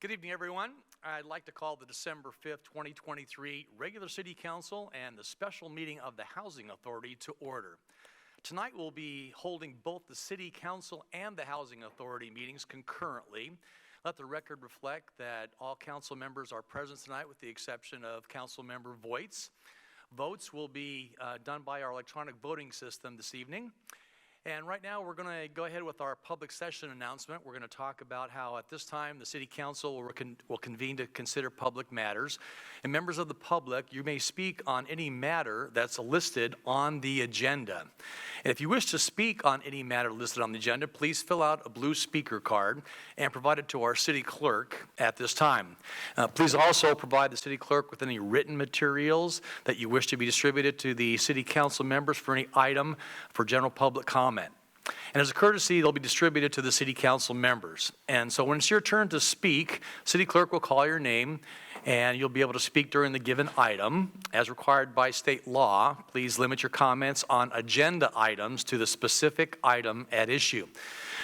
Good evening, everyone. I'd like to call the December 5th, 2023 regular City Council and the special meeting of the Housing Authority to order. Tonight we'll be holding both the City Council and the Housing Authority meetings concurrently. Let the record reflect that all council members are present tonight with the exception of Council Member Voights. Votes will be done by our electronic voting system this evening. And right now we're going to go ahead with our public session announcement. We're going to talk about how at this time the City Council will convene to consider public matters. And members of the public, you may speak on any matter that's listed on the agenda. And if you wish to speak on any matter listed on the agenda, please fill out a blue speaker card and provide it to our city clerk at this time. Please also provide the city clerk with any written materials that you wish to be distributed to the City Council members for any item for general public comment. And as a courtesy, they'll be distributed to the City Council members. And so when it's your turn to speak, City Clerk will call your name and you'll be able to speak during the given item. As required by state law, please limit your comments on agenda items to the specific item at issue.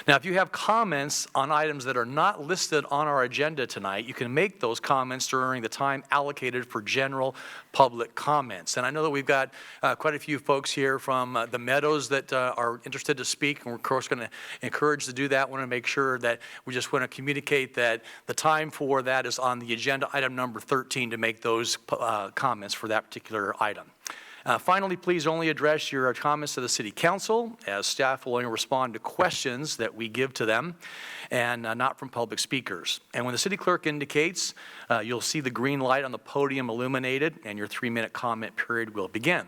Now, if you have comments on items that are not listed on our agenda tonight, you can make those comments during the time allocated for general public comments. And I know that we've got quite a few folks here from the Meadows that are interested to speak, and we're of course going to encourage to do that. We want to make sure that we just want to communicate that the time for that is on the agenda item number 13 to make those comments for that particular item. Finally, please only address your comments to the City Council, as staff will only respond to questions that we give to them, and not from public speakers. And when the City Clerk indicates, you'll see the green light on the podium illuminated, and your 3-minute comment period will begin.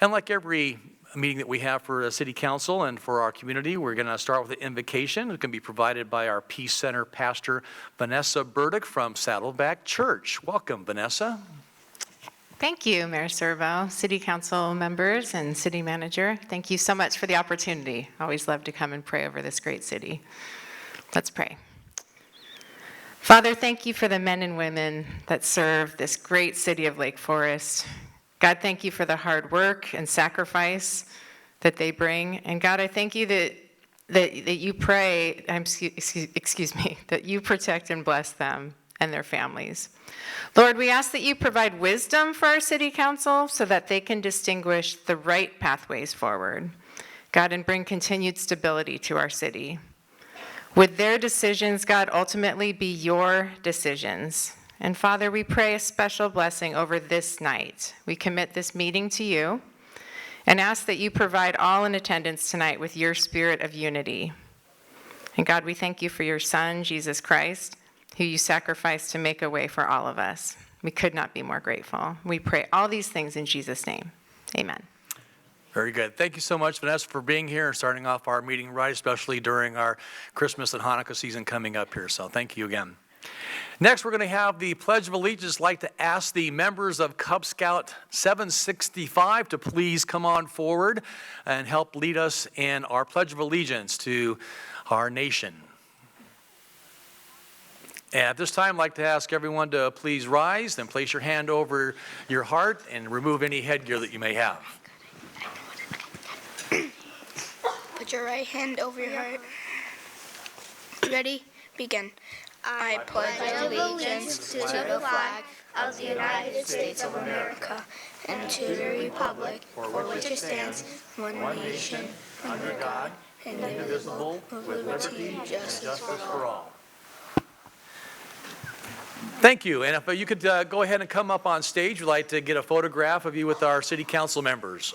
And like every meeting that we have for the City Council and for our community, we're going to start with an invocation. It can be provided by our Peace Center Pastor, Vanessa Burdick from Saddleback Church. Welcome, Vanessa. Thank you, Mayor Servo, City Council members, and City Manager. Thank you so much for the opportunity. I always love to come and pray over this great city. Let's pray. Father, thank you for the men and women that serve this great city of Lake Forest. God, thank you for the hard work and sacrifice that they bring. And God, I thank you that you pray, that you protect and bless them and their families. Lord, we ask that you provide wisdom for our City Council so that they can distinguish the right pathways forward. God, and bring continued stability to our city. Would their decisions, God, ultimately be your decisions? And Father, we pray a special blessing over this night. We commit this meeting to you and ask that you provide all in attendance tonight with your spirit of unity. And God, we thank you for your Son, Jesus Christ, who you sacrificed to make a way for all of us. We could not be more grateful. We pray all these things in Jesus' name. Amen. Very good. Thank you so much, Vanessa, for being here and starting off our meeting right, especially during our Christmas and Hanukkah season coming up here. So thank you again. Next, we're going to have the Pledge of Allegiance. I'd like to ask the members of Cub Scout 765 to please come on forward and help lead us in our Pledge of Allegiance to our nation. At this time, I'd like to ask everyone to please rise and place your hand over your heart and remove any headgear that you may have. Put your right hand over your heart. Ready? Begin. I pledge allegiance to the flag of the United States of America and to the republic for which it stands, one nation, under God, indivisible, with liberty and justice for all. Thank you. And if you could go ahead and come up on stage, we'd like to get a photograph of you with our City Council members.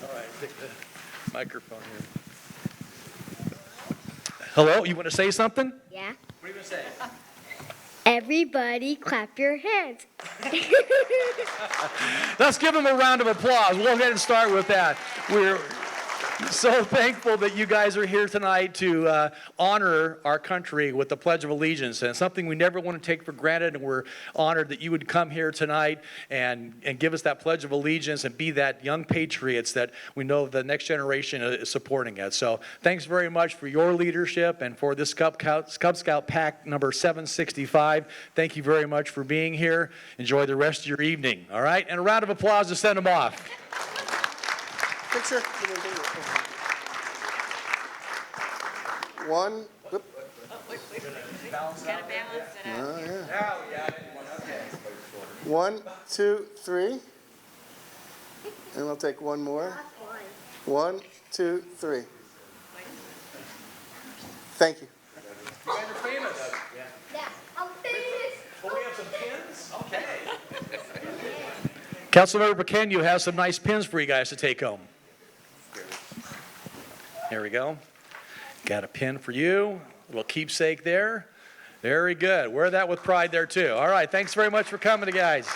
All right, take the microphone here. Hello, you want to say something? Yeah. What are you going to say? Everybody clap your hands. Let's give them a round of applause. We'll go ahead and start with that. So thankful that you guys are here tonight to honor our country with the Pledge of Allegiance. And it's something we never want to take for granted, and we're honored that you would come here tonight and give us that Pledge of Allegiance and be that young patriots that we know the next generation is supporting it. So thanks very much for your leadership and for this Cub Scout Pack number 765. Thank you very much for being here. Enjoy the rest of your evening, all right? And a round of applause to send them off. Thanks, sir. One. Whoop. Yeah. 1, 2, 3. And we'll take one more. 1, 2, 3. Thank you. You guys are famous. Yeah, I'm famous. Oh, we have some pins? Okay. Councilmember Pequeno has some nice pins for you guys to take home. There we go. Got a pin for you. A little keepsake there. Very good. Wear that with pride there, too. All right. Thanks very much for coming, guys.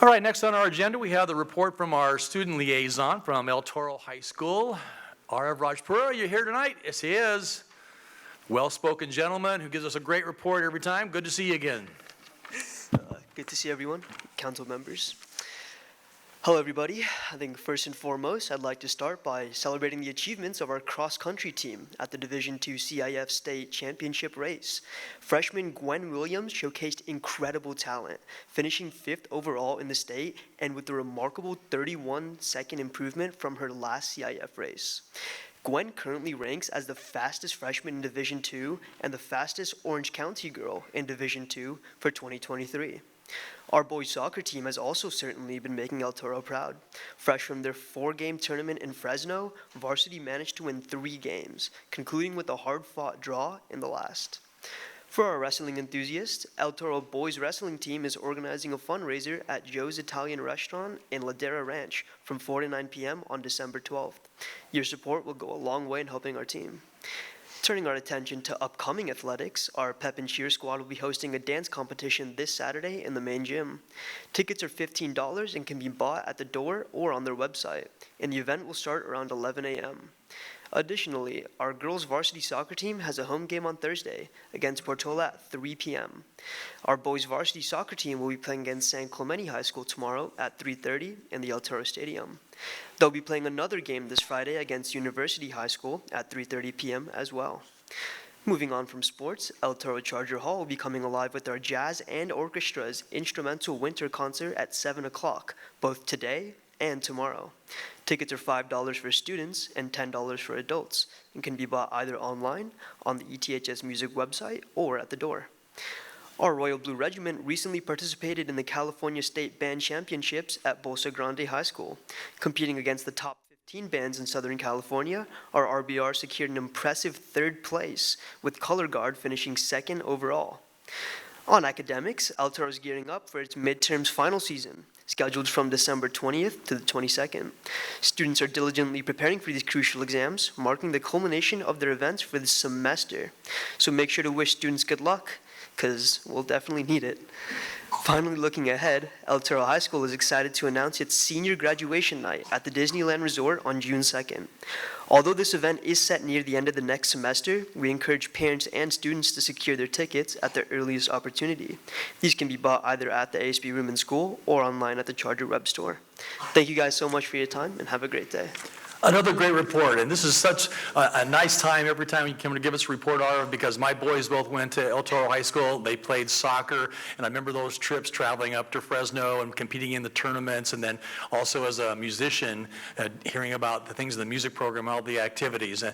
All right, next on our agenda, we have the report from our student liaison from El Toro High School. R.F. Rajpura, are you here tonight? Yes, he is. Well-spoken gentleman who gives us a great report every time. Good to see you again. Good to see everyone, council members. Hello, everybody. I think first and foremost, I'd like to start by celebrating the achievements of our cross-country team at the Division II CIF State Championship race. Freshman Gwen Williams showcased incredible talent, finishing 5th overall in the state and with a remarkable 31-second improvement from her last CIF race. Gwen currently ranks as the fastest freshman in Division II and the fastest Orange County girl in Division II for 2023. Our boys soccer team has also certainly been making El Toro proud. Fresh from their 4-game tournament in Fresno, varsity managed to win 3 games, concluding with a hard-fought draw in the last. For our wrestling enthusiasts, El Toro boys wrestling team is organizing a fundraiser at Joe's Italian Restaurant in Ladera Ranch from 4 to 9 p.m. on December 12th. Your support will go a long way in helping our team. Turning our attention to upcoming athletics, our pep and cheer squad will be hosting a dance competition this Saturday in the main gym. Tickets are $15 and can be bought at the door or on their website, and the event will start around 11 a.m. Additionally, our girls varsity soccer team has a home game on Thursday against Portola at 3 p.m. Our boys varsity soccer team will be playing against San Clemente High School tomorrow at 3:30 in the El Toro Stadium. They'll be playing another game this Friday against University High School at 3:30 p.m. as well. Moving on from sports, El Toro Charger Hall will be coming alive with our jazz and orchestra's instrumental winter concert at 7 o'clock, both today and tomorrow. Tickets are $5 for students and $10 for adults and can be bought either online, on the ETHS Music website, or at the door. Our Royal Blue Regiment recently participated in the California State Band Championships at Bolsa Grande High School. Competing against the top 15 bands in Southern California, our RBR secured an impressive 3rd place, with Color Guard finishing 2nd overall. On academics, El Toro is gearing up for its midterms final season, scheduled from December 20th to the 22nd. Students are diligently preparing for these crucial exams, marking the culmination of their events for this semester. So make sure to wish students good luck, because we'll definitely need it. Finally, looking ahead, El Toro High School is excited to announce its senior graduation night at the Disneyland Resort on June 2nd. Although this event is set near the end of the next semester, we encourage parents and students to secure their tickets at their earliest opportunity. These can be bought either at the ASB room in school or online at the Charger web store. Thank you guys so much for your time, and have a great day. Another great report, and this is such a nice time every time you come to give us a report, Arv, because my boys both went to El Toro High School. They played soccer, and I remember those trips traveling up to Fresno and competing in the tournaments, and then also as a musician, hearing about the things in the music program, all the activities. A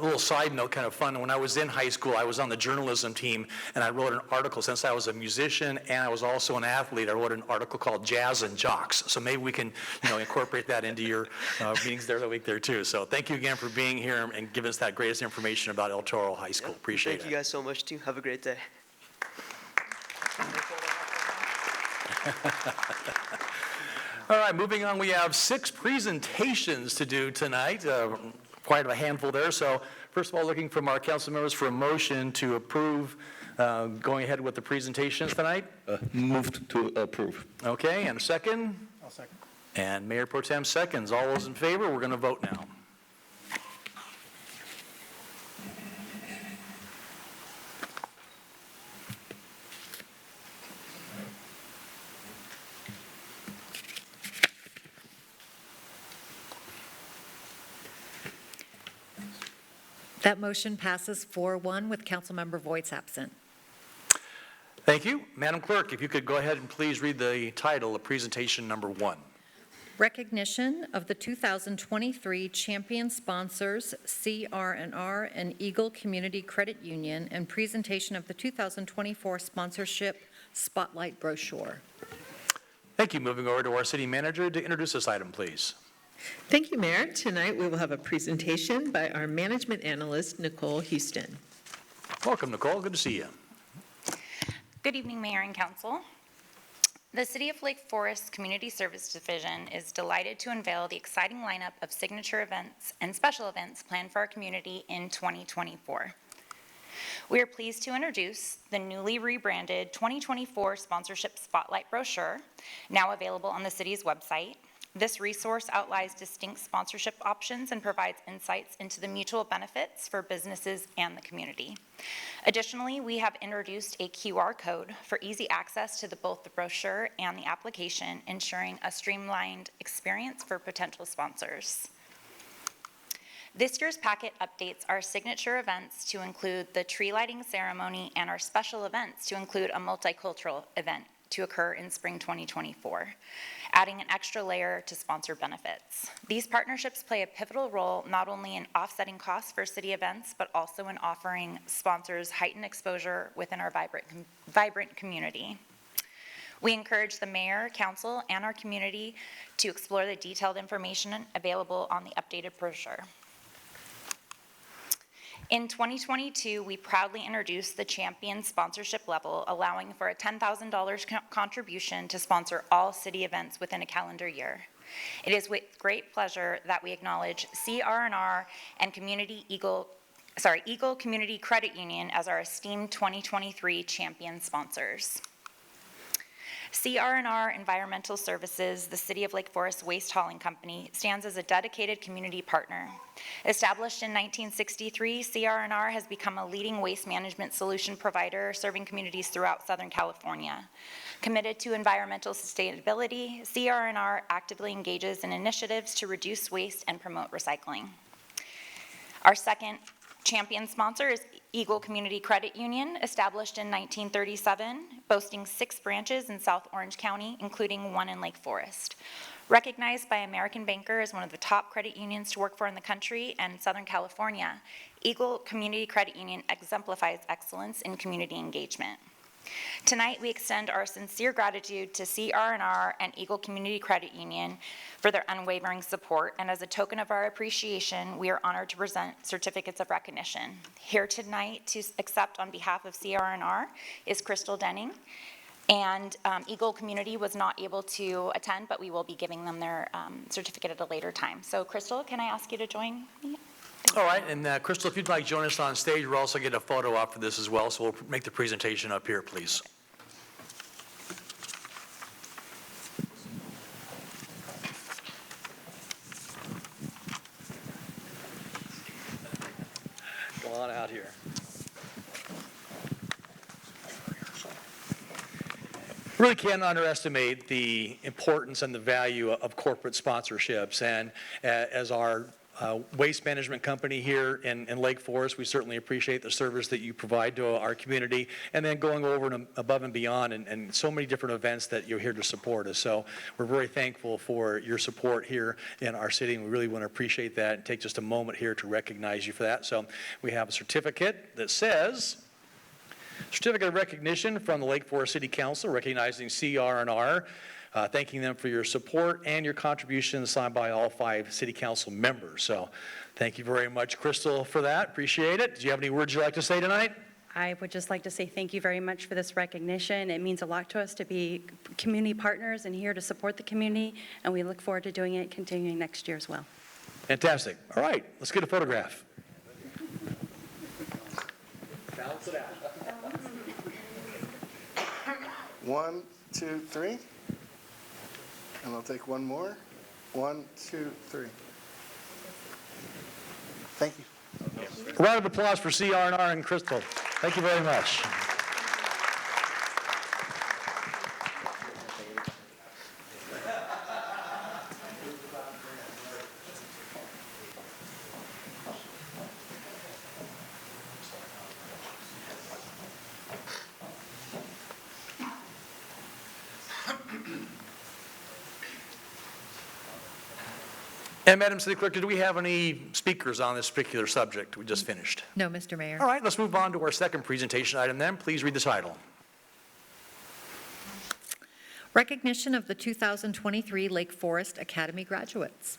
little side note, kind of fun, when I was in high school, I was on the journalism team, and I wrote an article. Since I was a musician and I was also an athlete, I wrote an article called Jazz and Jocks. So maybe we can, incorporate that into your meetings there the week there too. So thank you again for being here and giving us that greatest information about El Toro High School. Appreciate it. Thank you guys so much too. Have a great day. All right, moving on, we have 6 presentations to do tonight, quite a handful there. So first of all, looking from our council members for a motion to approve going ahead with the presentations tonight. Moved to approve. Okay, and a second? I'll second. And Mayor Pro Tem seconds. All those in favor, we're going to vote now. That motion passes 4-1 with Councilmember Voights absent. Thank you. Madam Clerk, if you could go ahead and please read the title of presentation number 1. Recognition of the 2023 champion sponsors, CR&R and Eagle Community Credit Union, and presentation of the 2024 sponsorship spotlight brochure. Thank you. Moving over to our city manager to introduce this item, please. Thank you, Mayor. Tonight we will have a presentation by our management analyst, Nicole Houston. Welcome, Nicole. Good to see you. Good evening, Mayor and Council. The City of Lake Forest Community Service Division is delighted to unveil the exciting lineup of signature events and special events planned for our community in 2024. We are pleased to introduce the newly rebranded 2024 Sponsorship Spotlight brochure, now available on the city's website. This resource outlines distinct sponsorship options and provides insights into the mutual benefits for businesses and the community. Additionally, we have introduced a QR code for easy access to both the brochure and the application, ensuring a streamlined experience for potential sponsors. This year's packet updates our signature events to include the tree lighting ceremony and our special events to include a multicultural event to occur in spring 2024, adding an extra layer to sponsor benefits. These partnerships play a pivotal role not only in offsetting costs for city events, but also in offering sponsors heightened exposure within our vibrant community. We encourage the mayor, council, and our community to explore the detailed information available on the updated brochure. In 2022, we proudly introduced the champion sponsorship level, allowing for a $10,000 contribution to sponsor all city events within a calendar year. It is with great pleasure that we acknowledge CR&R and Eagle Community Credit Union as our esteemed 2023 champion sponsors. CR&R Environmental Services, the City of Lake Forest Waste Hauling Company, stands as a dedicated community partner. Established in 1963, CR&R has become a leading waste management solution provider serving communities throughout Southern California. Committed to environmental sustainability, CR&R actively engages in initiatives to reduce waste and promote recycling. Our second champion sponsor is Eagle Community Credit Union, established in 1937, boasting 6 branches in South Orange County, including one in Lake Forest. Recognized by American Banker as one of the top credit unions to work for in the country and Southern California, Eagle Community Credit Union exemplifies excellence in community engagement. Tonight, we extend our sincere gratitude to CR&R and Eagle Community Credit Union for their unwavering support, and as a token of our appreciation, we are honored to present certificates of recognition. Here tonight to accept on behalf of CR&R is Crystal Denning, and Eagle Community was not able to attend, but we will be giving them their certificate at a later time. So Crystal, can I ask you to join me? All right, and Crystal, if you'd like to join us on stage, we'll also get a photo op for this as well, so we'll make the presentation up here, please. Come on out here. Really can't underestimate the importance and the value of corporate sponsorships, and as our waste management company here in Lake Forest, we certainly appreciate the service that you provide to our community, and then going over and above and beyond and so many different events that you're here to support us. So we're very thankful for your support here in our city, and we really want to appreciate that and take just a moment here to recognize you for that. So we have a certificate that says, Certificate of Recognition from the Lake Forest City Council recognizing CR&R, thanking them for your support and your contributions, signed by all 5 city council members. So thank you very much, Crystal, for that. Appreciate it. Do you have any words you'd like to say tonight? I would just like to say thank you very much for this recognition. It means a lot to us to be community partners and here to support the community, and we look forward to doing it, continuing next year as well. Fantastic. All right, let's get a photograph. Balance it out. 1, 2, 3. And I'll take one more. 1, 2, 3. Thank you. A round of applause for CR&R and Crystal. Thank you very much. And Madam City Clerk, did we have any speakers on this particular subject we just finished? No, Mr. Mayor. All right, let's move on to our second presentation item then. Please read the title. Recognition of the 2023 Lake Forest Academy graduates.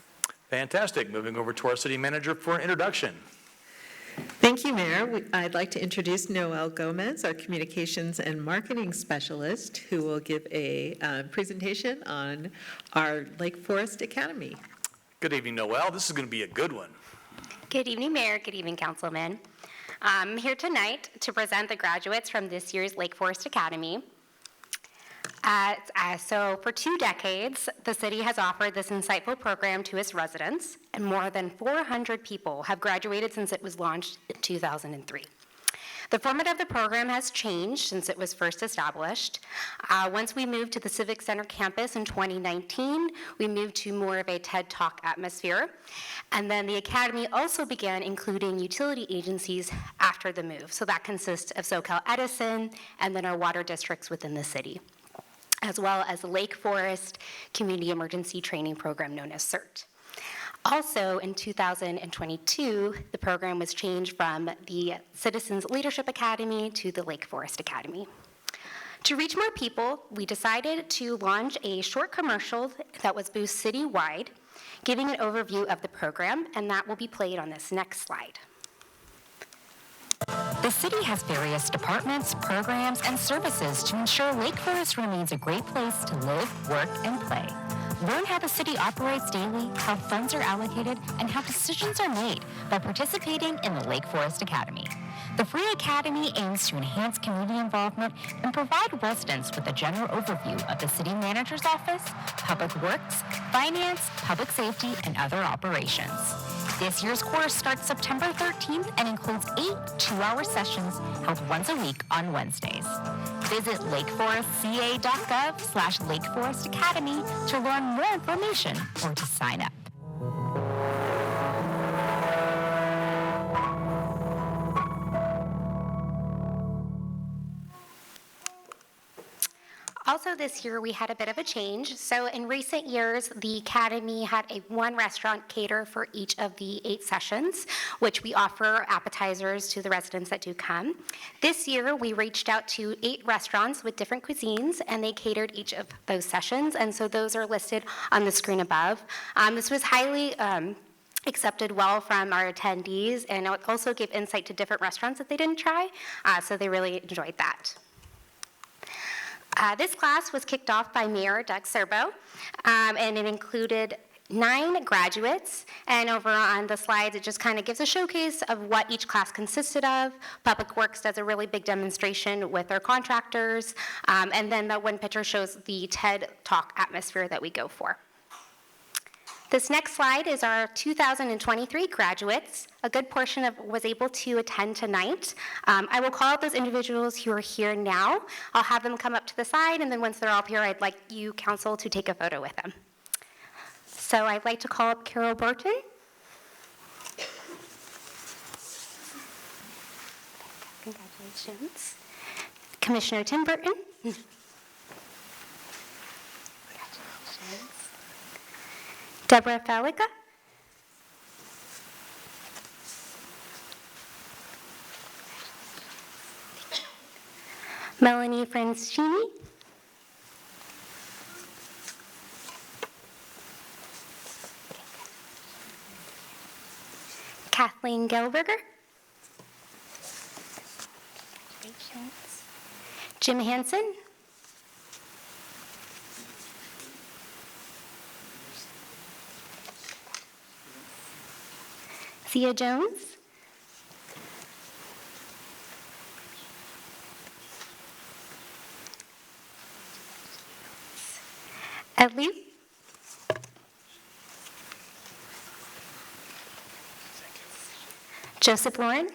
Fantastic. Moving over to our city manager for an introduction. Thank you, Mayor. I'd like to introduce Noel Gomez, our Communications and Marketing Specialist, who will give a presentation on our Lake Forest Academy. Good evening, Noel. This is going to be a good one. Good evening, Mayor. Good evening, Councilman. I'm here tonight to present the graduates from this year's Lake Forest Academy. So for 2 decades, the city has offered this insightful program to its residents, and more than 400 people have graduated since it was launched in 2003. The format of the program has changed since it was first established. Once we moved to the Civic Center campus in 2019, we moved to more of a TED Talk atmosphere. And then the Academy also began including utility agencies after the move. So that consists of SoCal Edison and then our water districts within the city, as well as the Lake Forest Community Emergency Training Program known as CERT. Also, in 2022, the program was changed from the Citizens Leadership Academy to the Lake Forest Academy. To reach more people, we decided to launch a short commercial that was boost citywide, giving an overview of the program, and that will be played on this next slide. The city has various departments, programs, and services to ensure Lake Forest remains a great place to live, work, and play. Learn how the city operates daily, how funds are allocated, and how decisions are made by participating in the Lake Forest Academy. The free academy aims to enhance community involvement and provide residents with a general overview of the city manager's office, public works, finance, public safety, and other operations. This year's course starts September 13th and includes 8 two-hour sessions held once a week on Wednesdays. Visit lakeforestca.gov/Lake Forest Academy to learn more information or to sign up. Also this year, we had a bit of a change. So in recent years, the Academy had one restaurant cater for each of the 8 sessions, which we offer appetizers to the residents that do come. This year, we reached out to 8 restaurants with different cuisines, and they catered each of those sessions, and so those are listed on the screen above. This was highly accepted well from our attendees, and it also gave insight to different restaurants that they didn't try, so they really enjoyed that. This class was kicked off by Mayor Doug Serbo, and it included 9 graduates. And over on the slides, it just kind of gives a showcase of what each class consisted of. Public Works does a really big demonstration with their contractors, and then the one picture shows the TED Talk atmosphere that we go for. This next slide is our 2023 graduates. A good portion of was able to attend tonight. I will call out those individuals who are here now. I'll have them come up to the side, and then once they're all here, I'd like you, council, to take a photo with them. So I'd like to call up Carol Burton. Congratulations. Commissioner Tim Burton. Deborah Falica. Melanie Francini. Kathleen Gelberger. Jim Hansen. Thea Jones. Ed Lee. Joseph Lauren.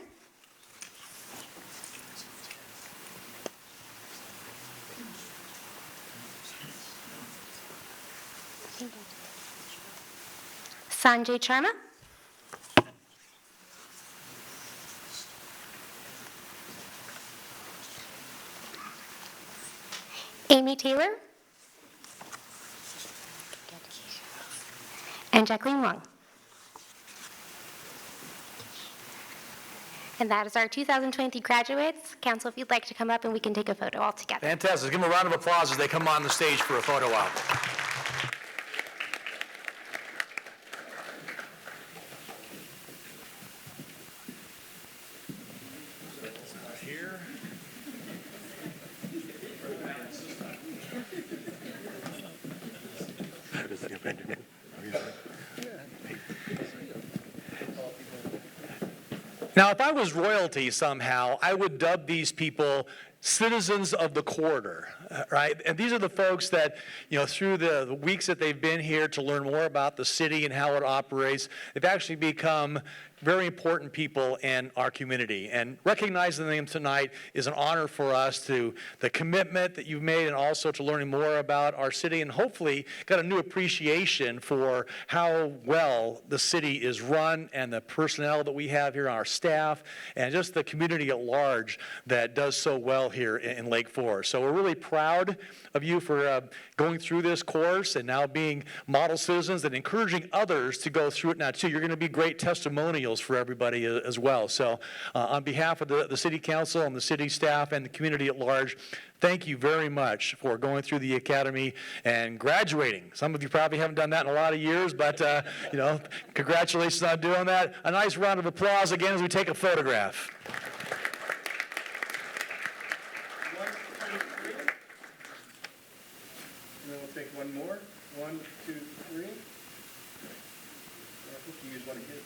Sanjay Sharma. Amy Taylor. And Jacqueline Wong. And that is our 2023 graduates. Council, if you'd like to come up and we can take a photo all together. Fantastic. Give them a round of applause as they come on the stage for a photo op. Here. Now, if I was royalty somehow, I would dub these people citizens of the corridor, right? And these are the folks that, through the weeks that they've been here to learn more about the city and how it operates, they've actually become very important people in our community. And recognizing them tonight is an honor for us, to the commitment that you've made, and also to learning more about our city, and hopefully got a new appreciation for how well the city is run, and the personnel that we have here on our staff, and just the community at large that does so well here in Lake Forest. So we're really proud of you for going through this course and now being model citizens, and encouraging others to go through it now too. You're going to be great testimonials for everybody as well. So on behalf of the City Council and the city staff and the community at large, thank you very much for going through the academy and graduating. Some of you probably haven't done that in a lot of years, but congratulations on doing that. A nice round of applause again as we take a photograph. And then we'll take one more. 1, 2, 3. I think you use one of his.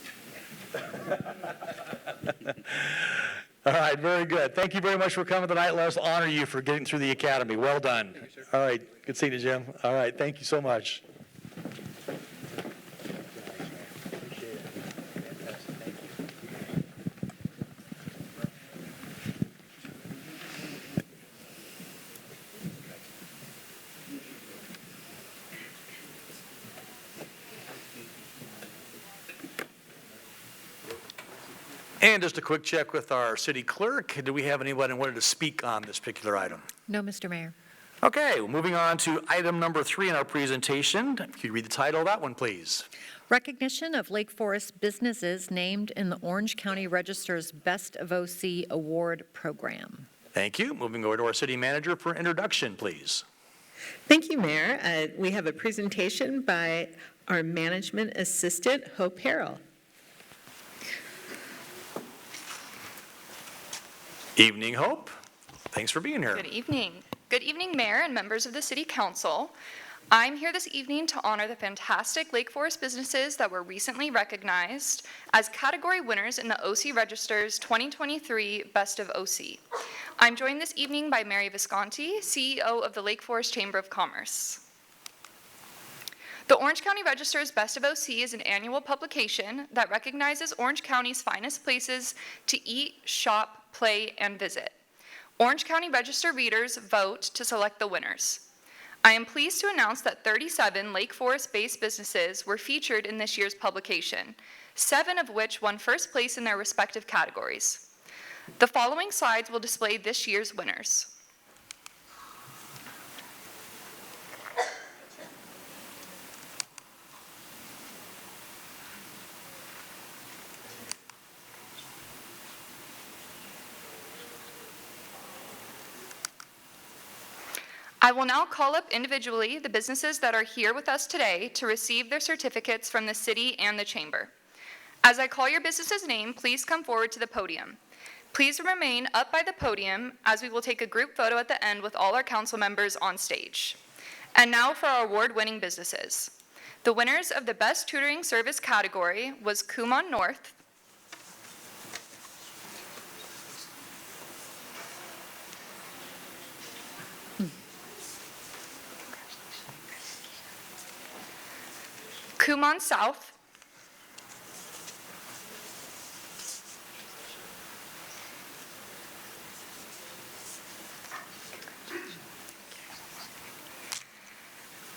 All right, very good. Thank you very much for coming tonight. Let us honor you for getting through the academy. Well done. All right, good seeing you, Jim. All right, thank you so much. And just a quick check with our city clerk. Do we have anyone who wanted to speak on this particular item? No, Mr. Mayor. Okay, well, moving on to item number 3 in our presentation. If you read the title of that one, please. Recognition of Lake Forest businesses named in the Orange County Register's Best of OC Award Program. Thank you. Moving over to our city manager for introduction, please. Thank you, Mayor. We have a presentation by our management assistant, Hope Harrell. Evening, Hope. Thanks for being here. Good evening. Good evening, Mayor and members of the City Council. I'm here this evening to honor the fantastic Lake Forest businesses that were recently recognized as category winners in the OC Register's 2023 Best of OC. I'm joined this evening by Mary Visconti, CEO of the Lake Forest Chamber of Commerce. The Orange County Register's Best of OC is an annual publication that recognizes Orange County's finest places to eat, shop, play, and visit. Orange County Register readers vote to select the winners. I am pleased to announce that 37 Lake Forest-based businesses were featured in this year's publication, 7 of which won first place in their respective categories. The following slides will display this year's winners. I will now call up individually the businesses that are here with us today to receive their certificates from the city and the chamber. As I call your business's name, please come forward to the podium. Please remain up by the podium as we will take a group photo at the end with all our council members on stage. And now for our award-winning businesses. The winners of the Best Tutoring Service category was Kumon North, Kumon South,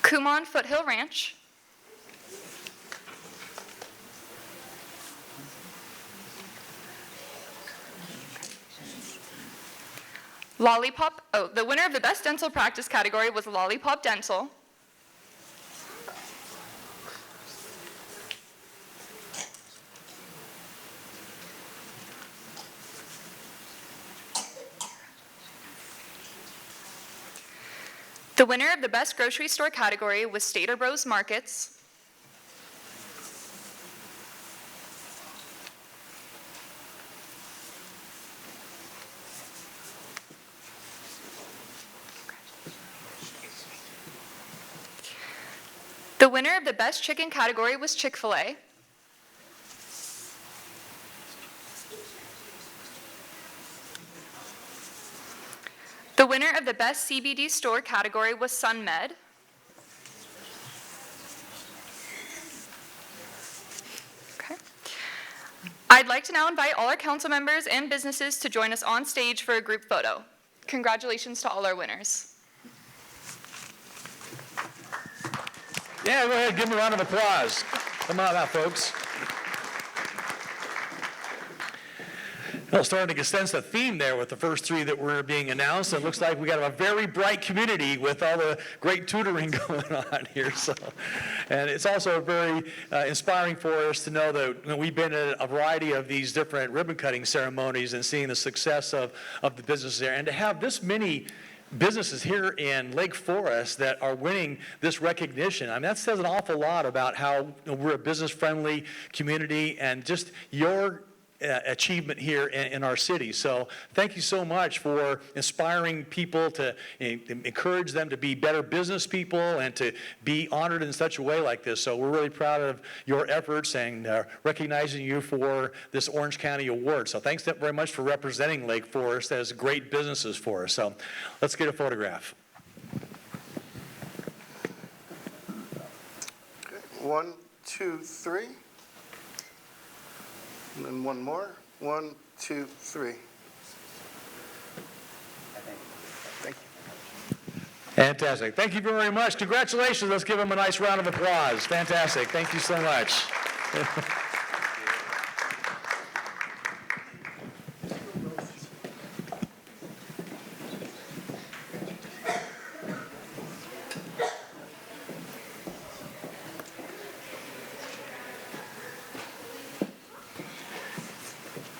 Kumon Foothill Ranch, the winner of the Best Dental Practice category was Lollipop Dental. The winner of the Best Grocery Store category was Stater Bros Markets. The winner of the Best Chicken category was Chick-fil-A. The winner of the Best CBD Store category was SunMed. Okay. I'd like to now invite all our council members and businesses to join us on stage for a group photo. Congratulations to all our winners. Yeah, go ahead, give them a round of applause. Come on out, folks. Well, starting to sense a theme there with the first three that were being announced. It looks like we got a very bright community with all the great tutoring going on here. So, and it's also very inspiring for us to know that we've been at a variety of these different ribbon cutting ceremonies and seeing the success of the business there, and to have this many businesses here in Lake Forest that are winning this recognition. I mean, that says an awful lot about how we're a business-friendly community and just your achievement here in our city. So thank you so much for inspiring people to encourage them to be better business people and to be honored in such a way like this. So we're really proud of your efforts and recognizing you for this Orange County Award. So thanks very much for representing Lake Forest as great businesses for us. So let's get a photograph. Okay. 1, 2, 3. And then one more. 1, 2, 3. Thank you. Fantastic. Thank you very much. Congratulations. Let's give them a nice round of applause. Fantastic. Thank you so much.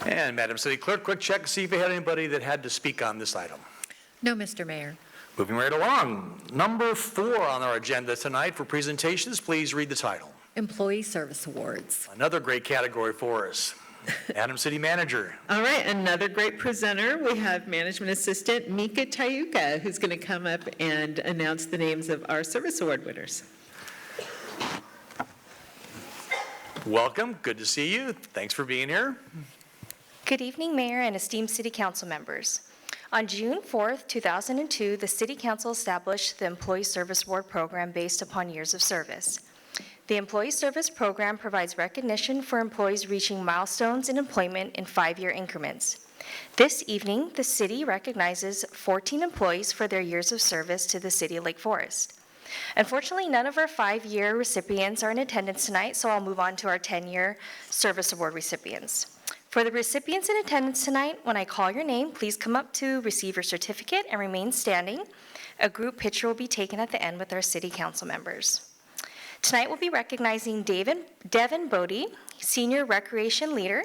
And Madam City Clerk, quick check to see if you had anybody that had to speak on this item. No, Mr. Mayor. Moving right along. Number 4 on our agenda tonight for presentations. Please read the title. Employee Service Awards. Another great category for us. Madam City Manager. All right, another great presenter. We have Management Assistant Mika Tayuka, who's going to come up and announce the names of our Service Award winners. Welcome. Good to see you. Thanks for being here. Good evening, Mayor and esteemed City Council members. On June 4th, 2002, the City Council established the Employee Service Award Program based upon years of service. The Employee Service Program provides recognition for employees reaching milestones in employment in 5-year increments. This evening, the city recognizes 14 employees for their years of service to the City of Lake Forest. Unfortunately, none of our 5-year recipients are in attendance tonight, so I'll move on to our 10-year Service Award recipients. For the recipients in attendance tonight, when I call your name, please come up to receive your certificate and remain standing. A group picture will be taken at the end with our City Council members. Tonight we'll be recognizing Devin Bodie, Senior Recreation Leader.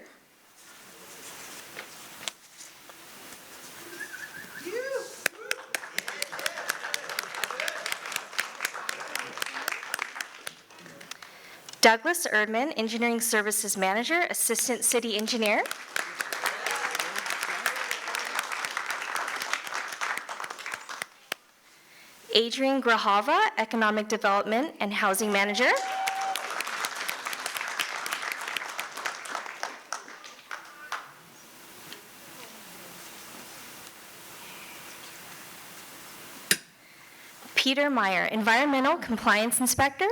Douglas Erdman, Engineering Services Manager, Assistant City Engineer. Adrian Grahava, Economic Development and Housing Manager. Peter Meyer, Environmental Compliance Inspector.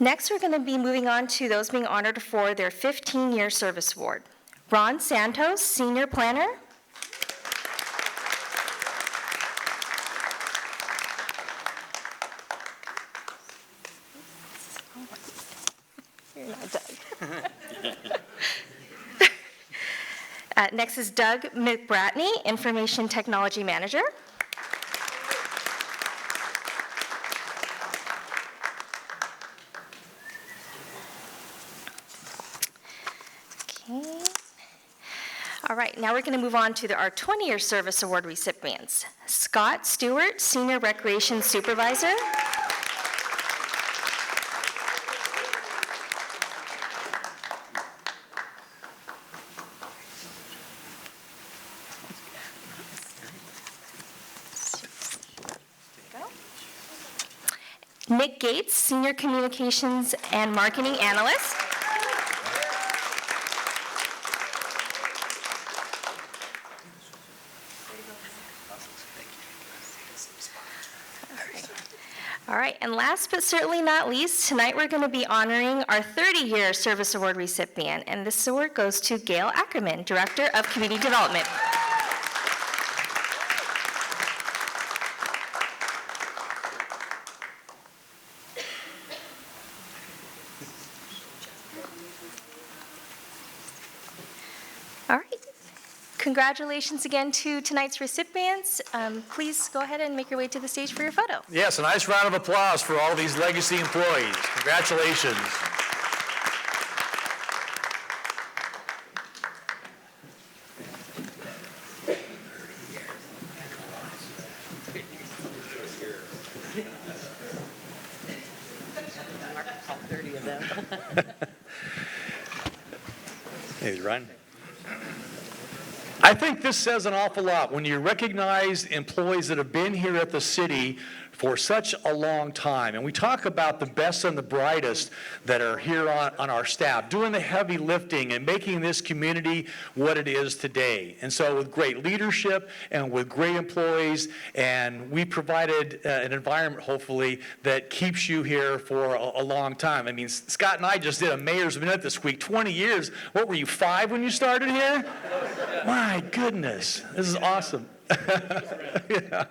Next, we're going to be moving on to those being honored for their 15-year service award. Ron Santos, Senior Planner. You're not Doug. Next is Doug McBratney, Information Technology Manager. Okay. All right, now we're going to move on to our 20-year service award recipients. Scott Stewart, Senior Recreation Supervisor. Nick Gates, Senior Communications and Marketing Analyst. All right, and last but certainly not least, tonight we're going to be honoring our 30-year service award recipient, and this award goes to Gail Ackerman, Director of Community Development. All right. Congratulations again to tonight's recipients. Please go ahead and make your way to the stage for your photo. Yes, a nice round of applause for all these legacy employees. Congratulations. Hey, Ryan. I think this says an awful lot when you recognize employees that have been here at the city for such a long time. And we talk about the best and the brightest that are here on our staff, doing the heavy lifting and making this community what it is today. And so with great leadership and with great employees, and we provided an environment, hopefully, that keeps you here for a long time. I mean, Scott and I just did a Mayor's Minute this week, 20 years. What were you, 5 when you started here? My goodness, this is awesome. Yeah.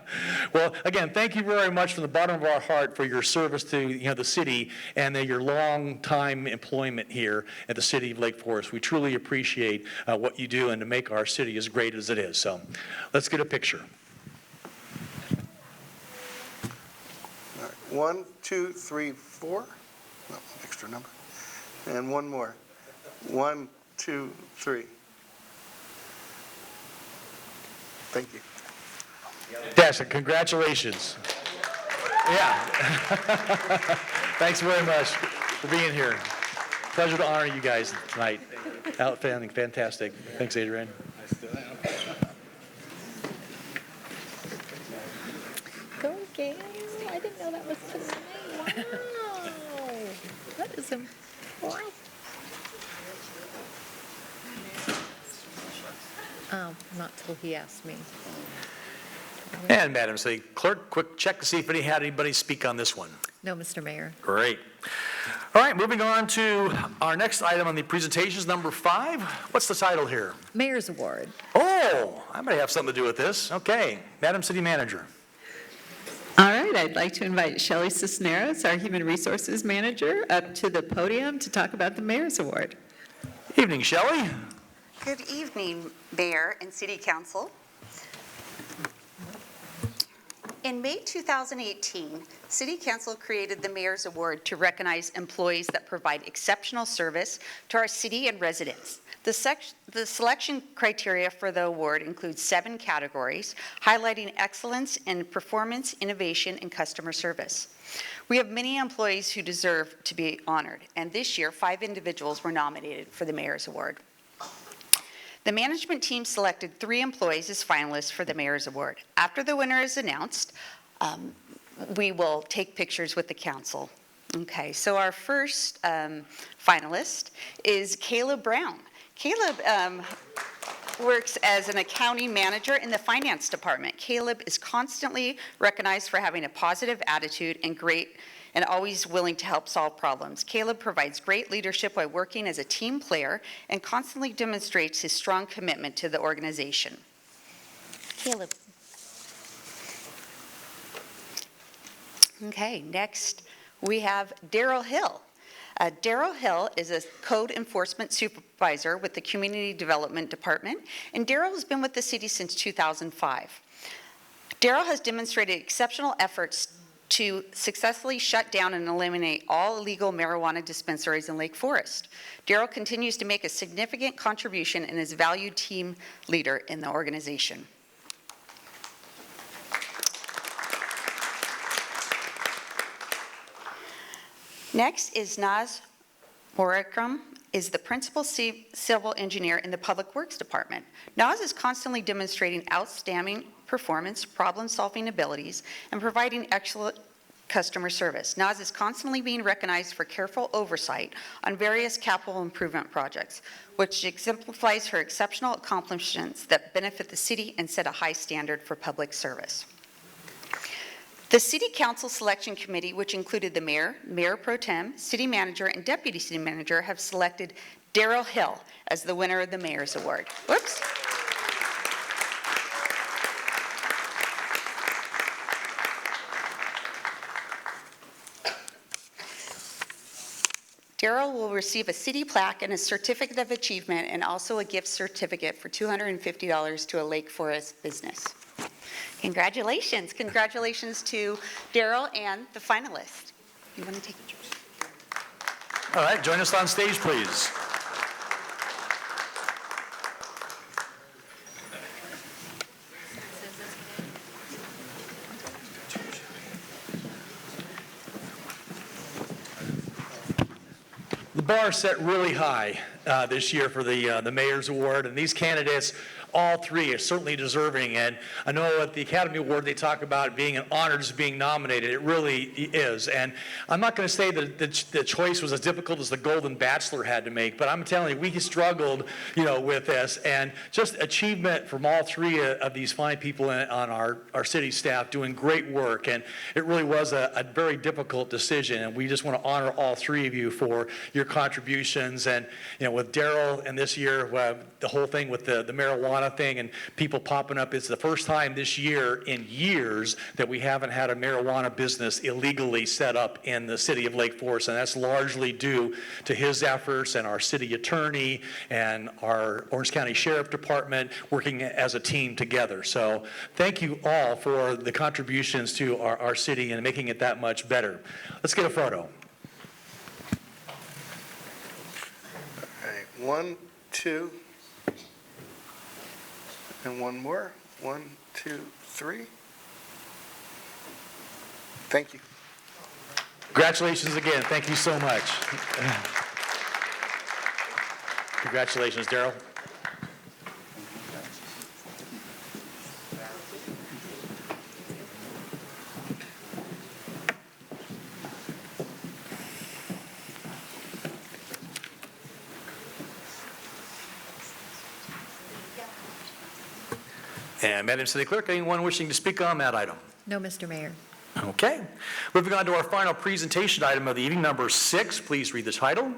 Well, again, thank you very much from the bottom of our heart for your service to the city and your long time employment here at the city of Lake Forest. We truly appreciate what you do and to make our city as great as it is. So let's get a picture. All right. 1, 2, 3, 4. No, extra number. And one more. 1, 2, 3. Thank you. Fantastic. Congratulations. Yeah. Thanks very much for being here. Pleasure to honor you guys tonight. Outstanding. Fantastic. Thanks, Adrian. Go, Gail. I didn't know that was tonight. Wow. That is impressive. Not till he asked me. And Madam City Clerk, quick check to see if had anybody speak on this one. No, Mr. Mayor. Great. All right, moving on to our next item on the presentations, number 5. What's the title here? Mayor's Award. Oh, I might have something to do with this. Okay, Madam City Manager. All right, I'd like to invite Shelley Cisneros, our Human Resources Manager, up to the podium to talk about the Mayor's Award. Evening, Shelley. Good evening, Mayor and City Council. In May 2018, City Council created the Mayor's Award to recognize employees that provide exceptional service to our city and residents. The selection criteria for the award includes 7 categories, highlighting excellence in performance, innovation, and customer service. We have many employees who deserve to be honored, and this year, 5 individuals were nominated for the Mayor's Award. The management team selected 3 employees as finalists for the Mayor's Award. After the winner is announced, we will take pictures with the council. Okay, so our first finalist is Caleb Brown. Caleb works as an accounting manager in the finance department. Caleb is constantly recognized for having a positive attitude and always willing to help solve problems. Caleb provides great leadership while working as a team player and constantly demonstrates his strong commitment to the organization. Caleb. Okay, next we have Daryl Hill. Daryl Hill is a code enforcement supervisor with the Community Development Department, and Daryl has been with the city since 2005. Daryl has demonstrated exceptional efforts to successfully shut down and eliminate all illegal marijuana dispensaries in Lake Forest. Daryl continues to make a significant contribution and is a valued team leader in the organization. Next is Naz Morakram, is the principal civil engineer in the Public Works Department. Naz is constantly demonstrating outstanding performance, problem-solving abilities, and providing excellent customer service. Naz is constantly being recognized for careful oversight on various capital improvement projects, which exemplifies her exceptional accomplishments that benefit the city and set a high standard for public service. The City Council Selection Committee, which included the Mayor, Mayor Pro Tem, City Manager, and Deputy City Manager, have selected Daryl Hill as the winner of the Mayor's Award. Whoops. Daryl will receive a city plaque and a certificate of achievement and also a gift certificate for $250 to a Lake Forest business. Congratulations. Congratulations to Daryl and the finalists. You want to take pictures? All right, join us on stage, please. The bar set really high this year for the Mayor's Award, and these candidates, all 3 are certainly deserving. And I know at the Academy Award they talk about being an honor just being nominated. It really is. And I'm not going to say that the choice was as difficult as the Golden Bachelor had to make, but I'm telling you, we struggled, with this. And just achievement from all 3 of these fine people on our city staff doing great work. And it really was a very difficult decision. And we just want to honor all 3 of you for your contributions. And, with Daryl and this year, the whole thing with the marijuana thing and people popping up, it's the first time this year in years that we haven't had a marijuana business illegally set up in the city of Lake Forest, and that's largely due to his efforts and our city attorney and our Orange County Sheriff Department working as a team together. So thank you all for the contributions to our city and making it that much better. Let's get a photo. All right, 1, 2, and one more. 1, 2, 3. Thank you. Congratulations again. Thank you so much. Congratulations, Daryl. And Madam City Clerk, anyone wishing to speak on that item? No, Mr. Mayor. Okay. Moving on to our final presentation item of the evening, number 6. Please read the title.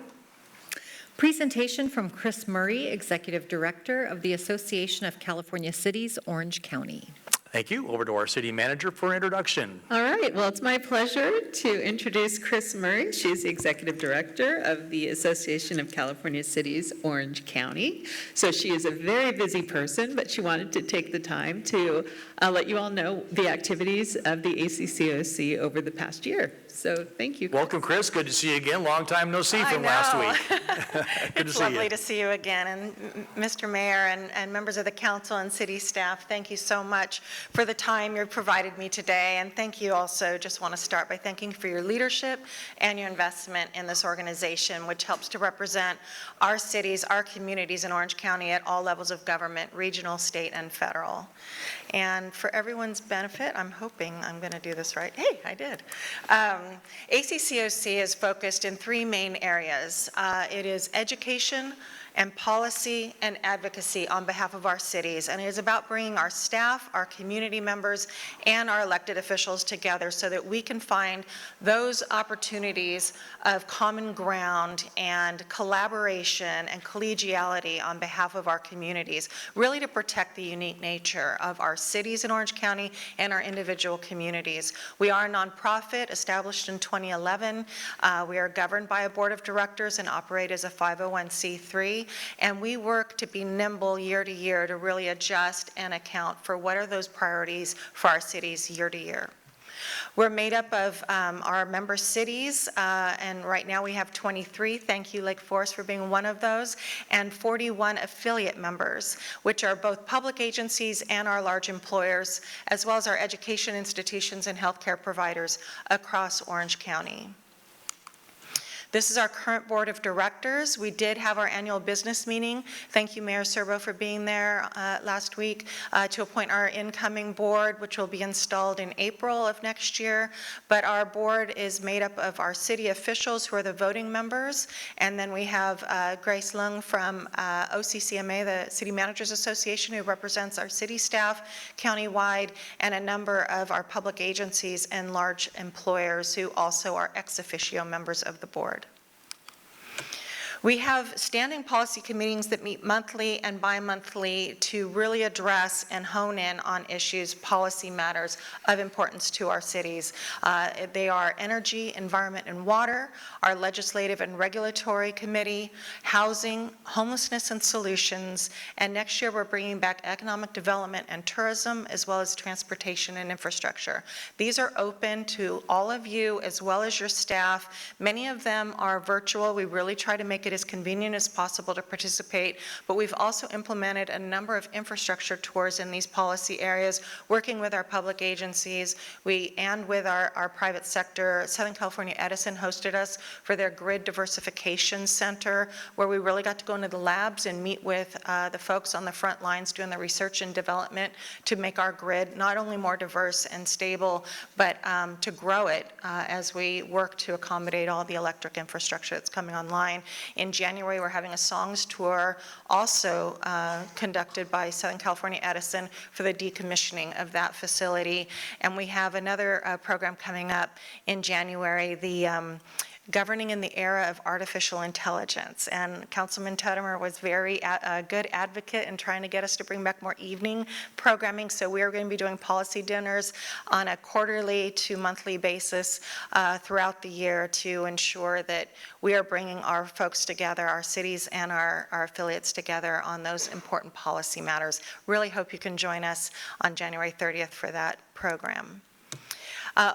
Presentation from Chris Murray, Executive Director of the Association of California Cities, Orange County. Thank you. Over to our city manager for introduction. All right, well, it's my pleasure to introduce Chris Murray. She's the Executive Director of the Association of California Cities, Orange County. So she is a very busy person, but she wanted to take the time to let you all know the activities of the ACCOC over the past year. So thank you, Chris. Welcome, Chris. Good to see you again. Long time no see from last week. Good to It's see lovely you. to see you again. And Mr. Mayor and members of the council and city staff, thank you so much for the time you've provided me today. And thank you also, just want to start by thanking you for your leadership and your investment in this organization, which helps to represent our cities, our communities in Orange County at all levels of government, regional, state, and federal. And for everyone's benefit, I'm hoping I'm going to do this right. Hey, I did. ACCOC is focused in three main areas. It is education and policy and advocacy on behalf of our cities. And it is about bringing our staff, our community members, and our elected officials together so that we can find those opportunities of common ground and collaboration and collegiality on behalf of our communities, really to protect the unique nature of our cities in Orange County and our individual communities. We are a nonprofit established in 2011. We are governed by a board of directors and operate as a 501c3. And we work to be nimble year to year to really adjust and account for what are those priorities for our cities year to year. We're made up of our member cities, and right now we have 23. Thank you, Lake Forest, for being one of those, and 41 affiliate members, which are both public agencies and our large employers, as well as our education institutions and healthcare providers across Orange County. This is our current board of directors. We did have our annual business meeting. Thank you, Mayor Serbo, for being there last week to appoint our incoming board, which will be installed in April of next year. But our board is made up of our city officials who are the voting members. And then we have Grace Lung from OCCMA, the City Managers Association, who represents our city staff countywide, and a number of our public agencies and large employers who also are ex officio members of the board. We have standing policy committees that meet monthly and bi-monthly to really address and hone in on issues, policy matters of importance to our cities. They are energy, environment, and water, our legislative and regulatory committee, housing, homelessness and solutions, and next year we're bringing back economic development and tourism, as well as transportation and infrastructure. These are open to all of you as well as your staff. Many of them are virtual. We really try to make it as convenient as possible to participate, but we've also implemented a number of infrastructure tours in these policy areas, working with our public agencies and with our private sector. Southern California Edison hosted us for their Grid Diversification Center, where we really got to go into the labs and meet with the folks on the front lines doing the research and development to make our grid not only more diverse and stable, but to grow it as we work to accommodate all the electric infrastructure that's coming online. In January, we're having a songs tour also conducted by Southern California Edison for the decommissioning of that facility. And we have another program coming up in January, the Governing in the Era of Artificial Intelligence. And Councilman Tuttimer was very a good advocate in trying to get us to bring back more evening programming. So we are going to be doing policy dinners on a quarterly to monthly basis throughout the year to ensure that we are bringing our folks together, our cities and our affiliates together on those important policy matters. Really hope you can join us on January 30th for that program.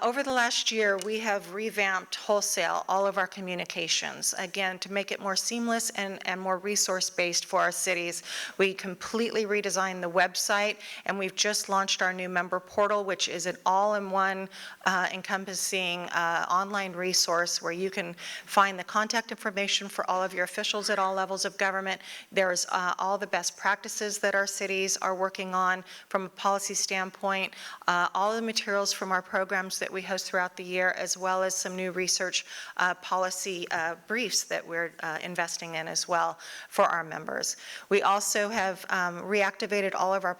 Over the last year, we have revamped wholesale all of our communications, again, to make it more seamless and more resource-based for our cities. We completely redesigned the website, and we've just launched our new member portal, which is an all-in-one encompassing online resource where you can find the contact information for all of your officials at all levels of government. There's all the best practices that our cities are working on from a policy standpoint, all the materials from our program programs that we host throughout the year, as well as some new research policy briefs that we're investing in as well for our members. We also have reactivated all of our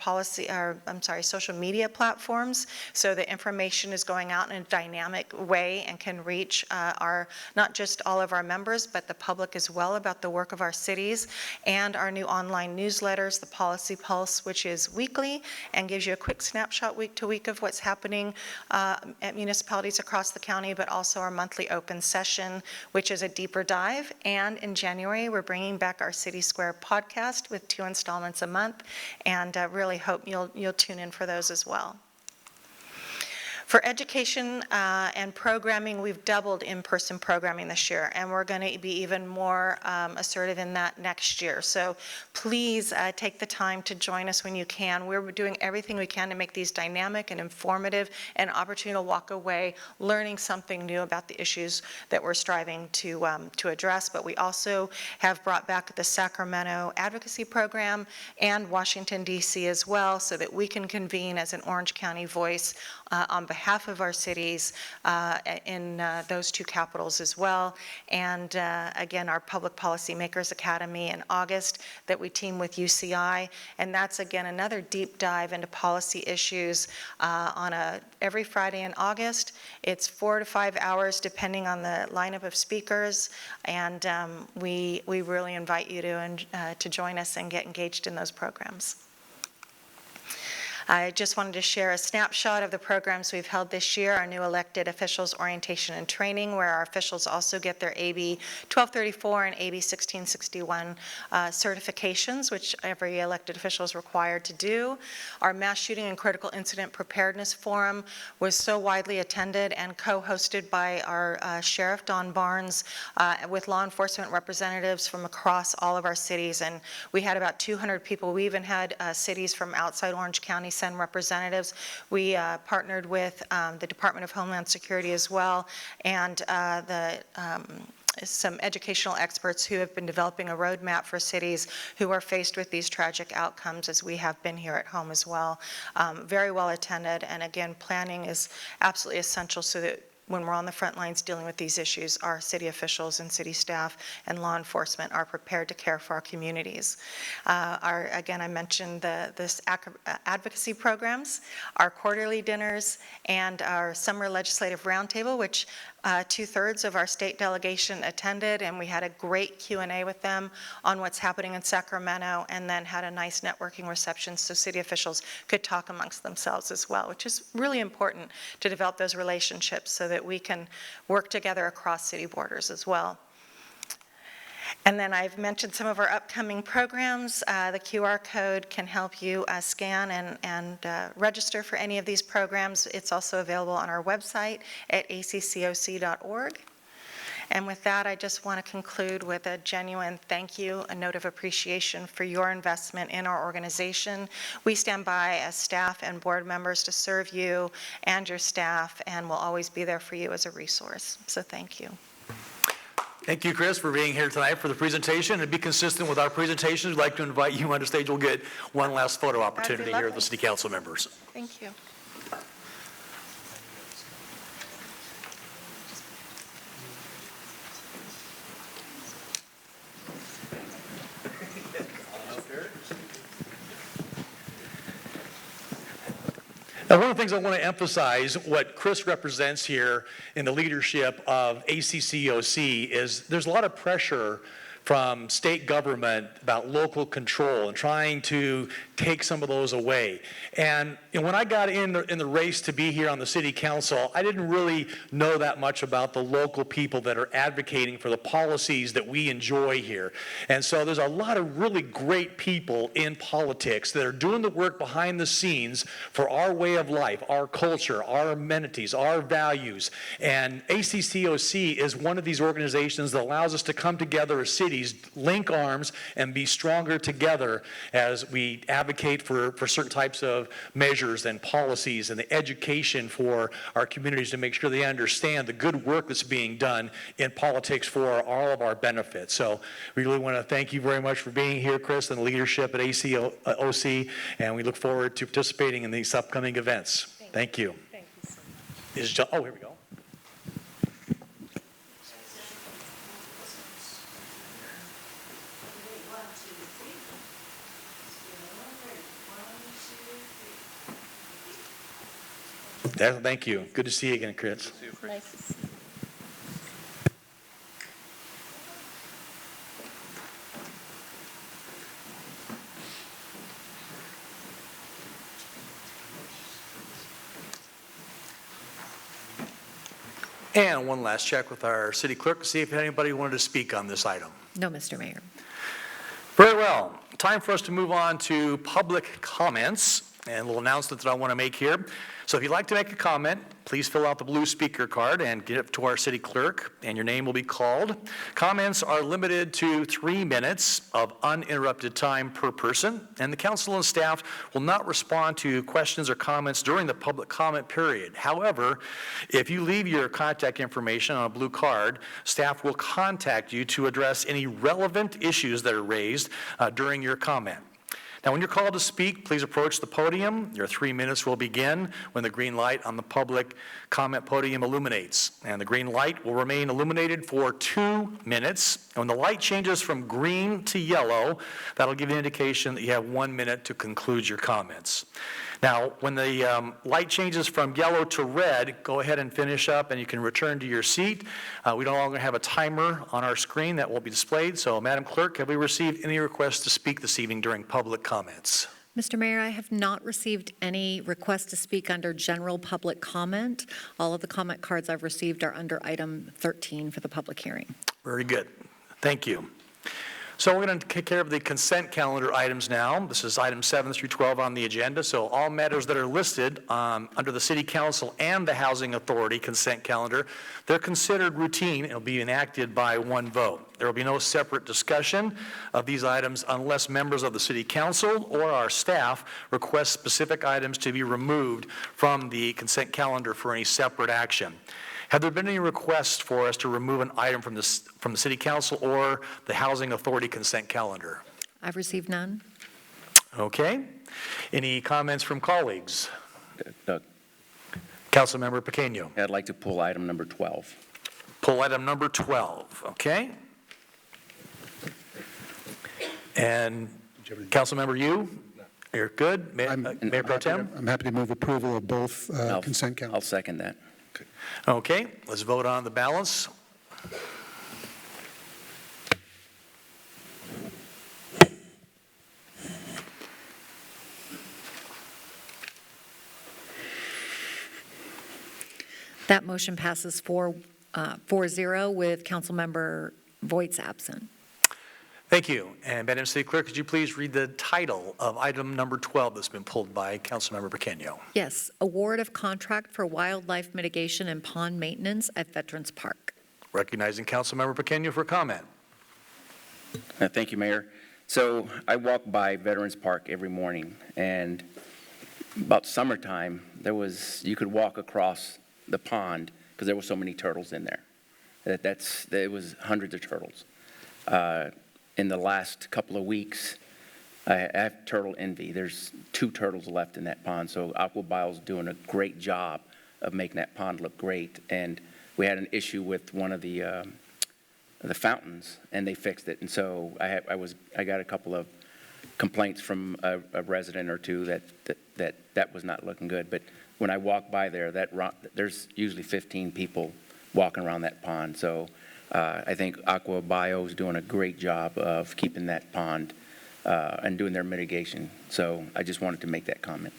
social media platforms, so the information is going out in a dynamic way and can reach not just all of our members, but the public as well about the work of our cities, and our new online newsletters, the Policy Pulse, which is weekly and gives you a quick snapshot week to week of what's happening at municipalities across the county, but also our monthly open session, which is a deeper dive. And in January, we're bringing back our City Square podcast with 2 installments a month, and really hope you'll tune in for those as well. For education and programming, we've doubled in-person programming this year, and we're going to be even more assertive in that next year. So please take the time to join us when you can. We're doing everything we can to make these dynamic and informative, and opportunity to walk away learning something new about the issues that we're striving to address. But we also have brought back the Sacramento Advocacy Program and Washington, D.C. as well, so that we can convene as an Orange County voice on behalf of our cities in those 2 capitals as well. And again, our Public Policy Makers Academy in August that we team with UCI. And that's, again, another deep dive into policy issues on every Friday in August. It's 4 to 5 hours depending on the lineup of speakers. And we really invite you to join us and get engaged in those programs. I just wanted to share a snapshot of the programs we've held this year, our new elected officials orientation and training, where our officials also get their AB 1234 and AB 1661 certifications, which every elected official is required to do. Our mass shooting and critical incident preparedness forum was so widely attended and co-hosted by our Sheriff Don Barnes with law enforcement representatives from across all of our cities, and we had about 200 people. We even had cities from outside Orange County send representatives. We partnered with the Department of Homeland Security as well, and some educational experts who have been developing a roadmap for cities who are faced with these tragic outcomes, as we have been here at home as well. Very well attended, and again, planning is absolutely essential so that when we're on the front lines dealing with these issues, our city officials and city staff and law enforcement are prepared to care for our communities. Again, I mentioned this advocacy programs, our quarterly dinners, and our summer legislative roundtable, which 2/3 of our state delegation attended, and we had a great Q&A with them on what's happening in Sacramento, and then had a nice networking reception so city officials could talk amongst themselves as well, which is really important to develop those relationships so that we can work together across city borders as well. And then I've mentioned some of our upcoming programs. The QR code can help you scan and register for any of these programs. It's also available on our website at accoc.org. And with that, I just want to conclude with a genuine thank you, a note of appreciation for your investment in our organization. We stand by as staff and board members to serve you and your staff, and we'll always be there for you as a resource. So thank you. Thank you, Chris, for being here tonight for the presentation. And to be consistent with our presentations, we'd like to invite you on the stage. We'll get one last photo opportunity here with the city council members. Thank you. Now, one of the things I want to emphasize, what Chris represents here in the leadership of ACCOC, is there's a lot of pressure from state government about local control and trying to take some of those away. And when I got in the race to be here on the city council, I didn't really know that much about the local people that are advocating for the policies that we enjoy here. And so there's a lot of really great people in politics that are doing the work behind the scenes for our way of life, our culture, our amenities, our values. And ACCOC is one of these organizations that allows us to come together as cities, link arms, and be stronger together as we advocate for certain types of measures and policies and the education for our communities to make sure they understand the good work that's being done in politics for all of our benefits. So we really want to thank you very much for being here, Chris, and the leadership at ACCOC, and we look forward to participating in these upcoming events. Thank you. Thank you so much. Oh, here we go. Thank you. Good to see you again, Chris. Nice. And one last check with our city clerk to see if anybody wanted to speak on this item. No, Mr. Mayor. Very well. Time for us to move on to public comments and a little announcement that I want to make here. So if you'd like to make a comment, please fill out the blue speaker card and get it to our city clerk, and your name will be called. Comments are limited to 3 minutes of uninterrupted time per person, and the council and staff will not respond to questions or comments during the public comment period. However, if you leave your contact information on a blue card, staff will contact you to address any relevant issues that are raised during your comment. Now, when you're called to speak, please approach the podium. Your 3 minutes will begin when the green light on the public comment podium illuminates. And the green light will remain illuminated for 2 minutes. And when the light changes from green to yellow, that'll give you an indication that you have 1 minute to conclude your comments. Now, when the light changes from yellow to red, go ahead and finish up and you can return to your seat. We no longer have a timer on our screen that will be displayed. So, Madam Clerk, have we received any requests to speak this evening during public comments? Mr. Mayor, I have not received any requests to speak under general public comment. All of the comment cards I've received are under item 13 for the public hearing. Very good. Thank you. So we're going to take care of the consent calendar items now. This is items 7 through 12 on the agenda. So all matters that are listed under the City Council and the Housing Authority consent calendar, they're considered routine and will be enacted by one vote. There will be no separate discussion of these items unless members of the City Council or our staff request specific items to be removed from the consent calendar for any separate action. Have there been any requests for us to remove an item from the City Council or the Housing Authority consent calendar? I've received none. Okay. Any comments from colleagues? Doug, Councilmember Pequeño. I'd like to pull item number 12. Pull item number 12. Okay. And Councilmember Yu? You're good? Mayor Pro Tem? I'm happy to move approval of both consent calendars. I'll second that. Okay, let's vote on the balance. That motion passes 4-0 with Councilmember Voigt's absent. Thank you. And Madam City Clerk, could you please read the title of item number 12 that's been pulled by Councilmember Pequeño? Yes, award of contract for wildlife mitigation and pond maintenance at Veterans Park. Recognizing Councilmember Pequeño for comment. Thank you, Mayor. So I walk by Veterans Park every morning, and about summertime, you could walk across the pond because there were so many turtles in there. It was hundreds of turtles. In the last couple of weeks, I have turtle envy. There's 2 turtles left in that pond, so AquaBio's doing a great job of making that pond look great. And we had an issue with one of the fountains, and they fixed it. And so I got a couple of complaints from a resident or two that was not looking good. But when I walk by there, there's usually 15 people walking around that pond. So I think AquaBio is doing a great job of keeping that pond and doing their mitigation. So I just wanted to make that comment.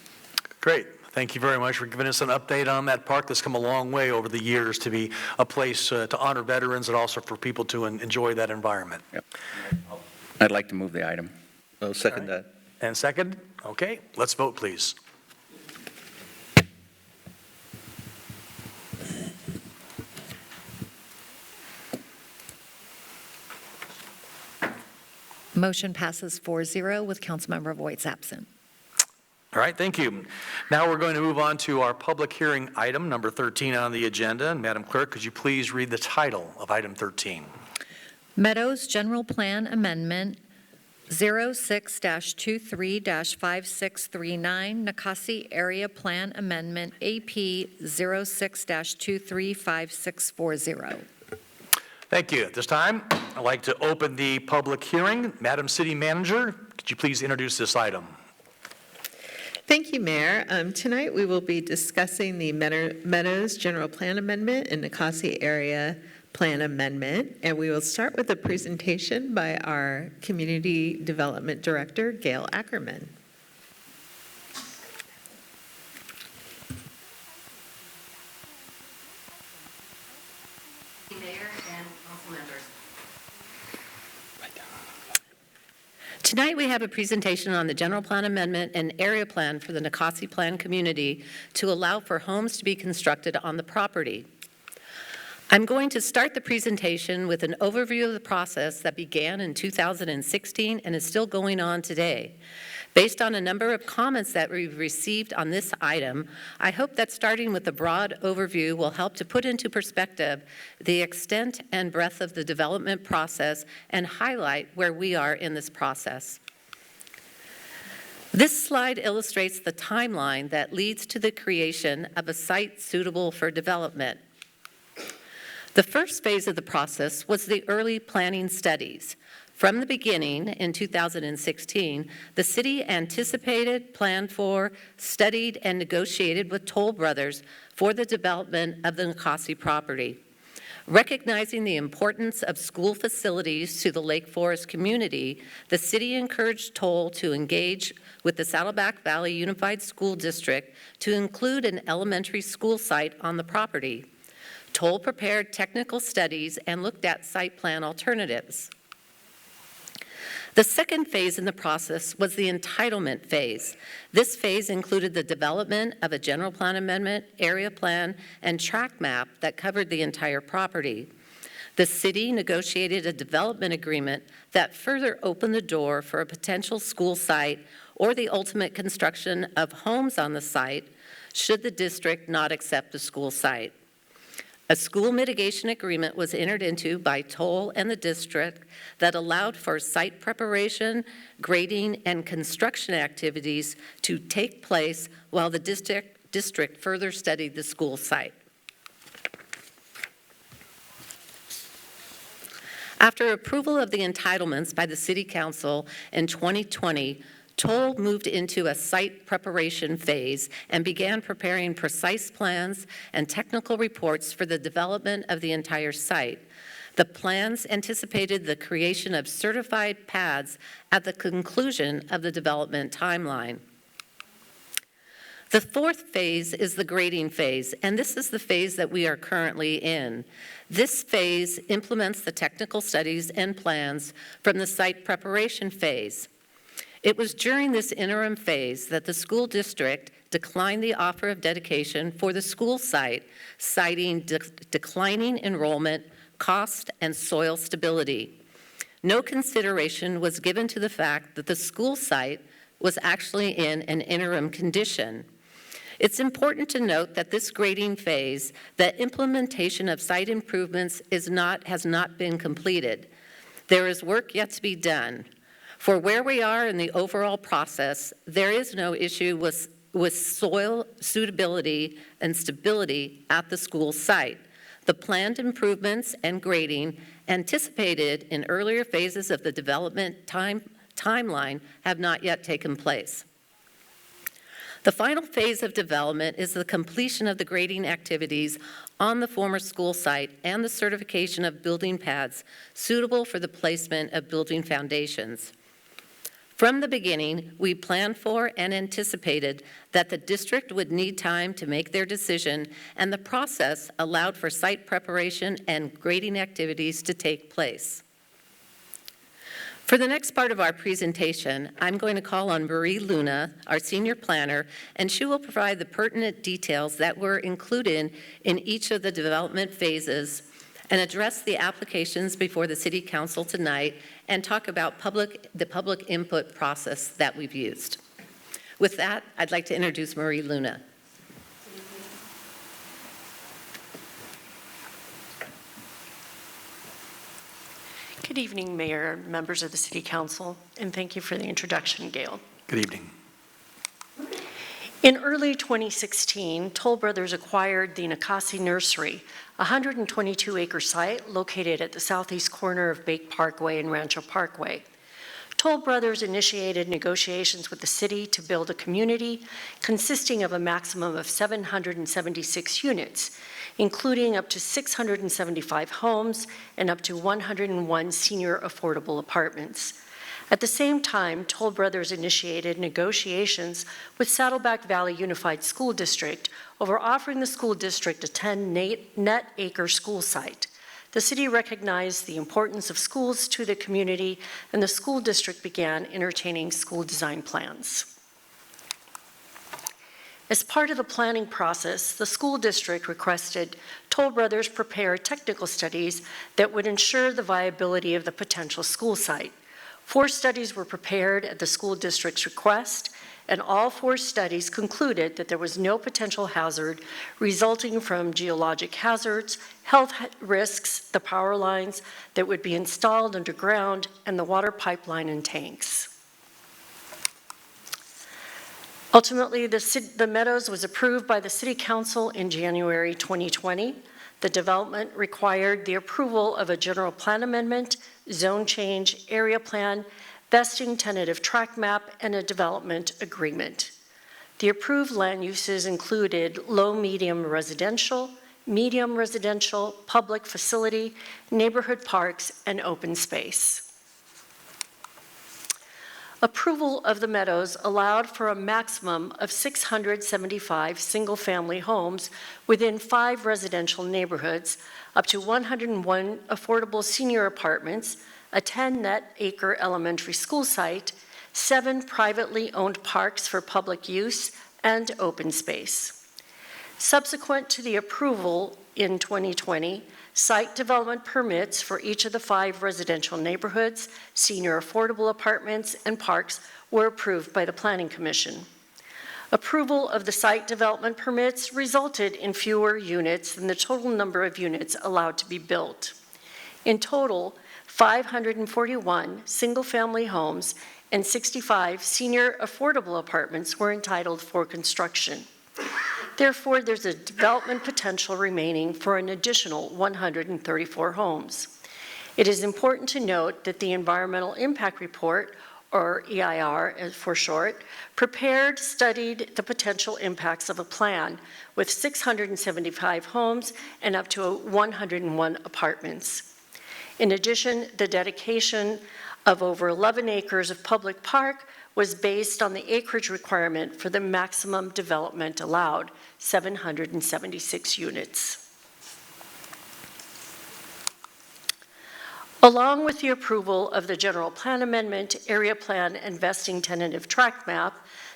Great. Thank you very much for giving us an update on that park that's come a long way over the years to be a place to honor veterans and also for people to enjoy that environment. Yep. I'd like to move the item. I'll second that. And second? Okay. Let's vote, please. Motion passes 4-0 with Councilmember Voigt's absent. All right, thank you. Now we're going to move on to our public hearing item, number 13 on the agenda. And Madam Clerk, could you please read the title of item 13? Meadows General Plan Amendment 06-23-5639, Nikasi Area Plan Amendment, AP 06-235640. Thank you. At this time, I'd like to open the public hearing. Madam City Manager, could you please introduce this item? Thank you, Mayor. Tonight, we will be discussing the Meadows General Plan Amendment and Nikasi Area Plan Amendment, and we will start with a presentation by our Community Development Director, Gail Ackerman. Tonight, we have a presentation on the General Plan Amendment and Area Plan for the Nikasi Plan community to allow for homes to be constructed on the property. I'm going to start the presentation with an overview of the process that began in 2016 and is still going on today. Based on a number of comments that we've received on this item, I hope that starting with a broad overview will help to put into perspective the extent and breadth of the development process and highlight where we are in this process. This slide illustrates the timeline that leads to the creation of a site suitable for development. The first phase of the process was the early planning studies. From the beginning, in 2016, the city anticipated, planned for, studied, and negotiated with Toll Brothers for the development of the Nikasi property. Recognizing the importance of school facilities to the Lake Forest community, the city encouraged Toll to engage with the Saddleback Valley Unified School District to include an elementary school site on the property. Toll prepared technical studies and looked at site plan alternatives. The second phase in the process was the entitlement phase. This phase included the development of a general plan amendment, area plan, and tract map that covered the entire property. The city negotiated a development agreement that further opened the door for a potential school site or the ultimate construction of homes on the site should the district not accept the school site. A school mitigation agreement was entered into by Toll and the district that allowed for site preparation, grading, and construction activities to take place while the district further studied the school site. After approval of the entitlements by the City Council in 2020, Toll moved into a site preparation phase and began preparing precise plans and technical reports for the development of the entire site. The plans anticipated the creation of certified pads at the conclusion of the development timeline. The fourth phase is the grading phase, and this is the phase that we are currently in. This phase implements the technical studies and plans from the site preparation phase. It was during this interim phase that the school district declined the offer of dedication for the school site, citing declining enrollment, cost, and soil stability. No consideration was given to the fact that the school site was actually in an interim condition. It's important to note that this grading phase, the implementation of site improvements has not been completed. There is work yet to be done. For where we are in the overall process, there is no issue with soil suitability and stability at the school site. The planned improvements and grading anticipated in earlier phases of the development timeline have not yet taken place. The final phase of development is the completion of the grading activities on the former school site and the certification of building pads suitable for the placement of building foundations. From the beginning, we planned for and anticipated that the district would need time to make their decision, and the process allowed for site preparation and grading activities to take place. For the next part of our presentation, I'm going to call on Marie Luna, our senior planner, and she will provide the pertinent details that were included in each of the development phases and address the applications before the City Council tonight and talk about the public input process that we've used. With that, I'd like to introduce Marie Luna. Good evening, Mayor, members of the City Council, and thank you for the introduction, Gail. Good evening. In early 2016, Toll Brothers acquired the Nikasi Nursery, a 122-acre site located at the southeast corner of Bake Parkway and Rancho Parkway. Toll Brothers initiated negotiations with the city to build a community consisting of a maximum of 776 units, including up to 675 homes and up to 101 senior affordable apartments. At the same time, Toll Brothers initiated negotiations with Saddleback Valley Unified School District over offering the school district a 10 net acre school site. The city recognized the importance of schools to the community, and the school district began entertaining school design plans. As part of the planning process, the school district requested Toll Brothers prepare technical studies that would ensure the viability of the potential school site. 4 studies were prepared at the school district's request, and all 4 studies concluded that there was no potential hazard resulting from geologic hazards, health risks, the power lines that would be installed underground, and the water pipeline and tanks. Ultimately, the Meadows was approved by the City Council in January 2020. The development required the approval of a general plan amendment, zone change, area plan, vesting tentative tract map, and a development agreement. The approved land uses included low-medium residential, medium residential, public facility, neighborhood parks, and open space. Approval of the Meadows allowed for a maximum of 675 single-family homes within 5 residential neighborhoods, up to 101 affordable senior apartments, a 10 net acre elementary school site, 7 privately owned parks for public use, and open space. Subsequent to the approval in 2020, site development permits for each of the 5 residential neighborhoods, senior affordable apartments, and parks were approved by the Planning Commission. Approval of the site development permits resulted in fewer units than the total number of units allowed to be built. In total, 541 single-family homes and 65 senior affordable apartments were entitled for construction. Therefore, there's a development potential remaining for an additional 134 homes. It is important to note that the Environmental Impact Report, or EIR for short, studied the potential impacts of a plan with 675 homes and up to 101 apartments. In addition, the dedication of over 11 acres of public park was based on the acreage requirement for the maximum development allowed, 776 units. Along with the approval of the general plan amendment, area plan, and vesting tentative tract map,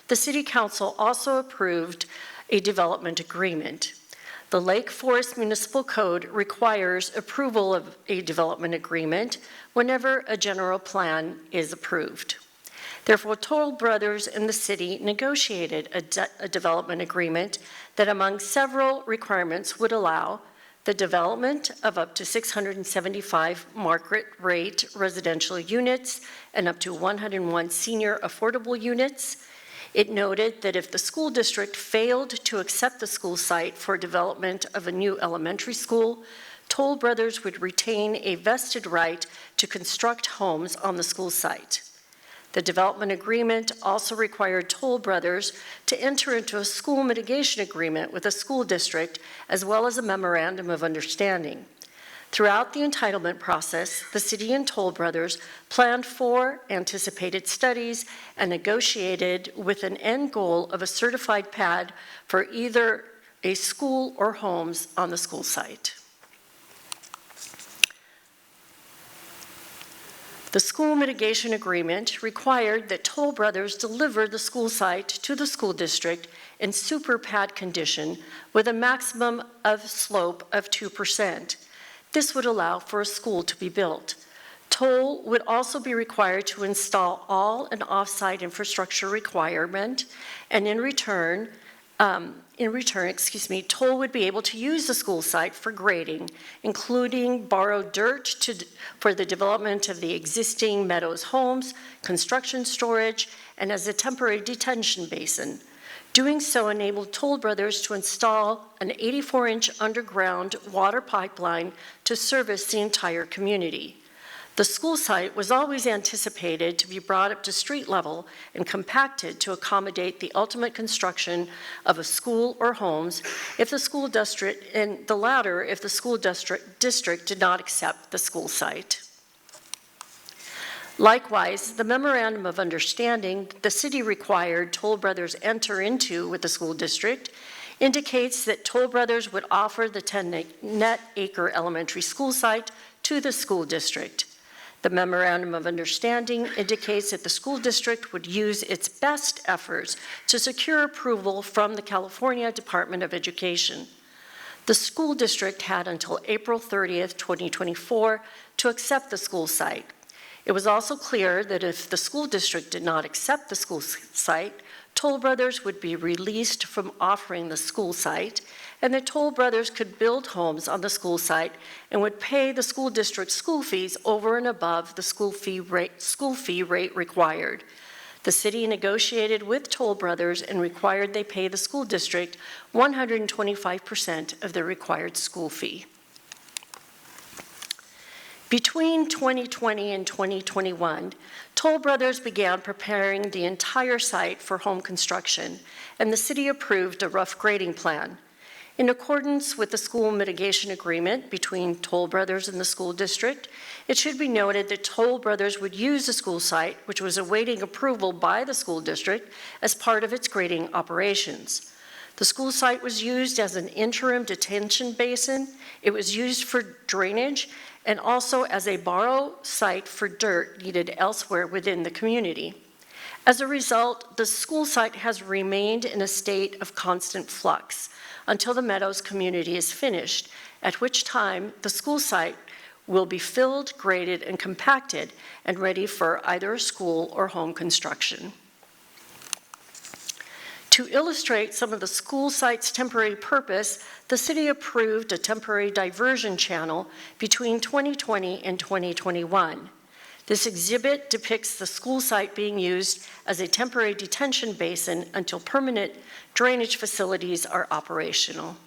the City Council also approved a development agreement. The Lake Forest Municipal Code requires approval of a development agreement whenever a general plan is approved. Therefore, Toll Brothers and the city negotiated a development agreement that, among several requirements, would allow the development of up to 675 market rate residential units and up to 101 senior affordable units. It noted that if the school district failed to accept the school site for development of a new elementary school, Toll Brothers would retain a vested right to construct homes on the school site. The development agreement also required Toll Brothers to enter into a school mitigation agreement with a school district, as well as a memorandum of understanding. Throughout the entitlement process, the city and Toll Brothers planned for anticipated studies and negotiated with an end goal of a certified pad for either a school or homes on the school site. The school mitigation agreement required that Toll Brothers deliver the school site to the school district in super pad condition with a maximum of slope of 2%. This would allow for a school to be built. Toll would also be required to install all and off-site infrastructure requirement, and in return, In return, Toll would be able to use the school site for grading, including borrowed dirt for the development of the existing Meadows homes, construction storage, and as a temporary detention basin. Doing so enabled Toll Brothers to install an 84-inch underground water pipeline to service the entire community. The school site was always anticipated to be brought up to street level and compacted to accommodate the ultimate construction of a school or homes if the school district, and the latter if the school district did not accept the school site. Likewise, the Memorandum of Understanding the city required Toll Brothers enter into with the school district indicates that Toll Brothers would offer the 10 net acre elementary school site to the school district. The Memorandum of Understanding indicates that the school district would use its best efforts to secure approval from the California Department of Education. The school district had until April 30th, 2024 to accept the school site. It was also clear that if the school district did not accept the school site, Toll Brothers would be released from offering the school site, and that Toll Brothers could build homes on the school site and would pay the school district school fees over and above the school fee rate required. The city negotiated with Toll Brothers and required they pay the school district 125% of the required school fee. Between 2020 and 2021, Toll Brothers began preparing the entire site for home construction, and the city approved a rough grading plan. In accordance with the school mitigation agreement between Toll Brothers and the school district, it should be noted that Toll Brothers would use the school site, which was awaiting approval by the school district, as part of its grading operations. The school site was used as an interim detention basin. It was used for drainage and also as a borrow site for dirt needed elsewhere within the community. As a result, the school site has remained in a state of constant flux until the Meadows community is finished, at which time the school site will be filled, graded, and compacted and ready for either a school or home construction. To illustrate some of the school site's temporary purpose, the city approved a temporary diversion channel between 2020 and 2021. This exhibit depicts the school site being used as a temporary detention basin until permanent drainage facilities are operational.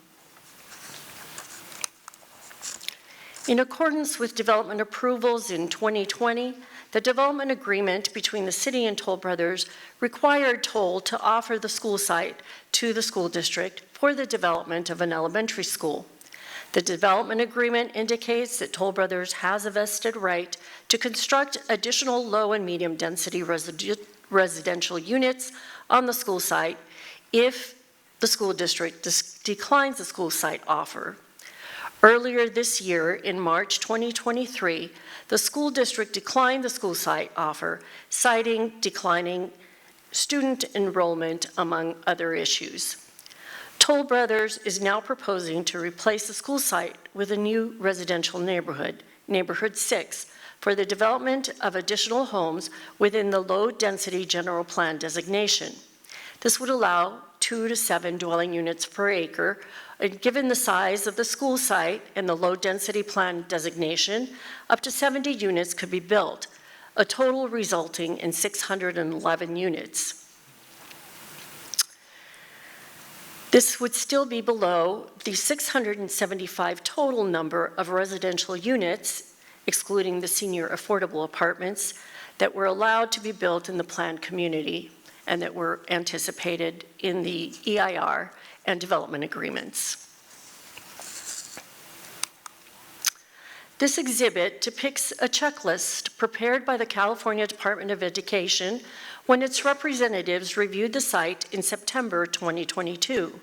In accordance with development approvals in 2020, the development agreement between the city and Toll Brothers required Toll to offer the school site to the school district for the development of an elementary school. The development agreement indicates that Toll Brothers has a vested right to construct additional low and medium density residential units on the school site if the school district declines the school site offer. Earlier this year, in March 2023, the school district declined the school site offer, citing declining student enrollment, among other issues. Toll Brothers is now proposing to replace the school site with a new residential neighborhood, Neighborhood 6, for the development of additional homes within the low-density general plan designation. This would allow 2 to 7 dwelling units per acre. And given the size of the school site and the low-density plan designation, up to 70 units could be built, a total resulting in 611 units. This would still be below the 675 total number of residential units, excluding the senior affordable apartments, that were allowed to be built in the planned community and that were anticipated in the EIR and development agreements. This exhibit depicts a checklist prepared by the California Department of Education when its representatives reviewed the site in September 2022.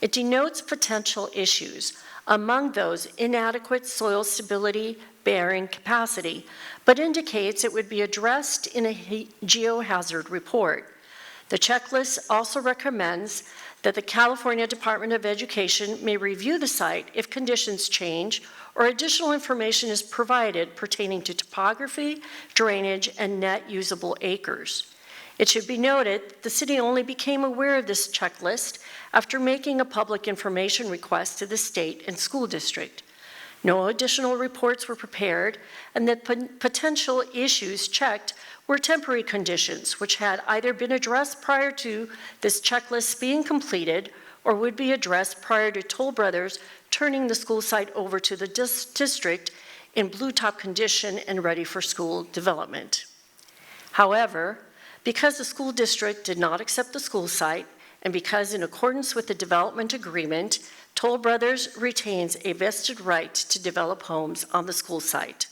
It denotes potential issues, among those inadequate soil stability bearing capacity, but indicates it would be addressed in a geohazard report. The checklist also recommends that the California Department of Education may review the site if conditions change or additional information is provided pertaining to topography, drainage, and net usable acres. It should be noted the city only became aware of this checklist after making a public information request to the state and school district. No additional reports were prepared, and the potential issues checked were temporary conditions which had either been addressed prior to this checklist being completed or would be addressed prior to Toll Brothers turning the school site over to the district in blue-top condition and ready for school development. However, because the school district did not accept the school site, and because in accordance with the development agreement, Toll Brothers retains a vested right to develop homes on the school site.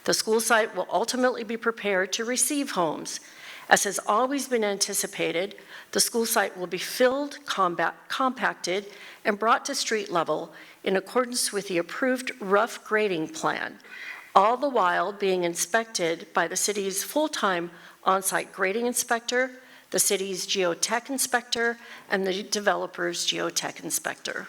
The school site will ultimately be prepared to receive homes. As has always been anticipated, the school site will be filled, compacted, and brought to street level in accordance with the approved rough grading plan, all the while being inspected by the city's full-time on-site grading inspector, the city's geotech inspector, and the developer's geotech inspector.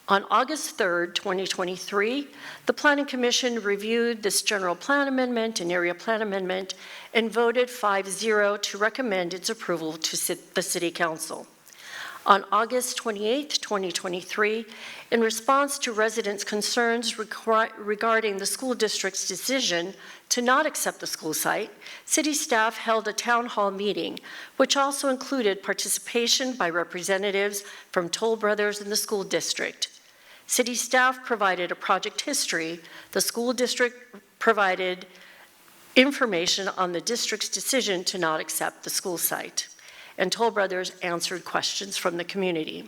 On August 3rd, 2023, the Planning Commission reviewed this general plan amendment and area plan amendment and voted 5-0 to recommend its approval to the City Council. On August 28, 2023, in response to residents' concerns regarding the school district's decision to not accept the school site, city staff held a town hall meeting, which also included participation by representatives from Toll Brothers and the school district. City staff provided a project history. The school district provided information on the district's decision to not accept the school site, and Toll Brothers answered questions from the community.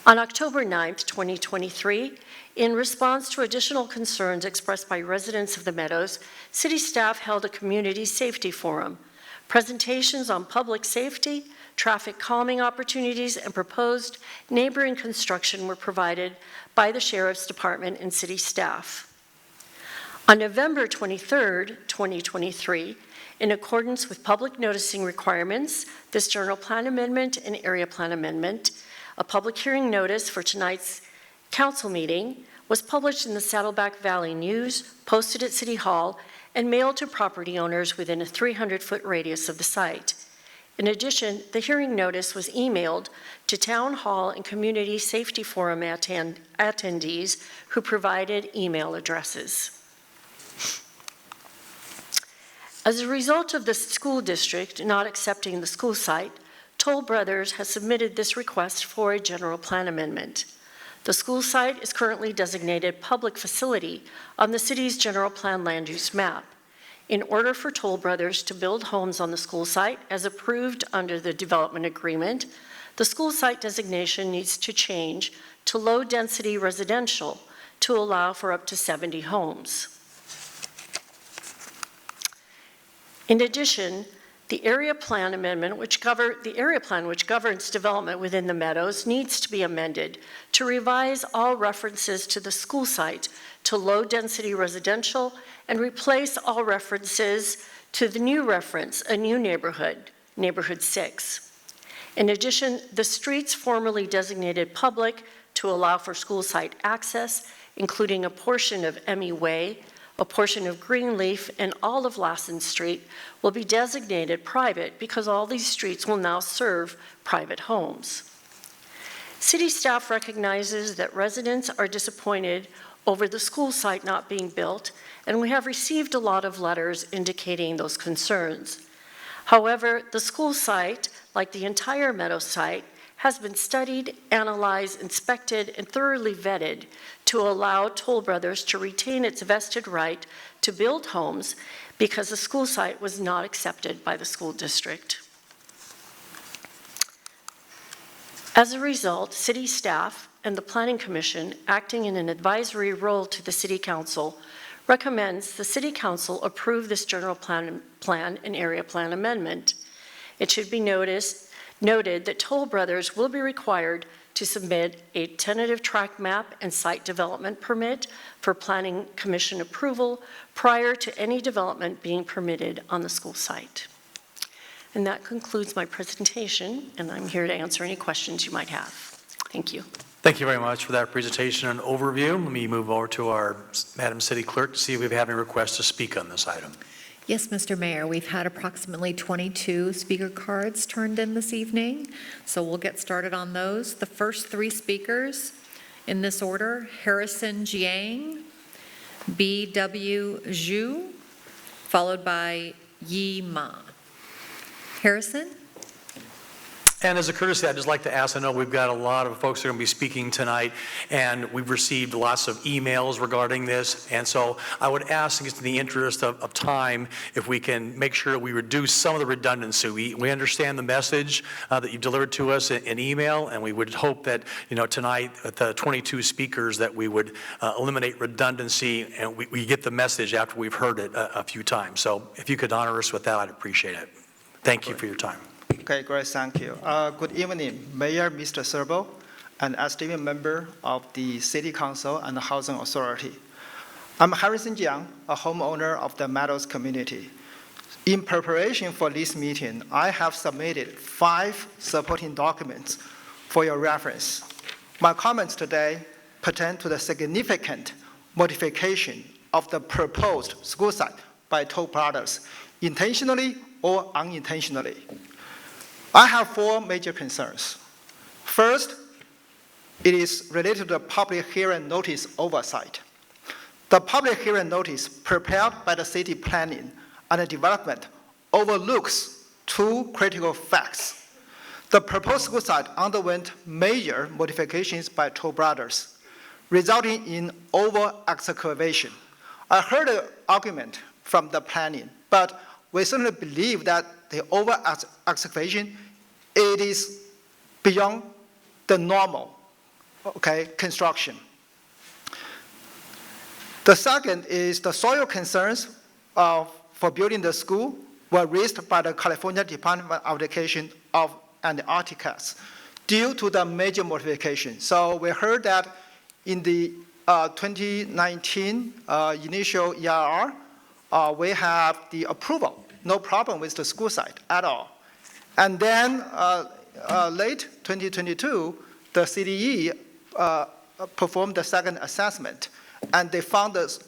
On October 9th, 2023, in response to additional concerns expressed by residents of the Meadows, city staff held a community safety forum. Presentations on public safety, traffic calming opportunities, and proposed neighboring construction were provided by the Sheriff's Department and city staff. On November 23rd, 2023, in accordance with public noticing requirements, this general plan amendment and area plan amendment, a public hearing notice for tonight's council meeting was published in the Saddleback Valley News, posted at City Hall, and mailed to property owners within a 300-foot radius of the site. In addition, the hearing notice was emailed to Town Hall and Community Safety Forum attendees who provided email addresses. As a result of the school district not accepting the school site, Toll Brothers has submitted this request for a general plan amendment. The school site is currently designated public facility on the city's general plan land use map. In order for Toll Brothers to build homes on the school site as approved under the development agreement, the school site designation needs to change to low-density residential to allow for up to 70 homes. In addition, the area plan amendment, which governs development within the Meadows, needs to be amended to revise all references to the school site to low-density residential and replace all references to the new reference, a new neighborhood, Neighborhood 6. In addition, the streets formerly designated public to allow for school site access, including a portion of Emmy Way, a portion of Greenleaf, and all of Lassen Street will be designated private because all these streets will now serve private homes. City staff recognizes that residents are disappointed over the school site not being built, and we have received a lot of letters indicating those concerns. However, the school site, like the entire Meadow site, has been studied, analyzed, inspected, and thoroughly vetted to allow Toll Brothers to retain its vested right to build homes because the school site was not accepted by the school district. As a result, city staff and the Planning Commission, acting in an advisory role to the City Council, recommends the City Council approve this general plan and area plan amendment. It should be noted that Toll Brothers will be required to submit a tentative track map and site development permit for Planning Commission approval prior to any development being permitted on the school site. And that concludes my presentation, and I'm here to answer any questions you might have. Thank you. Thank you very much for that presentation and overview. Let me move over to our Madam City Clerk to see if we have any requests to speak on this item. Yes, Mr. Mayor, we've had approximately 22 speaker cards turned in this evening, so we'll get started on those. The first three speakers in this order: Harrison Jiang, B.W. Zhu, followed by Yi Ma. Harrison? And as a courtesy, I'd just like to ask, I know we've got a lot of folks that are going to be speaking tonight, and we've received lots of emails regarding this, and so I would ask, in the interest of time, if we can make sure we reduce some of the redundancy. We understand the message that you've delivered to us in email, and we would hope that, tonight, at the 22 speakers, that we would eliminate redundancy, and we get the message after we've heard it a few times. So if you could honor us with that, I'd appreciate it. Thank you for your time. Okay, great, thank you. Good evening, Mayor Mr. Serbo, and esteemed member of the City Council and the Housing Authority. I'm Harrison Jiang, a homeowner of the Meadows community. In preparation for this meeting, I have submitted 5 supporting documents for your reference. My comments today pertain to the significant modification of the proposed school site by Toll Brothers, intentionally or unintentionally. I have 4 major concerns. First, it is related to the public hearing notice oversight. The public hearing notice prepared by the city planning and development overlooks 2 critical facts. The proposed school site underwent major modifications by Toll Brothers, resulting in over-excavation. I heard an argument from the planning, but we certainly believe that the over-excavation, it is beyond the normal, construction. The second is the soil concerns for building the school were raised by the California Department of Education and the architects due to the major modification. So we heard that in the 2019 initial EIR, we have the approval, no problem with the school site at all. And then late 2022, the CDE performed the second assessment, and they found the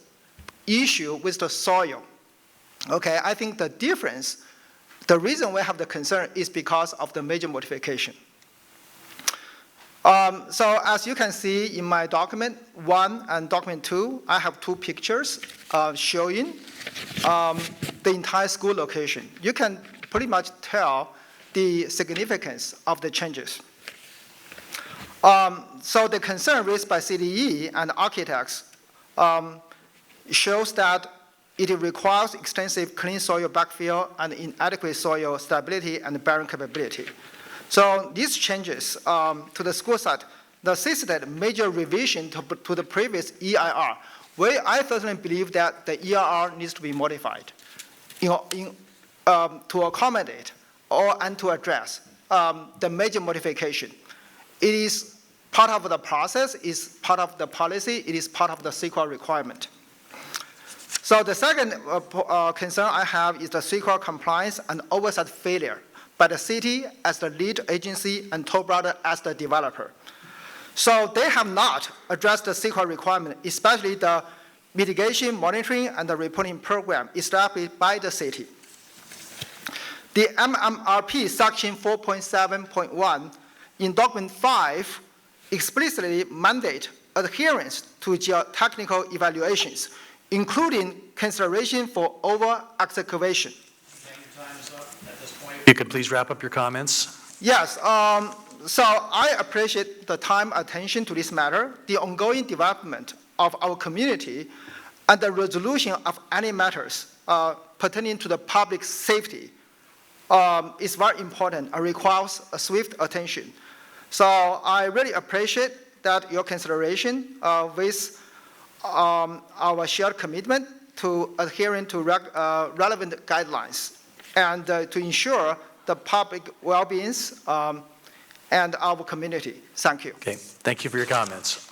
issue with the soil. Okay, I think the difference, the reason we have the concern is because of the major modification. So as you can see in my document 1 and document 2, I have 2 pictures showing the entire school location. You can pretty much tell the significance of the changes. So the concern raised by CDE and architects shows that it requires extensive clean soil backfill and inadequate soil stability and bearing capability. So these changes to the school site necessitate major revision to the previous EIR. I certainly believe that the EIR needs to be modified to accommodate and to address the major modification. It is part of the process, is part of the policy, it is part of the CEQA requirement. So the second concern I have is the CEQA compliance and oversight failure by the city as the lead agency and Toll Brothers as the developer. So they have not addressed the CEQA requirement, especially the mitigation, monitoring, and the reporting program established by the city. The MMRP section 4.7.1 in document 5 explicitly mandate adherence to geotechnical evaluations, including consideration for over-excavation. You could please wrap up your comments. Yes, so I appreciate the time attention to this matter, the ongoing development of our community, and the resolution of any matters pertaining to the public safety is very important and requires a swift attention. So I really appreciate that your consideration with our shared commitment to adhering to relevant guidelines and to ensure the public well-being and our community. Thank you. Okay, thank you for your comments.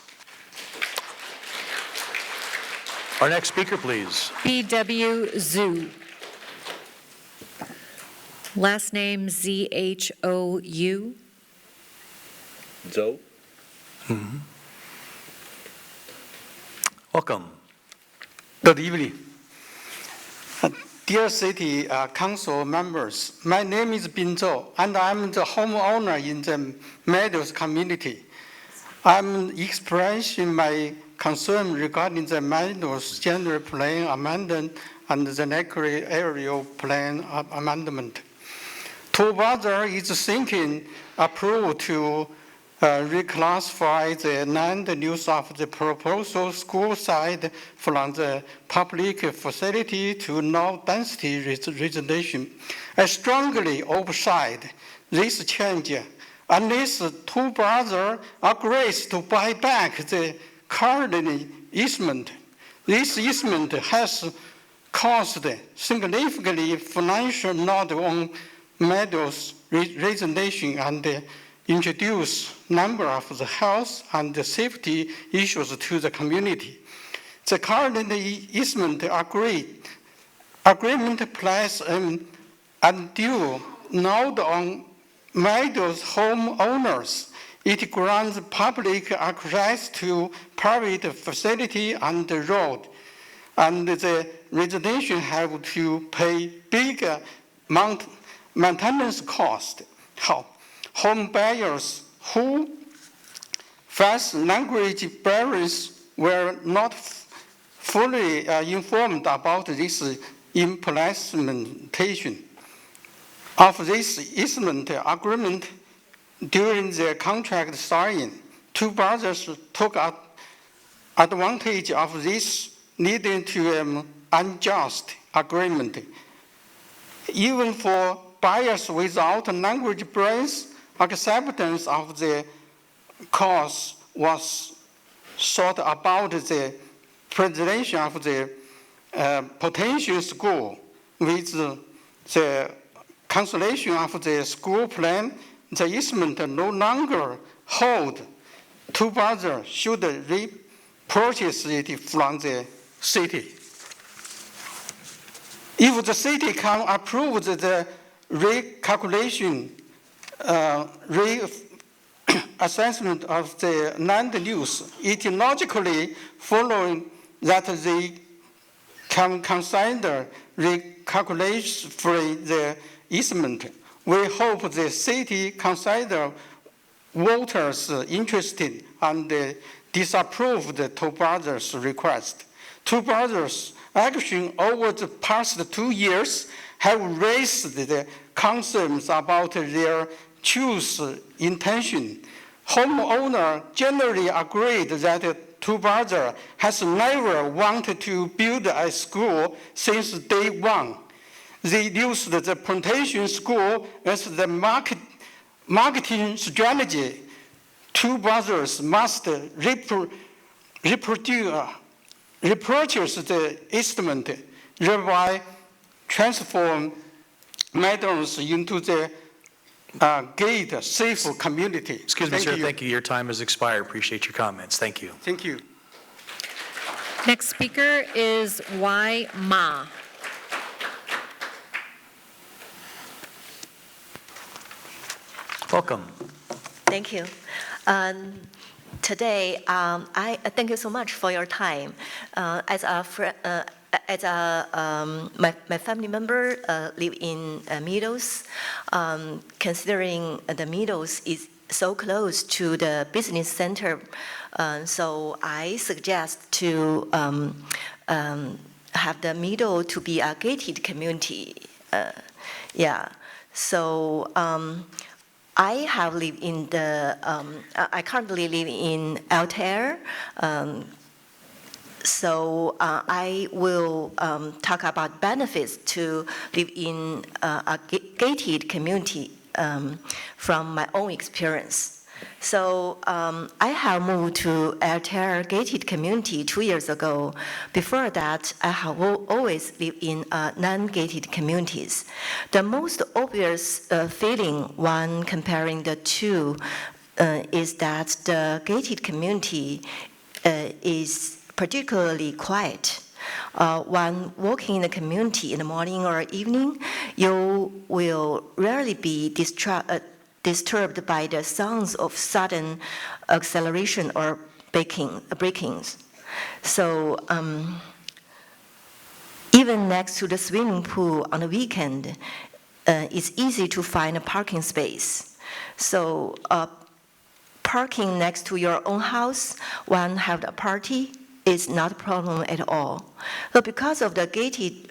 Our next speaker, please. B.W. Zhu. Last name Z-H-O-U. Zhou. Welcome. Good evening. Dear City Council members, my name is Bin Zhou, and I'm the homeowner in the Meadows community. I'm expressing my concern regarding the Meadows General Plan Amendment and the Necessary Area Plan Amendment. Two Brother is seeking approval to reclassify the land use of the proposed school site from the public facility to low-density residential. I strongly oppose this change unless Two Brother agrees to buy back the current easement. This easement has caused significantly financial load on Meadows residential and introduce number of the health and the safety issues to the community. The current easement agreement places an undue load on Meadows homeowners. It grants public access to private facility and the road, and the residential have to pay big maintenance cost. Home buyers who face language barriers were not fully informed about this implementation of this easement agreement. During the contract signing, Two Brothers took advantage of this, leading to an unjust agreement. Even for buyers without language barriers, acceptance of the cause was sought about the presentation of the potential school. With the cancellation of the school plan, the easement no longer hold. Two Brothers should repurchase it from the city. If the city can approve the recalculation, reassessment of the land use, it logically follows that they can consider recalculation for the easement. We hope the city consider voters interested and disapprove the Two Brothers' request. Two Brothers' action over the past 2 years have raised the concerns about their true intention. Homeowners generally agreed that Two Brothers has never wanted to build a school since day one. They used the plantation school as the marketing strategy. Two Brothers must repurchase the easement, thereby transform Meadows into the gated, safe community. Excuse me, sir. Thank you. Your time has expired. Appreciate your comments. Thank you. Thank you. Next speaker is Y. Ma. Welcome. Thank you. Today, I thank you so much for your time. My family member live in Meadows. Considering the Meadows is so close to the business center, so I suggest to have the Meadows to be a gated community. So I have lived in the. I currently live in Altair. So I will talk about benefits to live in a gated community from my own experience. So I have moved to Altair gated community 2 years ago. Before that, I have always lived in non-gated communities. The most obvious feeling when comparing the two is that the gated community is particularly quiet. When walking in the community in the morning or evening, you will rarely be disturbed by the sounds of sudden acceleration or breakings. So even next to the swimming pool on the weekend, it's easy to find a parking space. So parking next to your own house when have a party is not a problem at all. But because of the gated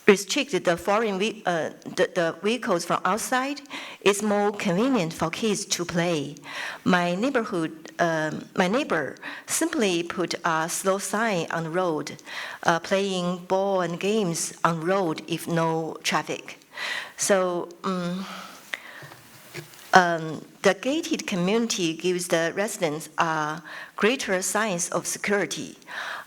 restricted the foreign the vehicles from outside, it's more convenient for kids to play. My neighbor simply put a slow sign on the road, playing ball and games on road if no traffic. So the gated community gives the residents a greater sense of security.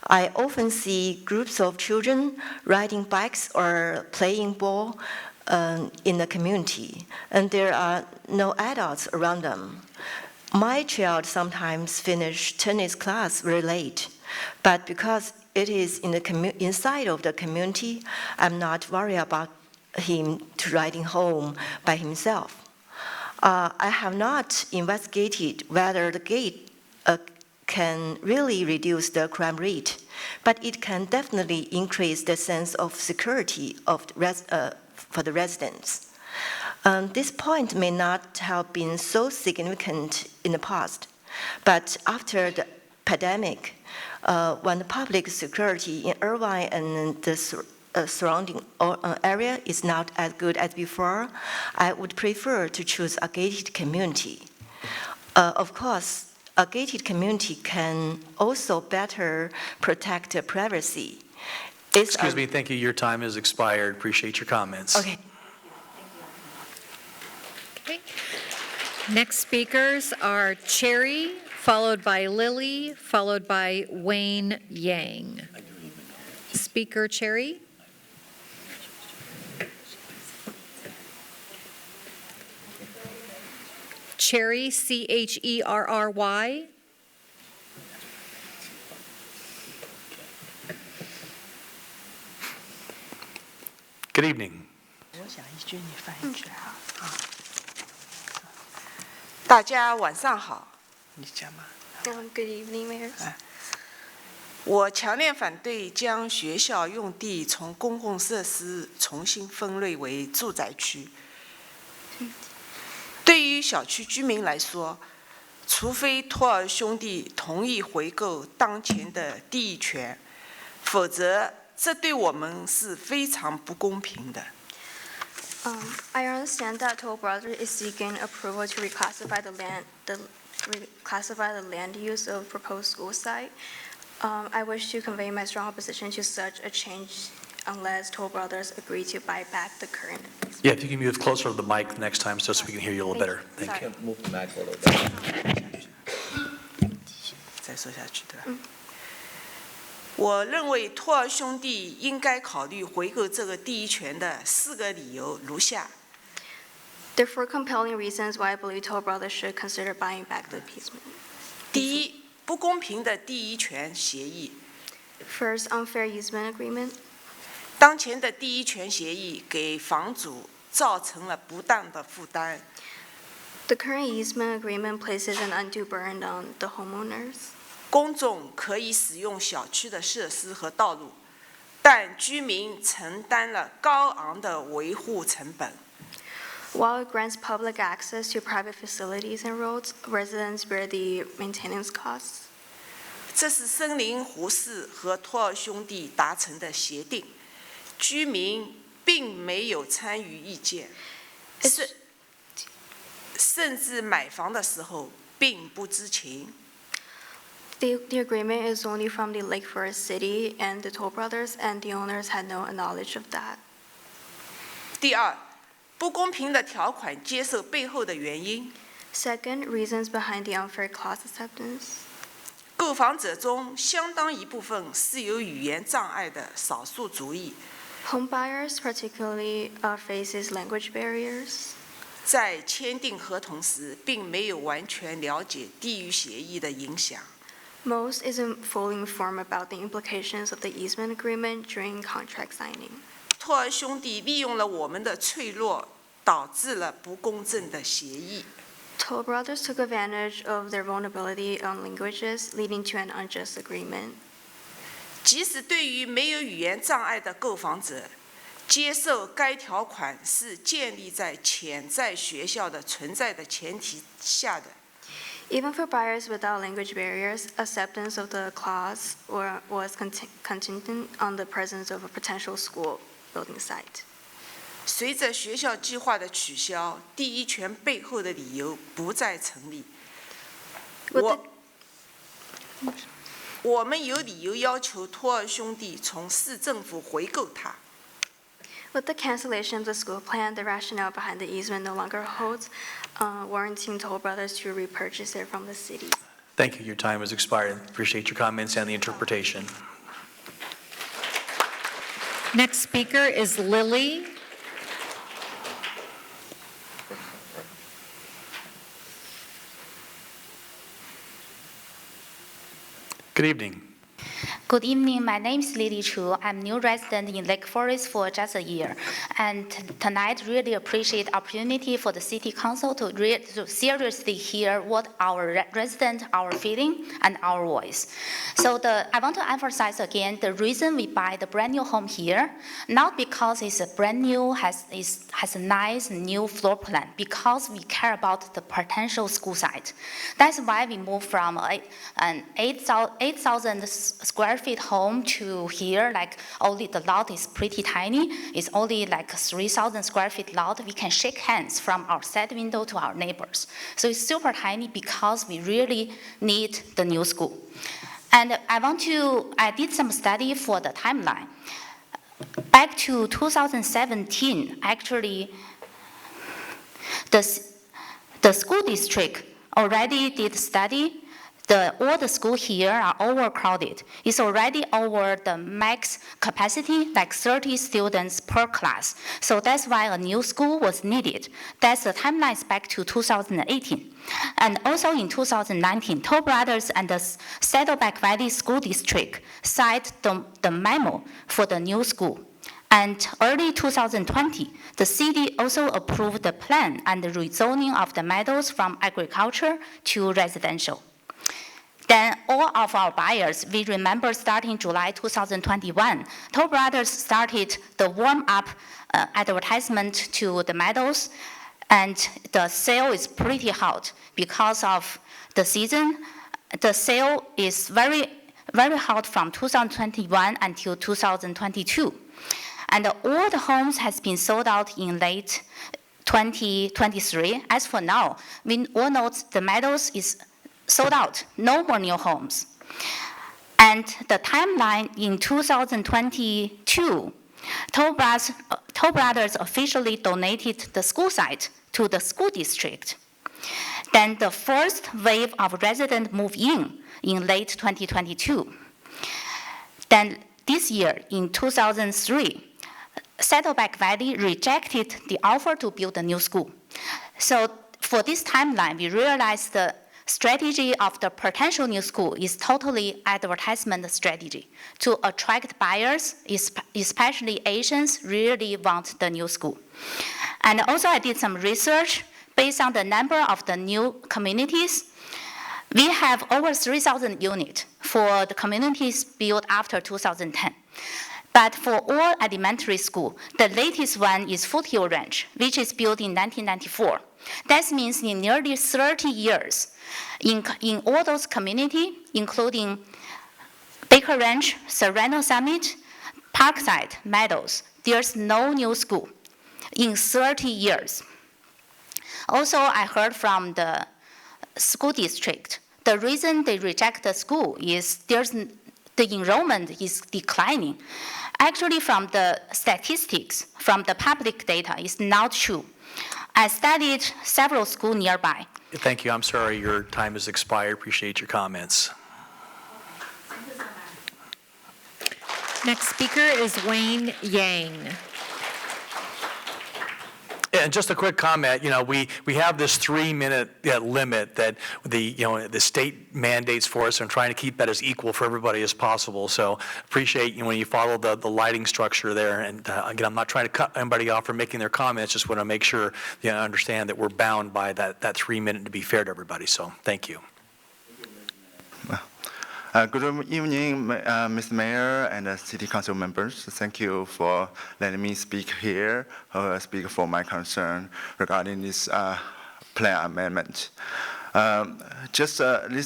I often see groups of children riding bikes or playing ball in the community, and there are no adults around them. My child sometimes finishes tennis class very late, but because it is in the inside of the community, I'm not worried about him riding home by himself. I have not investigated whether the gate can really reduce the crime rate, but it can definitely increase the sense of security of for the residents. This point may not have been so significant in the past, but after the pandemic, when the public security in Irvine and the surrounding area is not as good as before, I would prefer to choose a gated community. Of course, a gated community can also better protect privacy. Excuse me, thank you. Your time has expired. Appreciate your comments. Okay. Okay. Next speakers are Cherry, followed by Lily, followed by Wayne Yang. Speaker Cherry. Cherry, Cherry. Good evening. 大家晚上好。你讲吗？ Good evening, Mayor. 我强烈反对将学校用地从公共设施重新分类为住宅区。对于小区居民来说，除非托尔兄弟同意回购当前的地权，否则这对我们是非常不公平的。 I understand that Toll Brothers is seeking approval to reclassify the land use of proposed school site. I wish to convey my strong opposition to such a change unless Toll Brothers agree to buy back the current. Yeah, if you can move closer to the mic next time so we can hear you a little better. Thank you. Move the mic a little bit. 再说下去对吧？我认为托尔兄弟应该考虑回购这个地权的4个理由如下。 There are 4 compelling reasons why I believe Toll Brothers should consider buying back the easement. 第一，不公平的地权协议。 First, unfair easement agreement. 当前的地权协议给房主造成了不当的负担。 The current easement agreement places an undue burden on the homeowners. 公众可以使用小区的设施和道路，但居民承担了高昂的维护成本。 While it grants public access to private facilities and roads, residents bear the maintenance costs. 这是森林湖市和托尔兄弟达成的协定，居民并没有参与意见，甚至买房的时候并不知情。 The agreement is only from the Lake Forest City and the Toll Brothers, and the owners had no knowledge of that. 第二，不公平的条款接受背后的原因。 Second, reasons behind the unfair clause acceptance. 购房者中相当一部分是有语言障碍的少数族裔。 Home buyers particularly faces language barriers. 在签订合同时，并没有完全了解地域协议的影响。 Most isn't fully informed about the implications of the easement agreement during contract signing. 托儿兄弟利用了我们的脆弱，导致了不公正的协议。 Toll brothers took advantage of their vulnerability on languages, leading to an unjust agreement. 即使对于没有语言障碍的购房者，接受该条款是建立在潜在学校的存在的前提下的。 Even for buyers without language barriers, acceptance of the clause was contingent on the presence of a potential school building site. 随着学校计划的取消，第一权背后的理由不再成立。我们有理由要求托儿兄弟从市政府回购它。 With the cancellation of the school plan, the rationale behind the easement no longer holds, warranting Toll Brothers to repurchase it from the city. Thank you. Your time has expired. Appreciate your comments and the interpretation. Next speaker is Lily. Good evening. Good evening. My name is Lily Chu. I'm new resident in Lake Forest for just a year. And tonight, really appreciate opportunity for the City Council to seriously hear what our residents are feeling and our voice. So I want to emphasize again, the reason we buy the brand new home here, not because it's a brand new, has a nice new floor plan, because we care about the potential school site. That's why we moved from an 8,000 square feet home to here, like only the lot is pretty tiny. It's only like 3,000 square feet lot. We can shake hands from our side window to our neighbors. So it's super tiny because we really need the new school. And I did some study for the timeline. Back to 2017, actually, the school district already did study. All the schools here are overcrowded. It's already over the max capacity, like 30 students per class. So that's why a new school was needed. That's the timeline back to 2018. And also in 2019, Toll Brothers and the Saddleback Valley School District signed the memo for the new school. And early 2020, the city also approved the plan and the rezoning of the meadows from agriculture to residential. Then all of our buyers, we remember starting July 2021, Toll Brothers started the warm-up advertisement to the meadows, and the sale is pretty hot because of the season. The sale is very, very hot from 2021 until 2022. And all the homes has been sold out in late 2023. As for now, we all know the meadows is sold out, no more new homes. And the timeline in 2022, Toll Brothers officially donated the school site to the school district. Then the first wave of residents moved in late 2022. Then this year, in 2003, Saddleback Valley rejected the offer to build a new school. So for this timeline, we realized the strategy of the potential new school is totally advertisement strategy to attract buyers, especially Asians, really want the new school. And also I did some research based on the number of the new communities. We have over 3,000 units for the communities built after 2010. But for all elementary school, the latest one is Foothill Ranch, which is built in 1994. That means in nearly 30 years, in all those communities, including Baker Ranch, Serrano Summit, Parkside, Meadows, there's no new school in 30 years. Also, I heard from the school district, the reason they reject the school is the enrollment is declining. Actually, from the statistics, from the public data, it's not true. I studied several schools nearby. Thank you. I'm sorry your time has expired. Appreciate your comments. Next speaker is Wayne Yang. And just a quick comment, we have this 3-minute limit that the state mandates for us, and trying to keep that as equal for everybody as possible. So appreciate when you follow the lighting structure there. And again, I'm not trying to cut anybody off from making their comments, just want to make sure you understand that we're bound by that 3-minute to be fair to everybody. So thank you. Good evening, Mr. Mayor and City Council members. Thank you for letting me speak here, speak for my concern regarding this plan amendment. This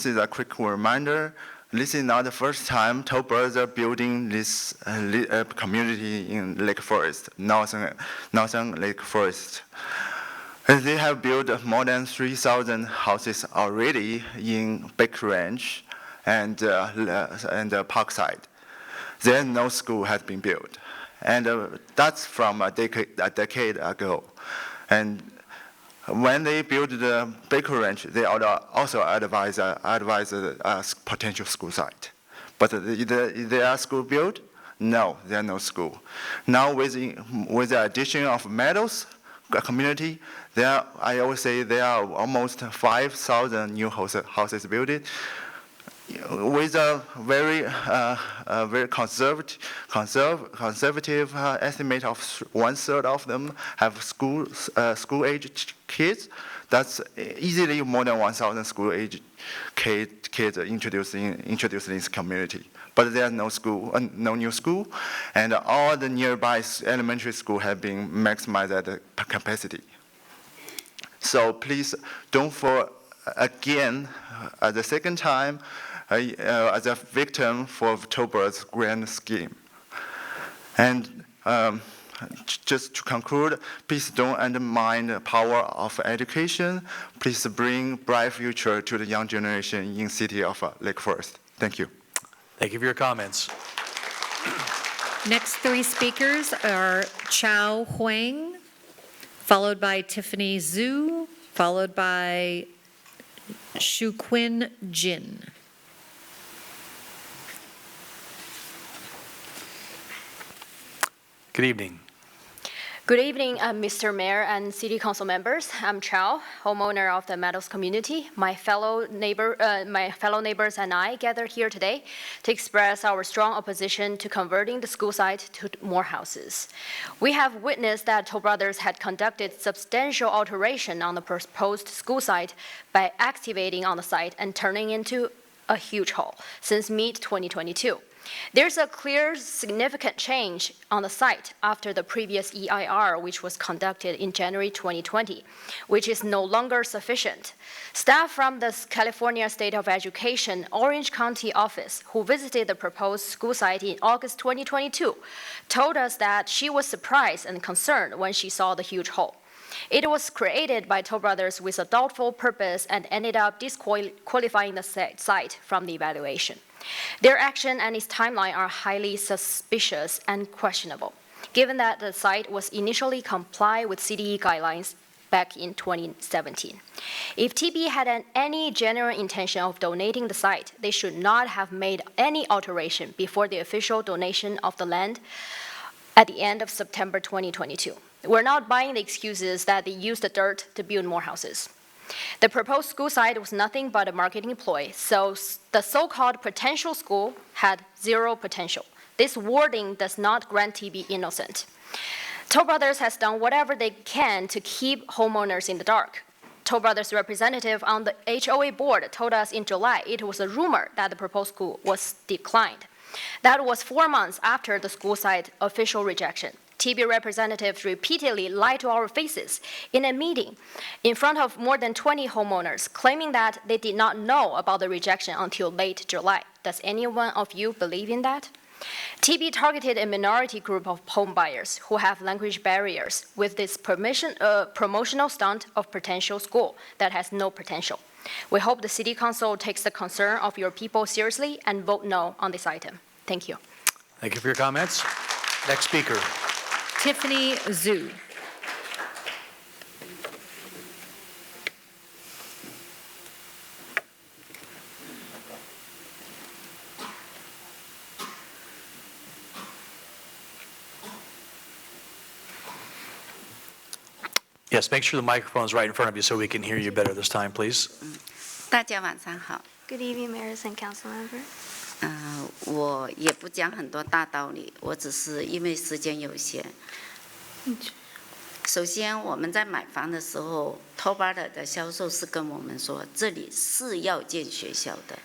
is a quick reminder. This is not the first time Toll Brothers building this community in Lake Forest, northern Lake Forest. They have built more than 3,000 houses already in Baker Ranch and Parkside. There no school has been built, and that's from a decade ago. And when they built the Baker Ranch, they also advised a potential school site. But is there a school built? No, there are no school. Now with the addition of Meadows community, I always say there are almost 5,000 new houses built. With a very conservative estimate of 1/3 of them have school-age kids. That's easily more than 1,000 school-age kids introduced in this community. But there's no new school, and all the nearby elementary schools have been maximized at the capacity. So please don't fall again at the second time as a victim for Toll Brothers' grand scheme. And just to conclude, please don't undermine the power of education. Please bring bright future to the young generation in city of Lake Forest. Thank you. Thank you for your comments. Next 3 speakers are Chao Huang, followed by Tiffany Zhu, followed by Shuquin Jin. Good evening. Good evening, Mr. Mayor and City Council members. I'm Chao, homeowner of the Meadows community. My fellow neighbors and I gather here today to express our strong opposition to converting the school site to more houses. We have witnessed that Toll Brothers had conducted substantial alteration on the proposed school site by excavating on the site and turning into a huge hall since mid-2022. There's a clear, significant change on the site after the previous EIR, which was conducted in January 2020, which is no longer sufficient. Staff from the California State of Education Orange County office, who visited the proposed school site in August 2022, told us that she was surprised and concerned when she saw the huge hole. It was created by Toll Brothers with a doubtful purpose and ended up disqualifying the site from the evaluation. Their action and its timeline are highly suspicious and questionable, given that the site was initially complied with CDE guidelines back in 2017. If TB had any genuine intention of donating the site, they should not have made any alteration before the official donation of the land at the end of September 2022. We're not buying the excuses that they used the dirt to build more houses. The proposed school site was nothing but a marketing ploy, so the so-called potential school had zero potential. This wording does not grant TB innocent. Toll Brothers has done whatever they can to keep homeowners in the dark. Toll Brothers representative on the HOA board told us in July it was a rumor that the proposed school was declined. That was 4 months after the school site official rejection. TB representatives repeatedly lied to our faces in a meeting in front of more than 20 homeowners, claiming that they did not know about the rejection until late July. Does any one of you believe in that? TB targeted a minority group of home buyers who have language barriers with this promotional stunt of potential school that has no potential. We hope the City Council takes the concern of your people seriously and vote no on this item. Thank you. Thank you for your comments. Next speaker. Tiffany Zhu. Yes, make sure the microphone is right in front of you so we can hear you better this time, please. 大家晚上好。 Good evening, mayors and council members. 我也不讲很多大道理，我只是因为时间有限。首先，我们在买房的时候 ，Top 8的销售是跟我们说，这里是要建学校的。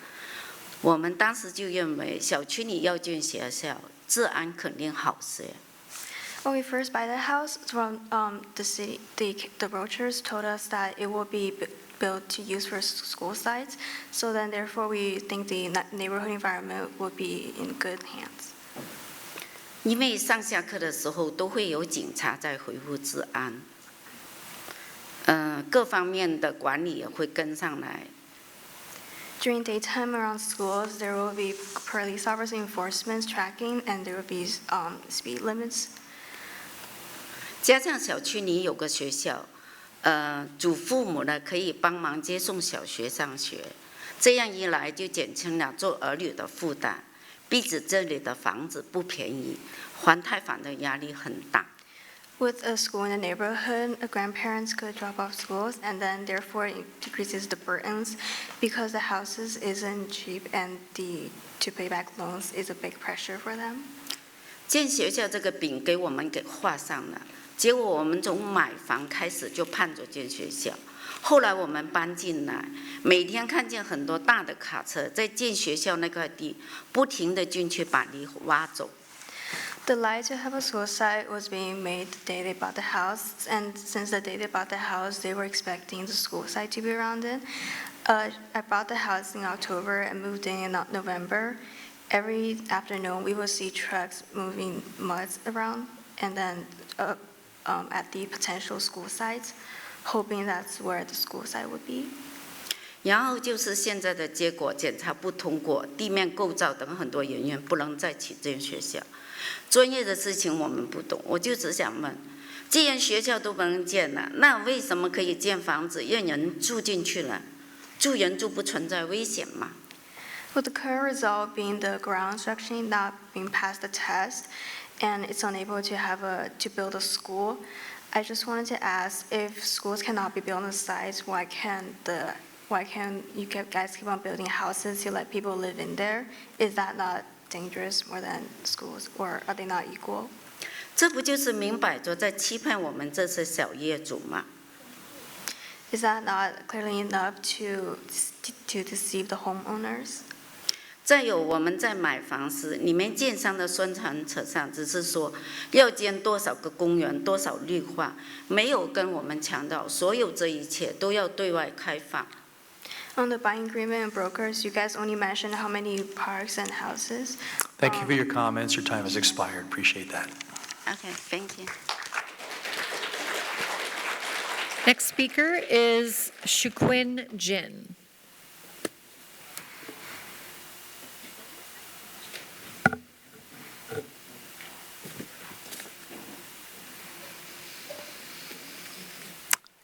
我们当时就认为，小区里要建学校，治安肯定好些。 When we first buy the house, from the city, the brochures told us that it will be built to use for school sites. So then, therefore, we think the neighborhood environment will be in good hands. 因为上下课的时候都会有警察在维护治安，各方面的管理也会跟上来。 During daytime around schools, there will be police officer enforcement tracking, and there will be speed limits. 加上小区里有个学校，祖父母呢可以帮忙接送小学上学，这样一来就减轻了做儿女的负担。毕竟这里的房子不便宜，还贷款的压力很大。 With a school in the neighborhood, grandparents could drop off schools, and then therefore it decreases the burdens because the houses isn't cheap, and to pay back loans is a big pressure for them. 建学校这个饼给我们给画上了。 结果我们从买房开始就盼着建学校，后来我们搬进来，每天看见很多大的卡车在建学校那块地不停地进去把泥挖走。 The light to have a school site was being made the day they bought the house, and since the day they bought the house, they were expecting the school site to be around it. I bought the house in October and moved in November. Every afternoon, we will see trucks moving muds around, and then at the potential school sites, hoping that's where the school site would be. 然后就是现在的结果，检查不通过，地面构造等很多原因不能再起建学校。专业的事情我们不懂，我就只想问，既然学校都不能建了，那为什么可以建房子让人住进去了？住人住不存在危险吗？ With the current result being the ground structuring not being passed the test, and it's unable to build a school, I just wanted to ask if schools cannot be built on the sites, why can you guys keep on building houses to let people live in there? Is that not dangerous more than schools, or are they not equal? 这不就是明摆着在欺骗我们这些小业主吗？ Is that not clearly enough to deceive the homeowners? 再有，我们在买房时，你们建商的宣传册上只是说要建多少个公园、多少绿化，没有跟我们强调所有这一切都要对外开放。 On the buying agreement and brokers, you guys only mentioned how many parks and houses. Thank you for your comments. Your time has expired. Appreciate that. Okay, thank you. Next speaker is Shuquin Jin.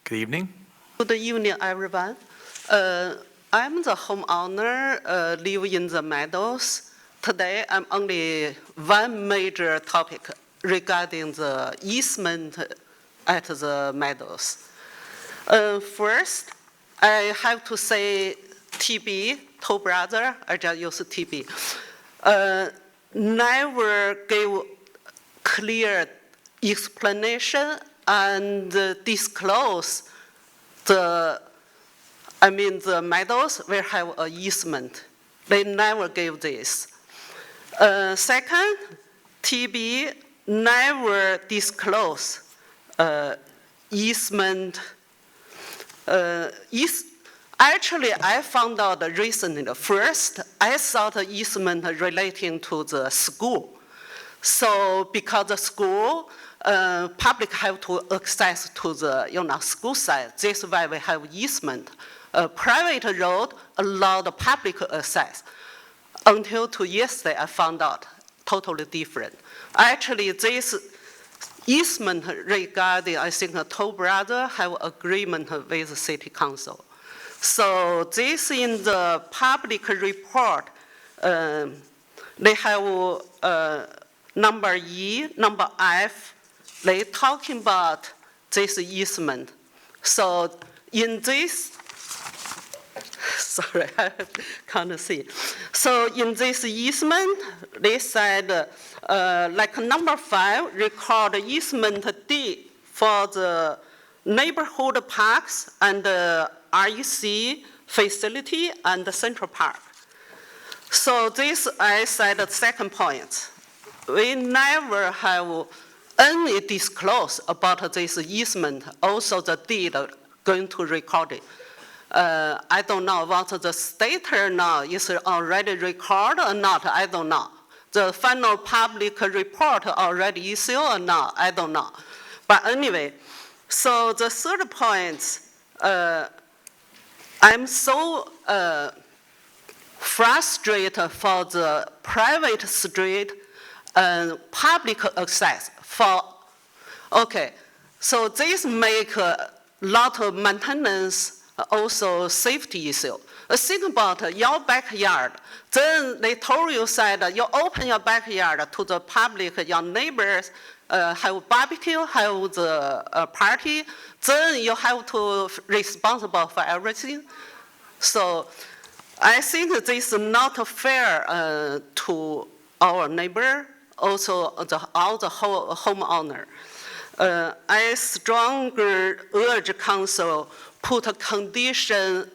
Good evening. Good evening, everyone. I'm the homeowner, live in the Meadows. Today, I'm only one major topic regarding the easement at the Meadows. First, I have to say TB, Toll Brother, I just use TB, never gave clear explanation and disclose the Meadows will have an easement. They never gave this. Second, TB never disclose easement. Actually, I found out recently. First, I thought easement relating to the school. So because the school, public have to access to the school site. This is why we have easement. Private road allow the public access. Until 2 years ago, I found out totally different. Actually, this easement regarding, I think, Toll Brother have agreement with the city council. So this in the public report, they have number E, number F. They talking about this easement. So in this, sorry, I can't see. So in this easement, they said, like number 5, record easement deed for the neighborhood parks and REC facility and the Central Park. So this, I said, the second point. We never have any disclose about this easement, also the deed going to record it. I don't know what the state now is already recorded or not, I don't know. The final public report already issued or not, I don't know. But anyway, so the third point, I'm so frustrated for the private street and public access for, okay, so this make a lot of maintenance, also safety issue. Think about your backyard. Then they told you said you open your backyard to the public, your neighbors have barbecue, have the party, then you have to responsible for everything. So I think this is not fair to our neighbor, also all the whole homeowner. I strongly urge council put a condition,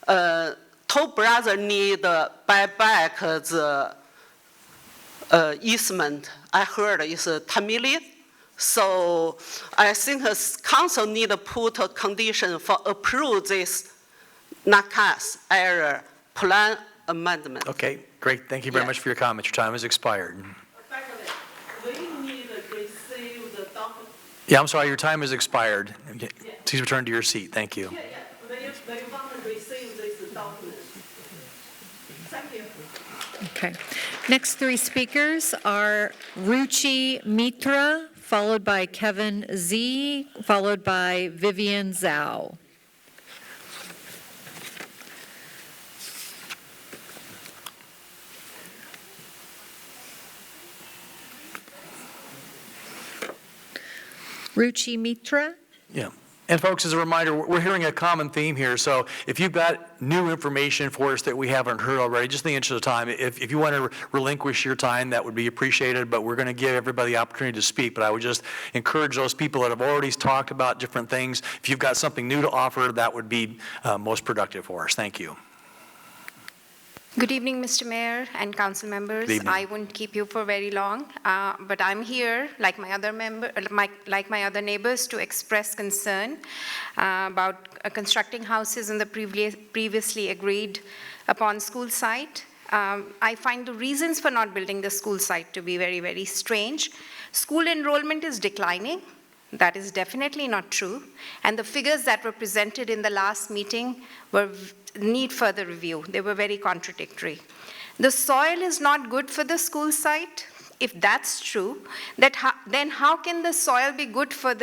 Toll Brothers need buy back the easement. I heard it's 10 million. So I think council need to put a condition for approve this NACAS area plan amendment. Okay, great. Thank you very much for your comments. Your time has expired. Yeah, I'm sorry, your time has expired. Please return to your seat. Thank you. Okay. Next 3 speakers are Ruchi Mitra, followed by Kevin Z, followed by Vivian Zhao. Ruchi Mitra. Yeah. And folks, as a reminder, we're hearing a common theme here. So if you've got new information for us that we haven't heard already, just in the interest of time, if you want to relinquish your time, that would be appreciated. But we're going to give everybody the opportunity to speak. But I would just encourage those people that have already talked about different things, if you've got something new to offer, that would be most productive for us. Thank you. Good evening, Mr. Mayor and council members. Good evening. I won't keep you for very long, but I'm here, like my other neighbors, to express concern about constructing houses on the previously agreed upon school site. I find the reasons for not building the school site to be very, very strange. School enrollment is declining. That is definitely not true. And the figures that were presented in the last meeting need further review. They were very contradictory. The soil is not good for the school site. If that's true, then how can the soil be good for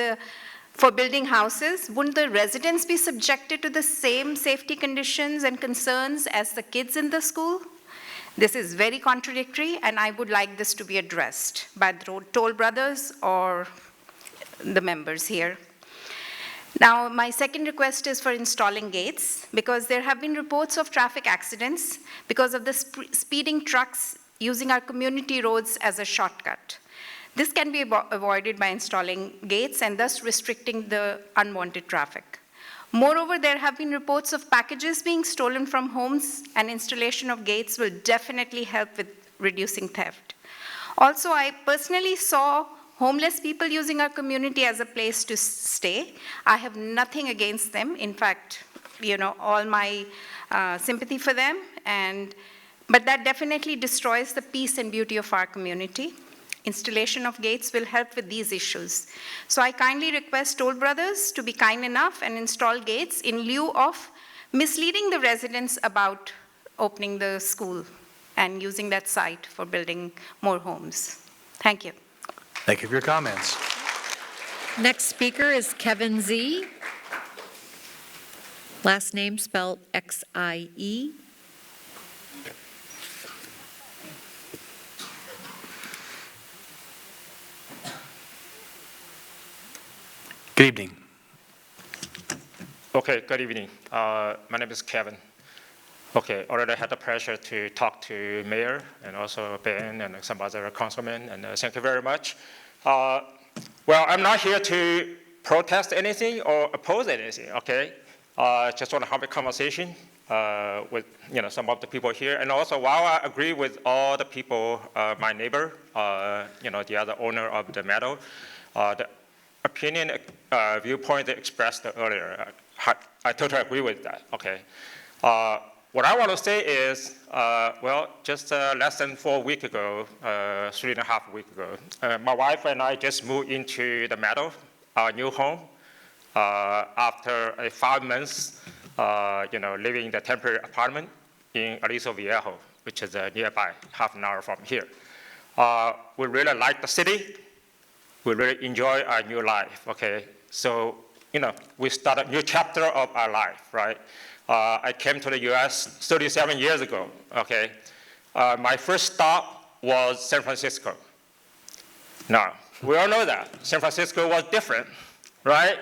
building houses? Wouldn't the residents be subjected to the same safety conditions and concerns as the kids in the school? This is very contradictory, and I would like this to be addressed by the Toll Brothers or the members here. Now, my second request is for installing gates, because there have been reports of traffic accidents because of the speeding trucks using our community roads as a shortcut. This can be avoided by installing gates and thus restricting the unwanted traffic. Moreover, there have been reports of packages being stolen from homes, and installation of gates will definitely help with reducing theft. Also, I personally saw homeless people using our community as a place to stay. I have nothing against them. In fact, all my sympathy for them. But that definitely destroys the peace and beauty of our community. Installation of gates will help with these issues. So I kindly request Toll Brothers to be kind enough and install gates in lieu of misleading the residents about opening the school and using that site for building more homes. Thank you. Thank you for your comments. Next speaker is Kevin Z. Last name spelled X-I-E. Good evening. Okay, good evening. My name is Kevin. Okay, already had the pleasure to talk to Mayor and also Ben and some other councilmen, and thank you very much. Well, I'm not here to protest anything or oppose anything, okay? Just want to have a conversation with some of the people here. And also, while I agree with all the people, my neighbor, the other owner of the meadow, the opinion, viewpoint they expressed earlier, I totally agree with that, okay? What I want to say is, well, just less than 4 weeks ago, 3.5 weeks ago, my wife and I just moved into the meadow, our new home, after 5 months, living in the temporary apartment in Aliso Viejo, which is nearby, half an hour from here. We really like the city. We really enjoy our new life, okay? So, we start a new chapter of our life, right? I came to the US 37 years ago, okay? My first stop was San Francisco. Now, we all know that. San Francisco was different, right?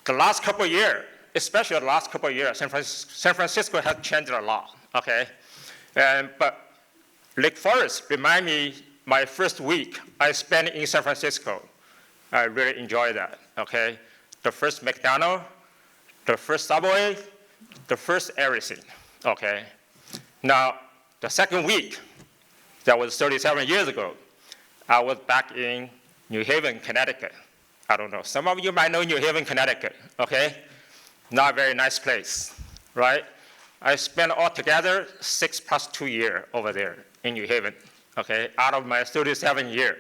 The last couple of years, especially the last couple of years, San Francisco has changed a lot, okay? But Lake Forest remind me my first week I spent in San Francisco. I really enjoyed that, okay? The first McDonald's, the first Subway, the first everything, okay? Now, the second week, that was 37 years ago, I was back in New Haven, Connecticut. I don't know, some of you might know New Haven, Connecticut, okay? Not a very nice place, right? I spent altogether 6 + 2 years over there in New Haven, okay? Out of my 37 years.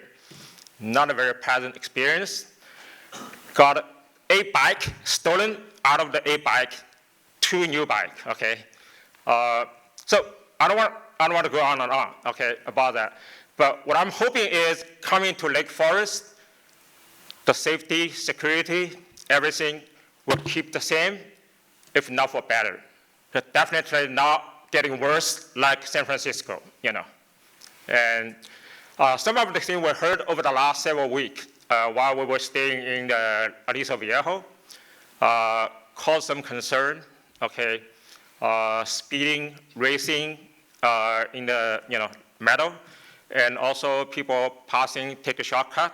Not a very pleasant experience. Got a bike stolen. Out of the 8 bike, 2 new bikes, okay? So I don't want to go on and on, okay, about that. But what I'm hoping is coming to Lake Forest, the safety, security, everything will keep the same, if not for better. But definitely not getting worse like San Francisco, And some of the things we heard over the last several weeks while we were staying in the Aliso Viejo caused some concern, okay? Speeding, racing in the meadow, and also people passing, take a shortcut.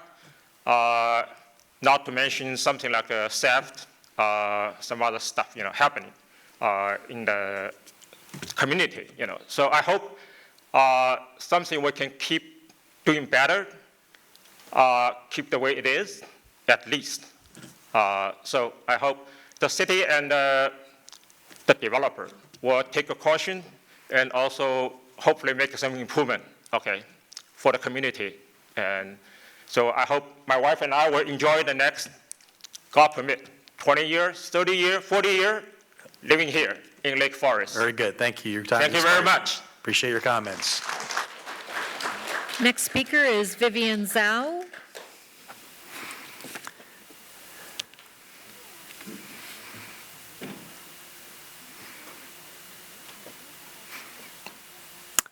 Not to mention something like theft, some other stuff, happening in the community, So I hope something we can keep doing better, keep the way it is, at least. So I hope the city and the developer will take a caution and also hopefully make some improvement, okay, for the community. And so I hope my wife and I will enjoy the next, God permit, 20 years, 30 years, 40 years, living here in Lake Forest. Very good. Thank you. Your time Thank you very much. Appreciate your comments. Next speaker is Vivian Zhao.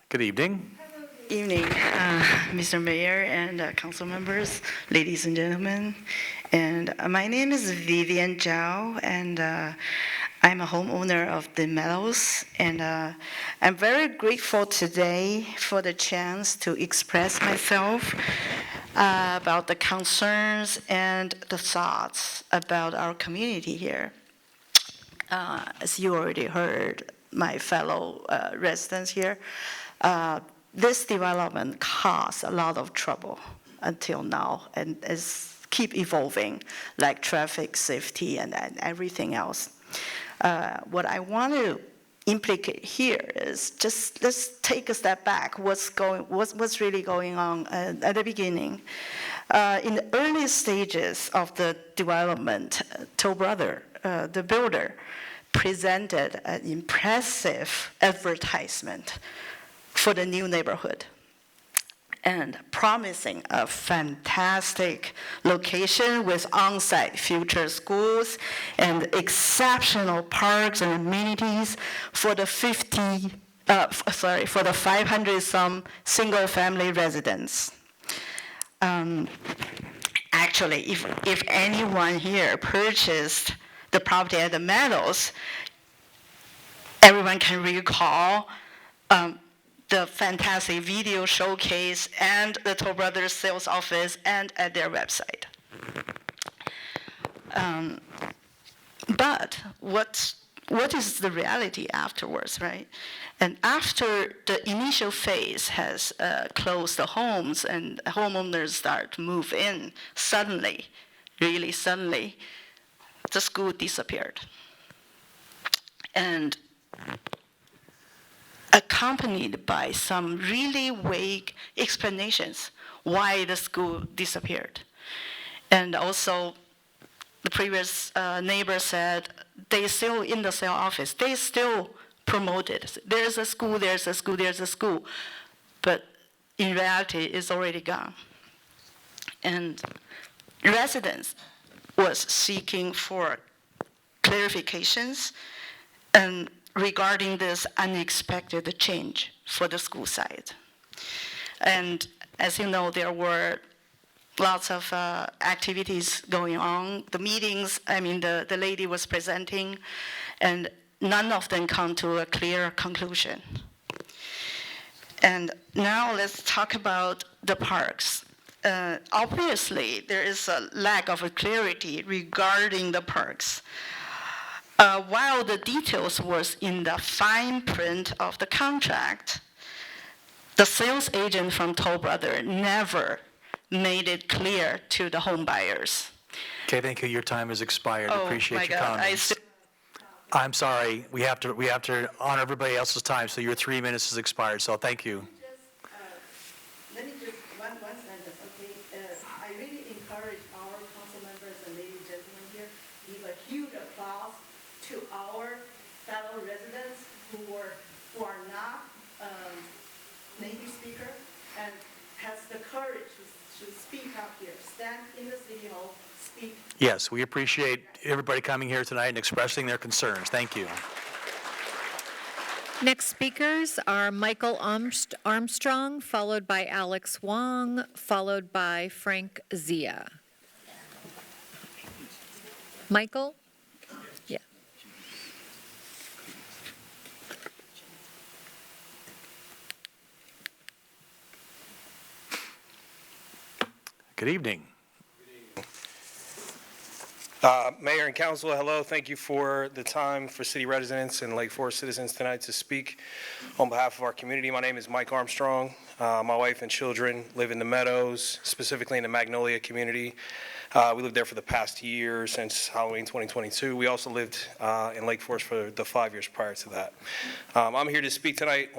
Good evening. Evening, Mr. Mayor and council members, ladies and gentlemen. And my name is Vivian Zhao, and I'm a homeowner of the Meadows. And I'm very grateful today for the chance to express myself about the concerns and the thoughts about our community here. As you already heard, my fellow residents here, this development caused a lot of trouble until now, and is keep evolving, like traffic safety and everything else. What I want to implicate here is just let's take a step back. What's really going on at the beginning? In the early stages of the development, Toll Brother, the builder, presented an impressive advertisement for the new neighborhood and promising a fantastic location with on-site future schools and exceptional parks and amenities for the 500-some single-family residents. Actually, if anyone here purchased the property at the Meadows, everyone can recall the fantastic video showcase and the Toll Brothers sales office and at their website. But what is the reality afterwards, right? And after the initial phase has closed the homes and homeowners start to move in, suddenly, really suddenly, the school disappeared. And accompanied by some really vague explanations why the school disappeared. And also, the previous neighbor said they still in the sale office, they still promoted. There's a school, there's a school, there's a school. But in reality, it's already gone. And residents was seeking for clarifications and regarding this unexpected change for the school side. And as you know, there were lots of activities going on. The meetings, the lady was presenting, and none of them come to a clear conclusion. And now let's talk about the parks. Obviously, there is a lack of clarity regarding the parks. While the details was in the fine print of the contract, the sales agent from Toll Brothers never made it clear to the home buyers. Okay, thank you. Your time has expired. Appreciate your God, comments. I'm sorry. We have to honor everybody else's time, so your 3 minutes has expired, so thank you. Let me just, one sentence, okay? I really encourage our council members and ladies and gentlemen here, give a huge applause to our fellow residents who are not native speaker and has the courage to speak up here, stand in the city hall, speak. Yes, we appreciate everybody coming here tonight and expressing their concerns. Thank you. Next speakers are Michael Armstrong, followed by Alex Wong, followed by Frank Zia. Michael? Yeah. Good evening. Mayor and Council, hello. Thank you for the time for city residents and Lake Forest citizens tonight to speak on behalf of our community. My name is Mike Armstrong. My wife and children live in the Meadows, specifically in the Magnolia community. We lived there for the past year since Halloween 2022. We also lived in Lake Forest for the 5 years prior to that. I'm here to speak tonight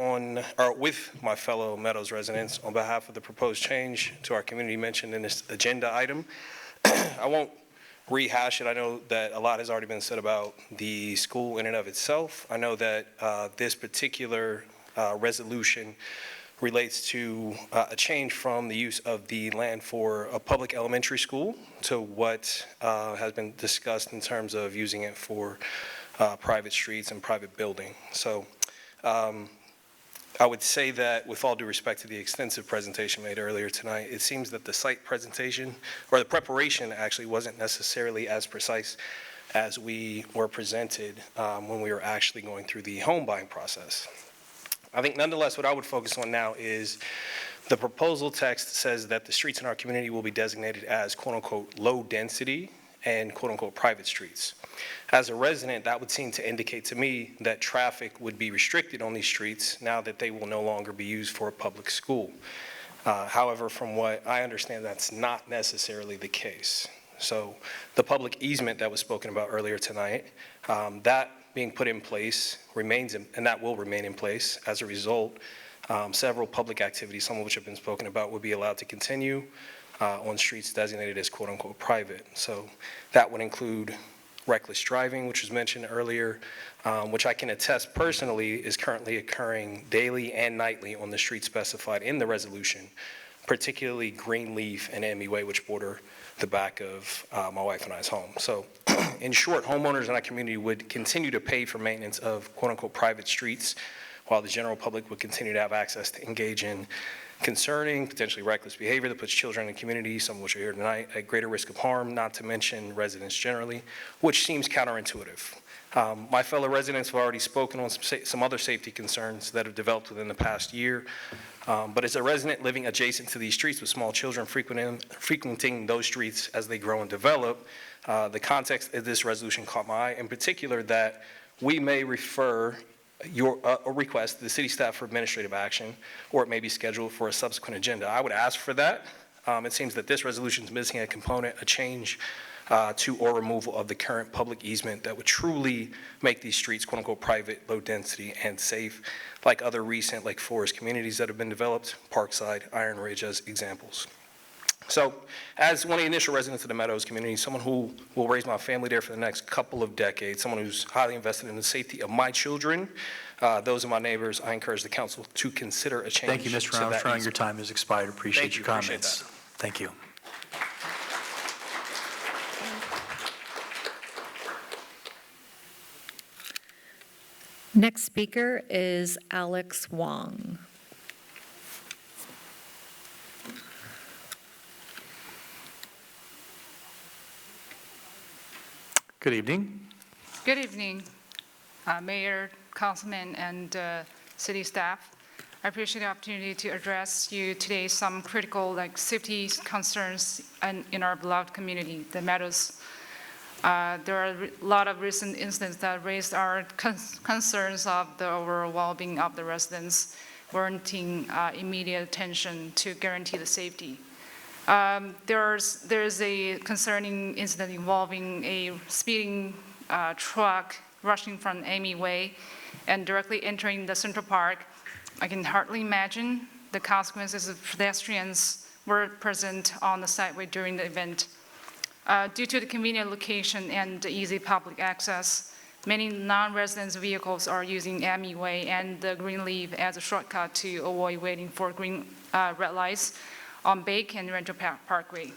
with my fellow Meadows residents on behalf of the proposed change to our community mentioned in this agenda item. I won't rehash it. I know that a lot has already been said about the school in and of itself. I know that this particular resolution relates to a change from the use of the land for a public elementary school to what has been discussed in terms of using it for private streets and private building. So I would say that with all due respect to the extensive presentation made earlier tonight, it seems that the site presentation, or the preparation actually wasn't necessarily as precise as we were presented when we were actually going through the home buying process. I think nonetheless what I would focus on now is the proposal text says that the streets in our community will be designated as quote unquote low density and quote unquote private streets. As a resident, that would seem to indicate to me that traffic would be restricted on these streets now that they will no longer be used for a public school. However, from what I understand, that's not necessarily the case. So the public easement that was spoken about earlier tonight, that being put in place remains, and that will remain in place. As a result, several public activities, some of which have been spoken about, would be allowed to continue on streets designated as quote unquote private. So that would include reckless driving, which was mentioned earlier, which I can attest personally is currently occurring daily and nightly on the streets specified in the resolution, particularly Greenleaf and Emmy Way, which border the back of my wife and I's home. So in short, homeowners in our community would continue to pay for maintenance of quote unquote private streets, while the general public would continue to have access to engage in concerning, potentially reckless behavior that puts children in the community, some of which are here tonight, at greater risk of harm, not to mention residents generally, which seems counterintuitive. My fellow residents have already spoken on some other safety concerns that have developed within the past year. But as a resident living adjacent to these streets with small children frequenting those streets as they grow and develop, the context of this resolution caught my eye, in particular that we may refer a request to the city staff for administrative action, or it may be scheduled for a subsequent agenda. I would ask for that. It seems that this resolution is missing a component, a change to or removal of the current public easement that would truly make these streets quote unquote private, low density, and safe, like other recent Lake Forest communities that have been developed, Parkside, Iron Ridge as examples. So as one of the initial residents of the Meadows community, someone who will raise my family there for the next couple of decades, someone who's highly invested in the safety of my children, those of my neighbors, I encourage the council to consider a change. Thank you, Mr. Armstrong. Your time has expired. Appreciate your comments. Thank you. Next speaker is Alex Wong. Good evening. Good evening, Mayor, Councilman, and city staff. I appreciate the opportunity to address you today some critical safety concerns in our beloved community, the Meadows. There are a lot of recent incidents that raised our concerns of the overall well-being of the residents, warranting immediate attention to guarantee the safety. There's a concerning incident involving a speeding truck rushing from Amy Way and directly entering the Central Park. I can hardly imagine the consequences if pedestrians were present on the sideway during the event. Due to the convenient location and easy public access, many non-residents vehicles are using Amy Way and the Greenleaf as a shortcut to avoid waiting for red lights on Bake and Rancho Parkway.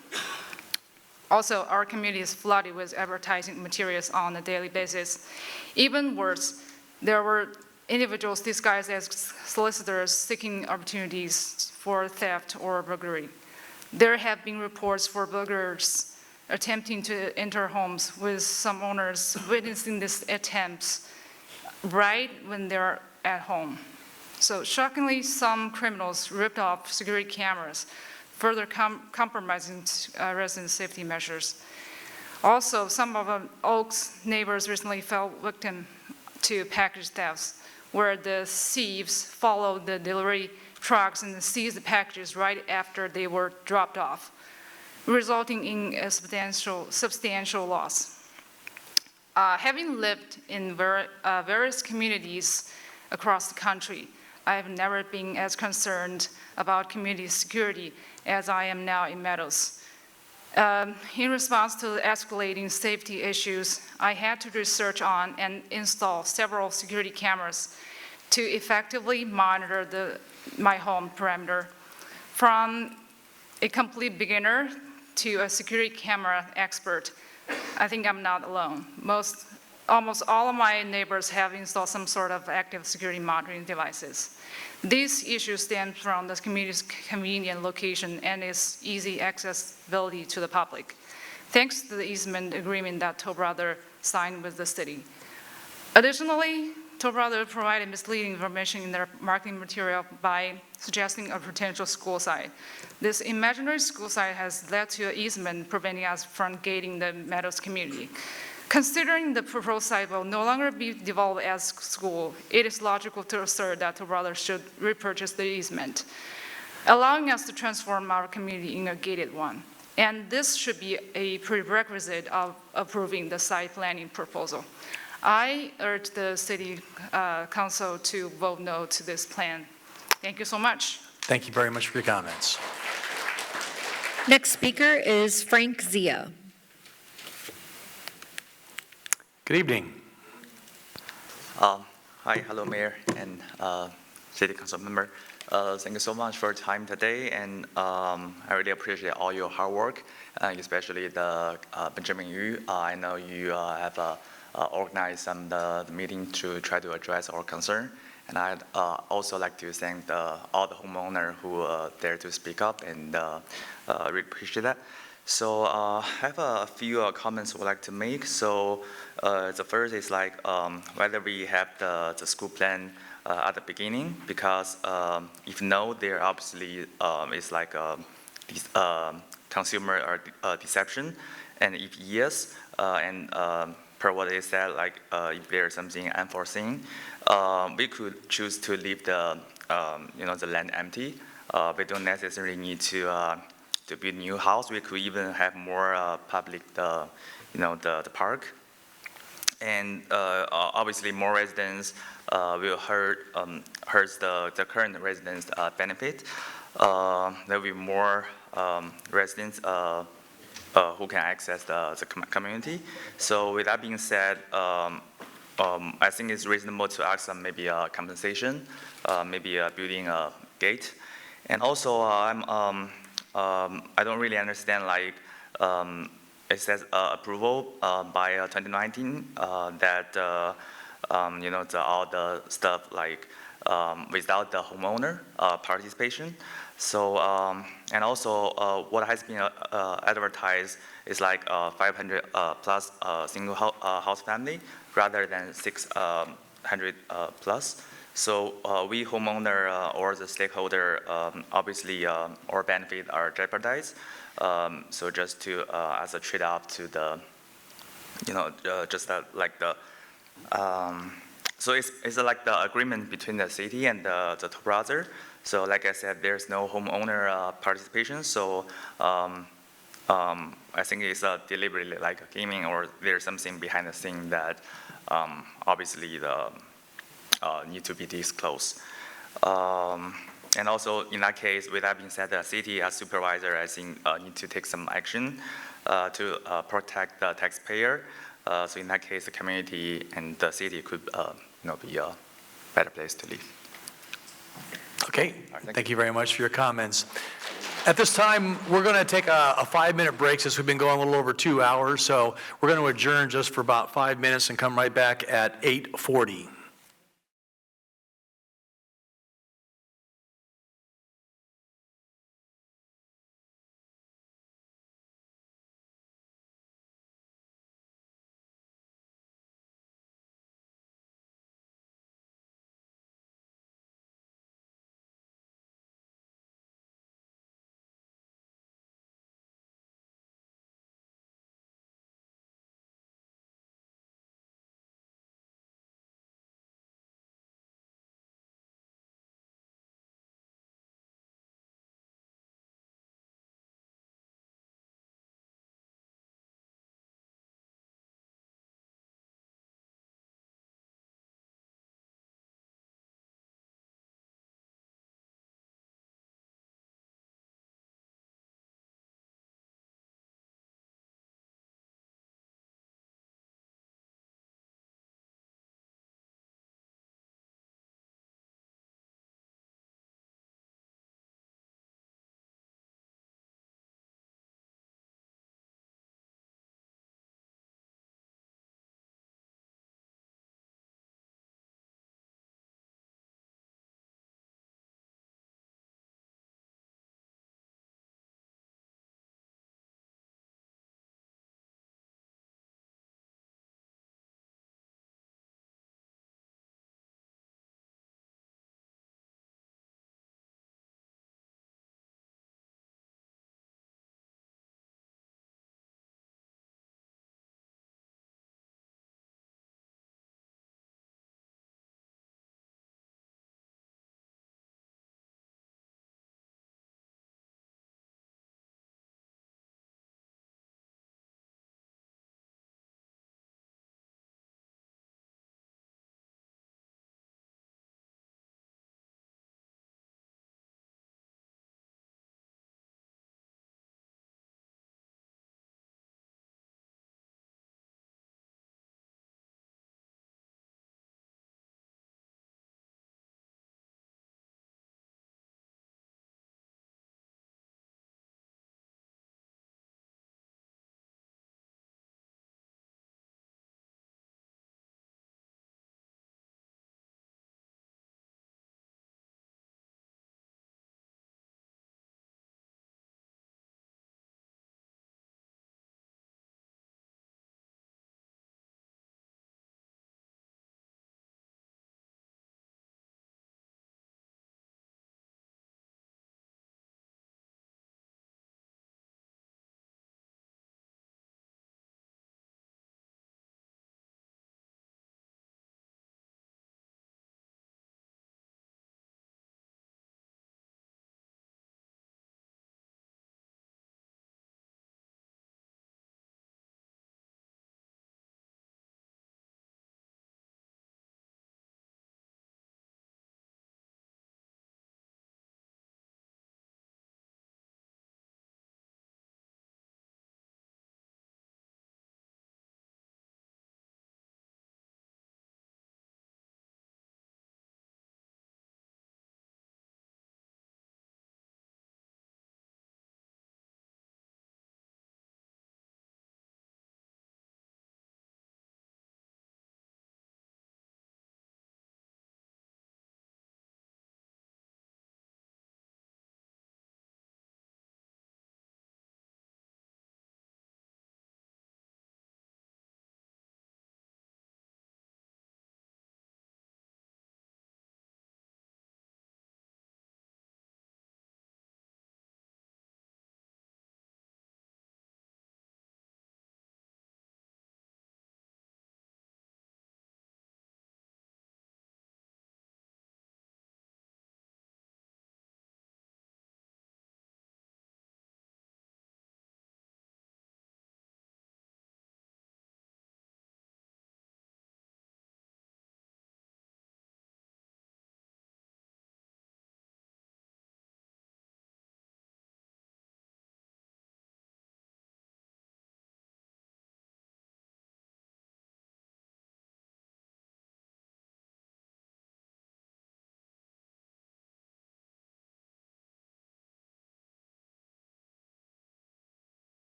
Also, our community is flooded with advertising materials on a daily basis. Even worse, there were individuals disguised as solicitors seeking opportunities for theft or burglary. There have been reports for burglars attempting to enter homes, with some owners witnessing these attempts right when they're at home. So shockingly, some criminals ripped off security cameras, further compromising resident safety measures. Also, some of Oak's neighbors recently fell victim to package thefts, where the thieves followed the delivery trucks and seized the packages right after they were dropped off, resulting in a substantial loss. Having lived in various communities across the country, I have never been as concerned about community security as I am now in Meadows. In response to the escalating safety issues, I had to research on and install several security cameras to effectively monitor my home perimeter. From a complete beginner to a security camera expert, I think I'm not alone. Almost all of my neighbors have installed some sort of active security monitoring devices. These issues stem from the community's convenient location and its easy accessibility to the public, thanks to the easement agreement that Toll Brothers signed with the city. Additionally, Toll Brothers provided misleading information in their marketing material by suggesting a potential school site. This imaginary school site has led to an easement preventing us from gating the Meadows community. Considering the proposed site will no longer be developed as school, it is logical to assert that Toll Brothers should repurchase the easement, allowing us to transform our community in a gated one. And this should be a prerequisite of approving the site planning proposal. I urge the City Council to vote no to this plan. Thank you so much. Thank you very much for your comments. Next speaker is Frank Zia. Good evening. Hi, hello, Mayor and City Council member. Thank you so much for your time today, and I really appreciate all your hard work, especially the Benjamin Yu. I know you have organized some the meeting to try to address our concern, And I'd also like to thank all the homeowners who dare to speak up, and really appreciate that. So I have a few comments I would like to make. So the first is like whether we have the school plan at the beginning, because if no, there obviously is like consumer or deception, and if yes, and per what they said, like if there's something unforeseen, we could choose to leave the the land empty. We don't necessarily need to build new house. We could even have more public the park, and obviously more residents will hurt the current residents benefit. There will be more residents who can access the community. So with that being said, I think it's reasonable to ask some maybe compensation, maybe building a gate. And also, I don't really understand, like, it says approval by 2019 that all the stuff like without the homeowner participation. So and also what has been advertised is like 500 plus single house family rather than 600 plus. So we homeowner or the stakeholder, obviously our benefit are jeopardized. So just to as a trade-off to the, just like the, so it's like the agreement between the city and the two brother. So like I said, there's no homeowner participation. So I think it's deliberately like a gaming, or there's something behind the scene that obviously the need to be disclosed. And also in that case, with that being said, the city as supervisor, I think need to take some action to protect the taxpayer. So in that case, the community and the city could be a better place to live. Okay, thank you very much for your comments. At this time, we're going to take a 5-minute break since we've been going a little over 2 hours. So we're going to adjourn just for about 5 minutes and come right back at 8:40.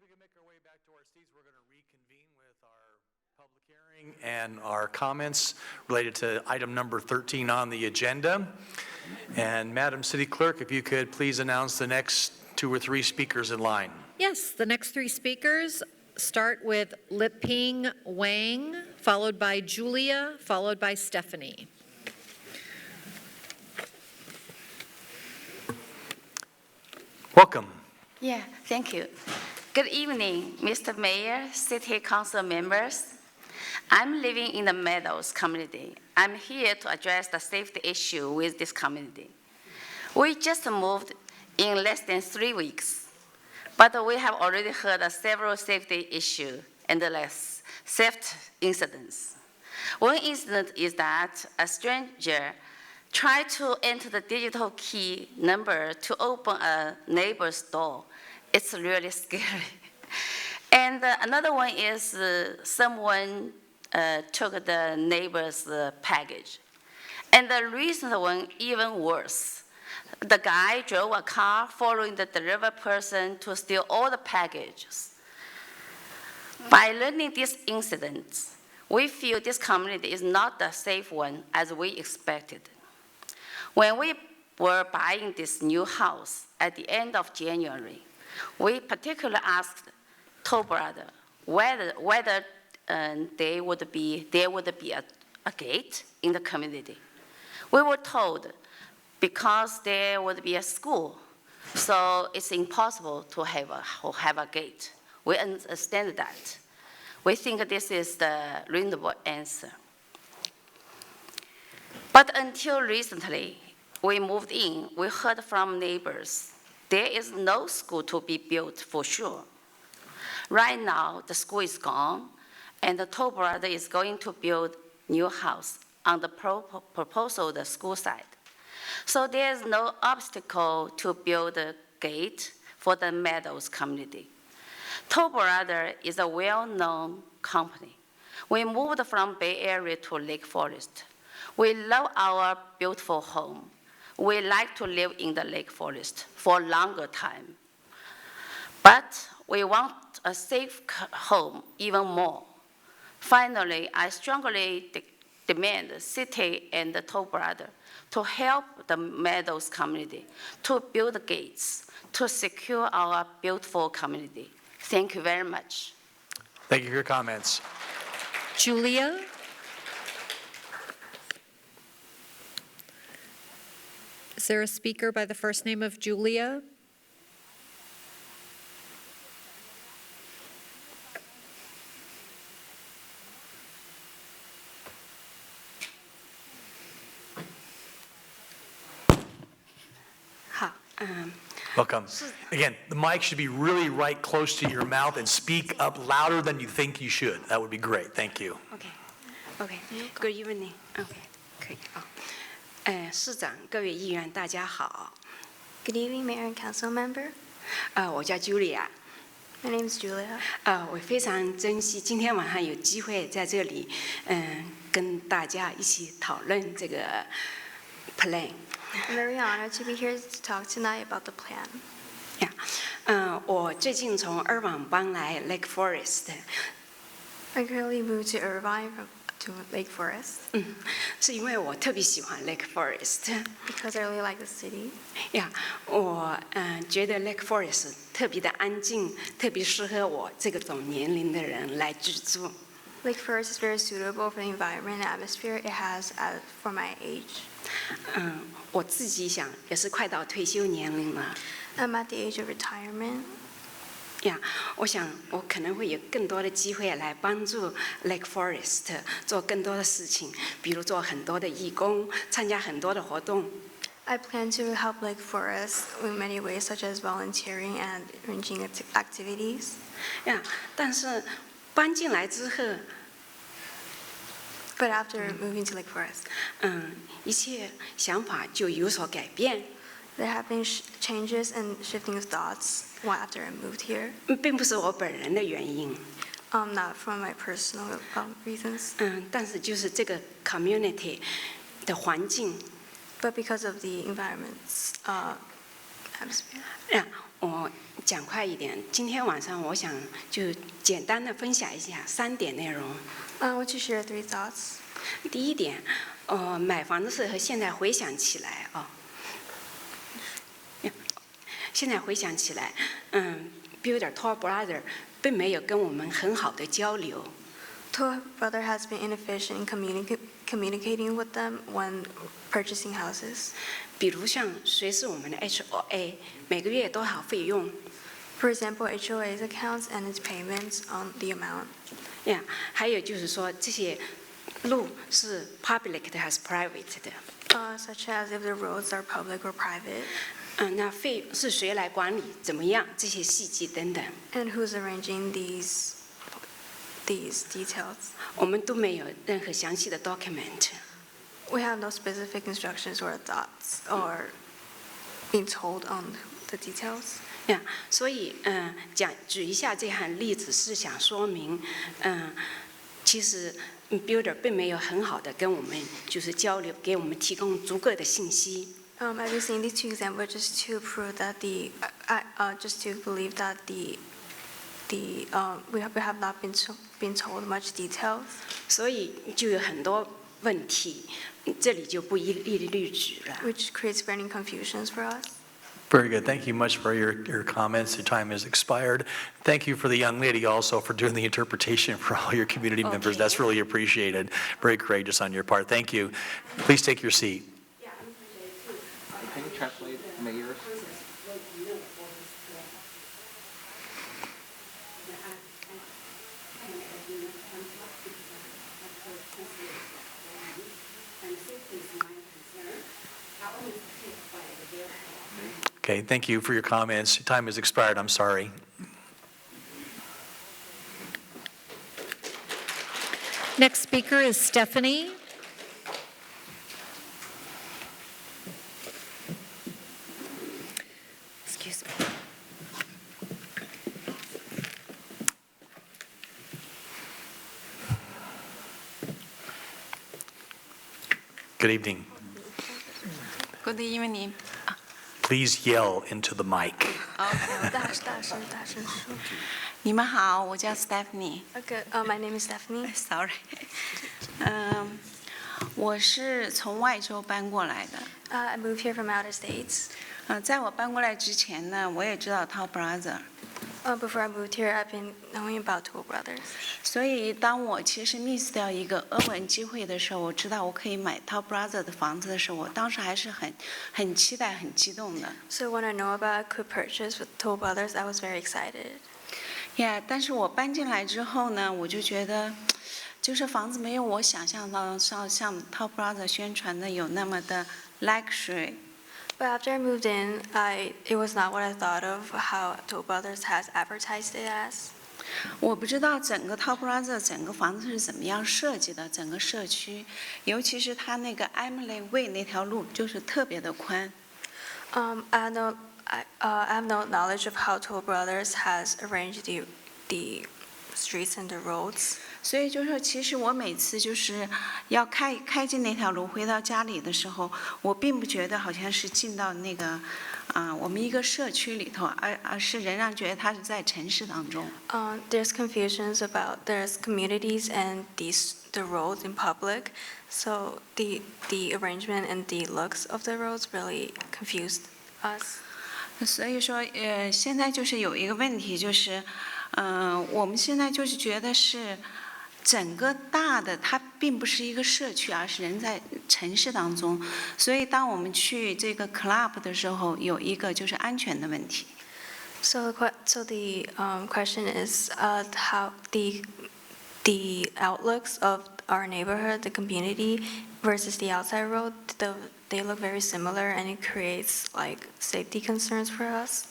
we can make our way back to our seats, we're going to reconvene with our public hearing and our comments related to item number 13 on the agenda. And Madam City Clerk, if you could please announce the next 2 or 3 speakers in line. Yes, the next 3 speakers start with Liping Wang, followed by Julia, followed by Stephanie. Welcome. Yeah, thank you. Good evening, Mr. Mayor, City Council members. I'm living in the Meadows community. I'm here to address the safety issue with this community. We just moved in less than 3 weeks, but we have already heard of several safety issues and less theft incidents. One incident is that a stranger tried to enter the digital key number to open a neighbor's door. It's really scary. And another one is someone took the neighbor's package. And the recent one, even worse. The guy drove a car following the delivery person to steal all the packages. By learning these incidents, we feel this community is not the safe one as we expected. When we were buying this new house at the end of January, we particularly asked Toll Brother whether there would be a gate in the community. We were told because there would be a school, so it's impossible to have a gate. We understand that. We think this is the reasonable answer. But until recently, we moved in, we heard from neighbors, there is no school to be built for sure. Right now, the school is gone, and the Toll Brother is going to build new house on the proposal of the school site. So there's no obstacle to build a gate for the Meadows community. Toll Brother is a well-known company. We moved from Bay Area to Lake Forest. We love our beautiful home. We like to live in the Lake Forest for a longer time. But we want a safe home even more. Finally, I strongly demand the city and the Toll Brother to help the Meadows community to build gates to secure our beautiful community. Thank you very much. Thank you for your comments. Julia? Is there a speaker by the first name of Julia? Welcome. Again, the mic should be really right close to your mouth and speak up louder than you think you should. That would be great. Thank you. Okay. Good evening. Okay. 可以啊。市长、各位议员，大家好。Good evening, Mayor and Council member. 我叫 Julia。My name is Julia. 我非常珍惜今天晚上有机会在这里，跟大家一起讨论这个 plan。 I'm very honored to be here to talk tonight about the plan. 我最近从尔湾搬来 Lake Forest。 I currently moved to Irvine to Lake Forest. 是因为我特别喜欢 Lake Forest. Because I really like the city. 我觉得 Lake Forest 特别的安静，特别适合我这个种年龄的人来居住。 Lake Forest is very suitable for the environment and atmosphere it has for my age. 我自己想也是快到退休年龄了。 I'm at the age of retirement. 我想我可能会有更多的机会来帮助 Lake Forest 做更多的事情，比如做很多的义工，参加很多的活动。 I plan to help Lake Forest in many ways, such as volunteering and arranging activities. 但是搬进来之后。 But after moving to Lake Forest, 一切想法就有所改变。 There have been changes and shifting of thoughts after I moved here. 并不是我本人的原因。 Not from my personal reasons. 但是就是这个 community 的环境。 But because of the environment's 我讲快一点。今天晚上我想就简单的分享一下3点内容。I want to share 3 thoughts. 第一点，买房的时候现在回想起来，Builder Toll Brother 并没有跟我们很好的交流。Toll Brother has been inefficient in communicating with them when purchasing houses. 比如像谁是我们的 HOA， 每个月多少费用 For example, HOA's accounts and its payments on the amount. 还有就是说这些路是 public 的还是 private 的。Such as if the roads are public or private. 那费是谁来管理，怎么样，这些细节等等。And who's arranging these details? 我们都没有任何详细的 document。We have no specific instructions or thoughts or being told on the details. 所以举一下这项例子是想说明，其实 Builder 并没有很好的跟我们就是交流，给我们提供足够的信息。I've been seeing these 2 examples just to prove that just to believe that we have not been told much details. 所以就有很多问题，这里就不一一律举了。Which creates many confusions for us. Very good. Thank you much for your comments. Your time has expired. Thank you for the young lady also for doing the interpretation for all your community members. That's really appreciated. Very courageous on your part. Thank you. Please take your seat. Can you translate Mayor's? Okay, thank you for your comments. Your time has expired. I'm sorry. Next speaker is Stephanie. Excuse me. Good evening. Good evening. Please yell into the mic. 你们好，我叫 Stephanie. Okay, my name is Stephanie. Sorry. 我是从外州搬过来的。I moved here from outer states. 在我搬过来之前呢，我也知道 Toll Brother。Before I moved here, I've been knowing about Toll Brothers. 所以当我其实 miss 掉一个俄文机会的时候，我知道我可以买 Toll Brother 的房子的时候，我当时还是很期待、很激动的。So when I know about I could purchase with Toll Brothers, I was very excited. 但是我搬进来之后呢，我就觉得，就是房子没有我想象到像 Toll Brother 宣传的有那么的 luxury。But after I moved in, it was not what I thought of how Toll Brothers has advertised it as. 我不知道整个 Toll Brother 整个房子是怎么样设计的，整个社区，尤其是它那个 Emily Way 那条路就是特别的宽。I have no knowledge of how Toll Brothers has arranged the streets and the roads. 所以就是说，其实我每次就是要开进那条路，回到家里的时候，我并不觉得好像是进到那个我们一个社区里头，而是仍然觉得它是在城市当中。There's confusions about there's communities and the roads in public, so the arrangement and the looks of the roads really confused us. 所以说，现在就是有一个问题，就是我们现在就是觉得是。整个大的它并不是一个社区，而是人在城市当中，所以当我们去这个 club 的时候，有一个就是安全的问题。So the question is how the outlooks of our neighborhood, the community versus the outside road, they look very similar, and it creates like safety concerns for us.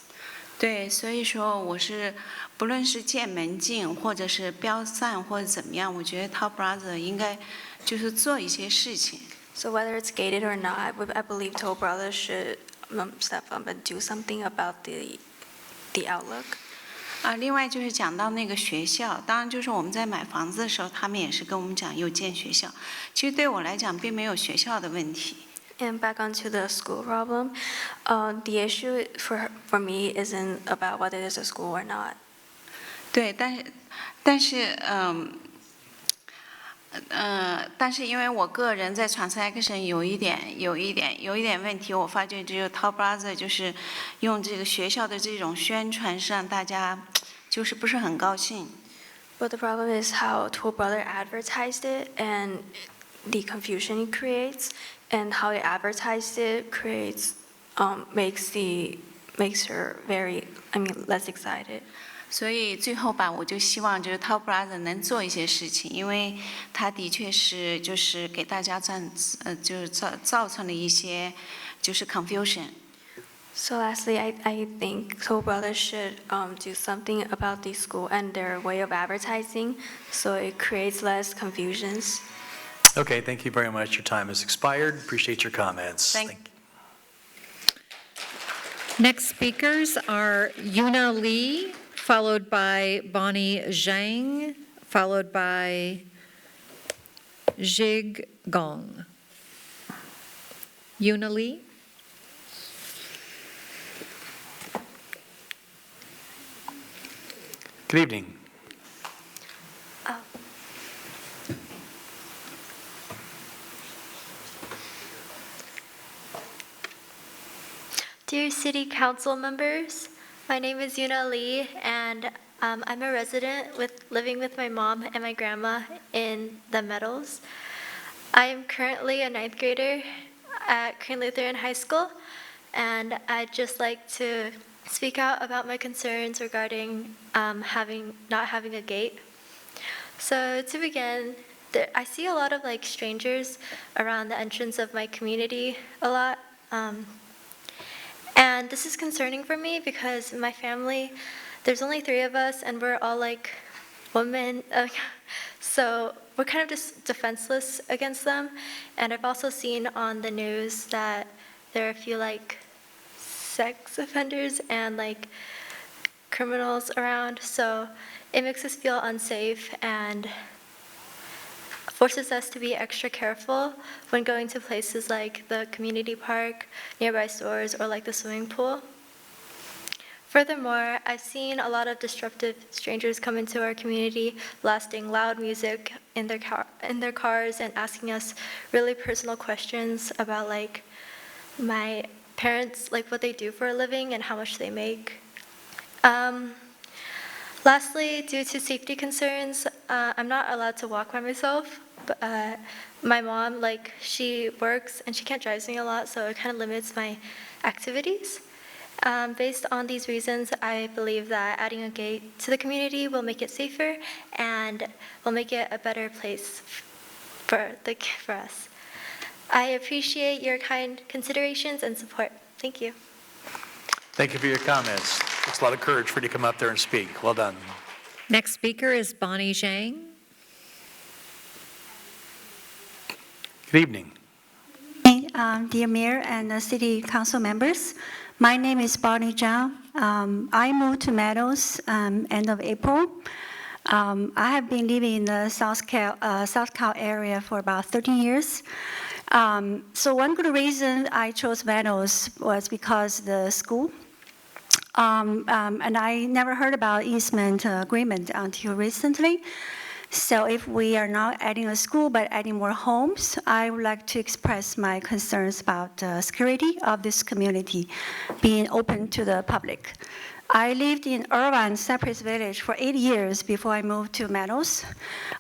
对，所以说我是不论是建门禁，或者是标散，或者怎么样，我觉得 Toll Brother 应该就是做一些事情。So whether it's gated or not, I believe Toll Brothers should step up and do something about the outlook. 另外就是讲到那个学校，当然就是我们在买房子的时候，他们也是跟我们讲有建学校。其实对我来讲，并没有学校的问题。And back onto the school problem, the issue for me isn't about whether there's a school or not. 对，但是因为我个人在 transaction 有一点问题，我发觉只有 Toll Plaza 就是用这个学校的这种宣传是让大家就是不是很高兴。But the problem is how Toll Brother advertised it and the confusion it creates, and how they advertised it creates makes her less excited. 所以最后吧，我就希望就是 Toll Plaza 能做一些事情，因为它的确是就是给大家就是造成了一些就是 confusion。So lastly, I think Toll Brothers should do something about the school and their way of advertising, so it creates less confusions. Okay, thank you very much. Your time has expired. Appreciate your comments. Thank you. Next speakers are Yuna Lee, followed by Bonnie Zhang, followed by Jig Gong. Yuna Lee. Good evening. Dear City Council members, my name is Yuna Lee, and I'm a resident living with my mom and my grandma in the Meadows. I am currently a 9th grader at Crane Lutheran High School, and I'd just like to speak out about my concerns regarding not having a gate. So to begin, I see a lot of strangers around the entrance of my community a lot. And this is concerning for me because my family, there's only 3 of us, and we're all women. So we're kind of just defenseless against them. And I've also seen on the news that there are a few sex offenders and criminals around. So it makes us feel unsafe and forces us to be extra careful when going to places like the community park, nearby stores, or the swimming pool. Furthermore, I've seen a lot of disruptive strangers come into our community, blasting loud music in their cars and asking us really personal questions about my parents, what they do for a living and how much they make. Lastly, due to safety concerns, I'm not allowed to walk by myself. But my mom, she works and she can't drive me a lot, so it kind of limits my activities. Based on these reasons, I believe that adding a gate to the community will make it safer and will make it a better place for us. I appreciate your kind considerations and support. Thank you. Thank you for your comments. It's a lot of courage for you to come up there and speak. Well done. Next speaker is Bonnie Zhang. Good evening. Dear Mayor and City Council members, my name is Bonnie Zhang. I moved to Meadows end of April. I have been living in the South Cal area for about 13 years. So one good reason I chose Meadows was because the school. And I never heard about easement agreement until recently. So if we are not adding a school but adding more homes, I would like to express my concerns about the security of this community being open to the public. I lived in Irvine Cypress Village for 8 years before I moved to Meadows.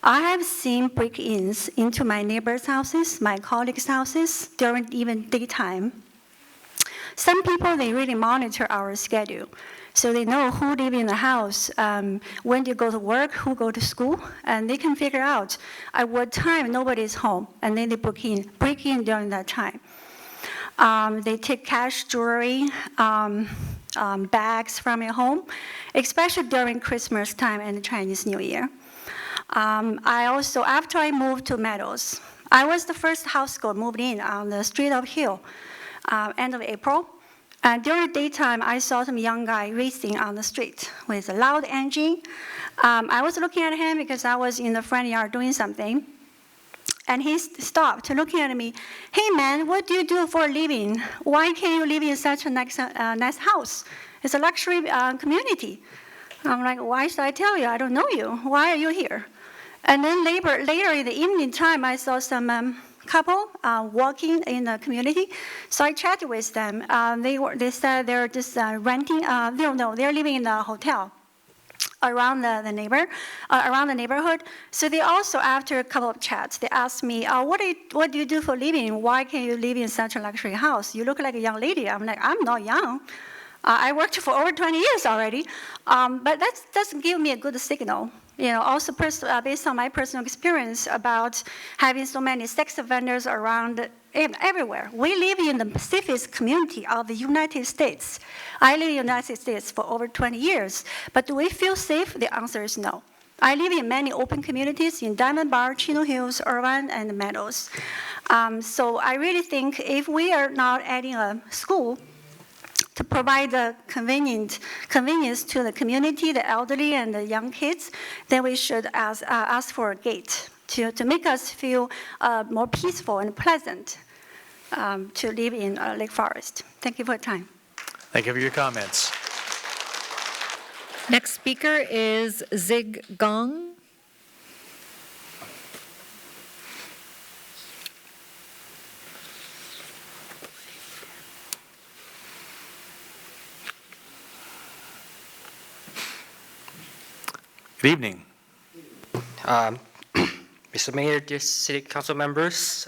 I have seen break-ins into my neighbors' houses, my colleagues' houses during even daytime. Some people, they really monitor our schedule. So they know who live in the house, when they go to work, who go to school, and they can figure out at what time nobody's home, and then they break in during that time. They take cash, jewelry, bags from your home, especially during Christmas time and Chinese New Year. I also, after I moved to Meadows, I was the first household moved in on the street of Hill, end of April. And during the daytime, I saw some young guy racing on the street with a loud engine. I was looking at him because I was in the front yard doing something. And he stopped, looking at me. Hey, man, what do you do for a living? Why can't you live in such a nice house? It's a luxury community. I'm like, why should I tell you? I don't know you. Why are you here? And then later in the evening time, I saw some couple walking in the community. So I chatted with them. They said they're just renting. They're living in a hotel around the neighborhood. So they also, after a couple of chats, they asked me, what do you do for a living? Why can't you live in such a luxury house? You look like a young lady. I'm like, I'm not young. I worked for over 20 years already. But that doesn't give me a good signal. Also based on my personal experience about having so many sex offenders around everywhere. We live in the Pacific community of the United States. I live in the United States for over 20 years. But do we feel safe? The answer is no. I live in many open communities in Diamond Bar, Chino Hills, Irvine, and Meadows. So I really think if we are not adding a school to provide the convenience to the community, the elderly, and the young kids, then we should ask for a gate to make us feel more peaceful and pleasant to live in Lake Forest. Thank you for your time. Thank you for your comments. Next speaker is Zig Gong. Good evening. Mr. Mayor, dear City Council members,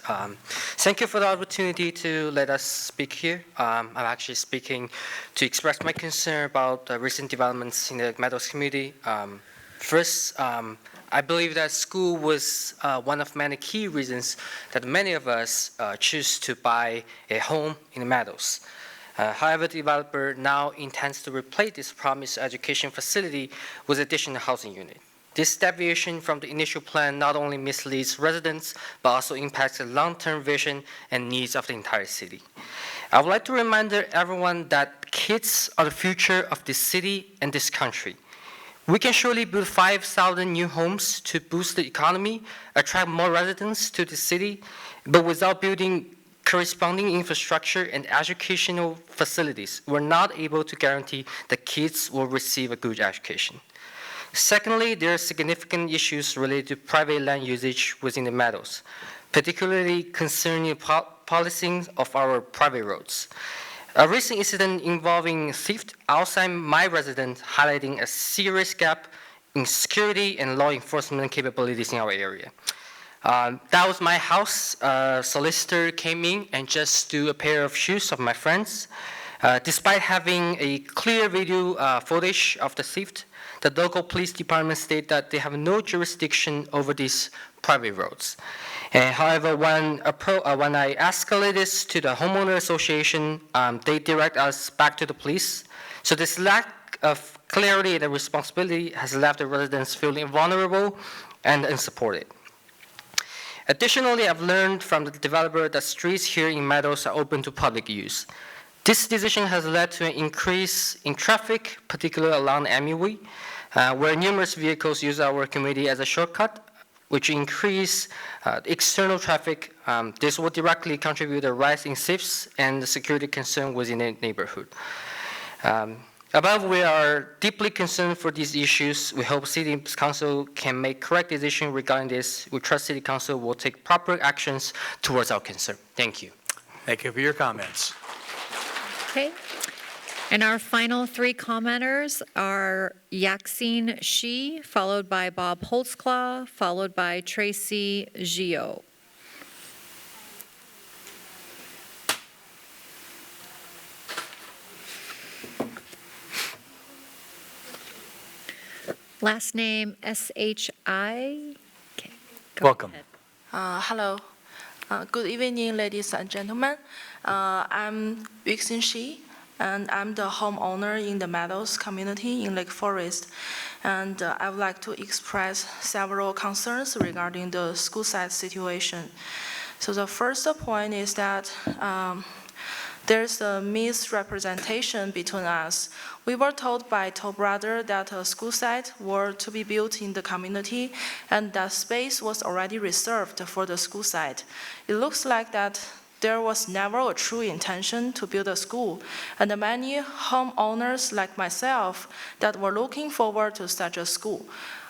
thank you for the opportunity to let us speak here. I'm actually speaking to express my concern about the recent developments in the Meadows community. First, I believe that school was one of many key reasons that many of us choose to buy a home in the Meadows. However, the developer now intends to replace this promised education facility with additional housing unit. This deviation from the initial plan not only misleads residents, but also impacts the long-term vision and needs of the entire city. I would like to remind everyone that kids are the future of this city and this country. We can surely build 5,000 new homes to boost the economy, attract more residents to the city, but without building corresponding infrastructure and educational facilities, we're not able to guarantee that kids will receive a good education. Secondly, there are significant issues related to private land usage within the Meadows, particularly concerning policing of our private roads. A recent incident involving theft outside my residence highlighting a serious gap in security and law enforcement capabilities in our area. That was my house. Solicitor came in and just stole a pair of shoes of my friends. Despite having a clear video footage of the theft, the local police department state that they have no jurisdiction over these private roads. However, when I escalate this to the homeowner association, they direct us back to the police. So this lack of clarity and responsibility has left the residents feeling vulnerable and unsupported. Additionally, I've learned from the developer that streets here in Meadows are open to public use. This decision has led to an increase in traffic, particularly along MUE, where numerous vehicles use our community as a shortcut, which increase external traffic. This will directly contribute to a rise in thefts and the security concern within the neighborhood. Above, we are deeply concerned for these issues. We hope City Council can make correct decisions regarding this. We trust City Council will take proper actions towards our concern. Thank you. Thank you for your comments. Okay. And our final three commenters are Yaxine Shi, followed by Bob Holtzclaw, followed by Tracy Gio. Last name S-H-I. Okay, welcome. Hello. Good evening, ladies and gentlemen. I'm Yaxine Shi, and I'm the homeowner in the Meadows community in Lake Forest. And I would like to express several concerns regarding the school site situation. So the first point is that There's a misrepresentation between us. We were told by Toll Brother that a school site were to be built in the community and that space was already reserved for the school site. It looks like that there was never a true intention to build a school, and many homeowners like myself that were looking forward to such a school.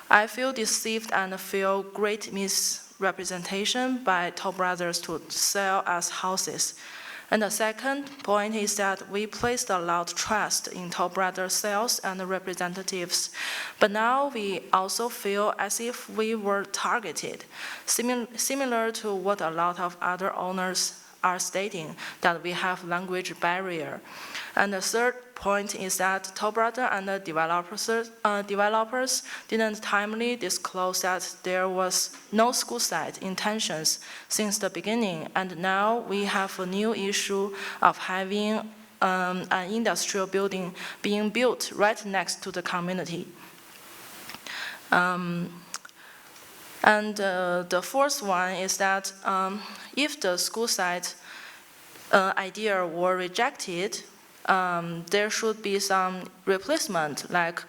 I feel deceived and feel great misrepresentation by Toll Brothers to sell us houses. And the second point is that we placed a lot of trust in Toll Brothers sales and representatives. But now we also feel as if we were targeted, similar to what a lot of other owners are stating, that we have language barrier. And the third point is that Toll Brothers and the developers didn't timely disclose that there was no school site intentions since the beginning, and now we have a new issue of having an industrial building being built right next to the community. And the fourth one is that if the school site idea were rejected, there should be some replacement, like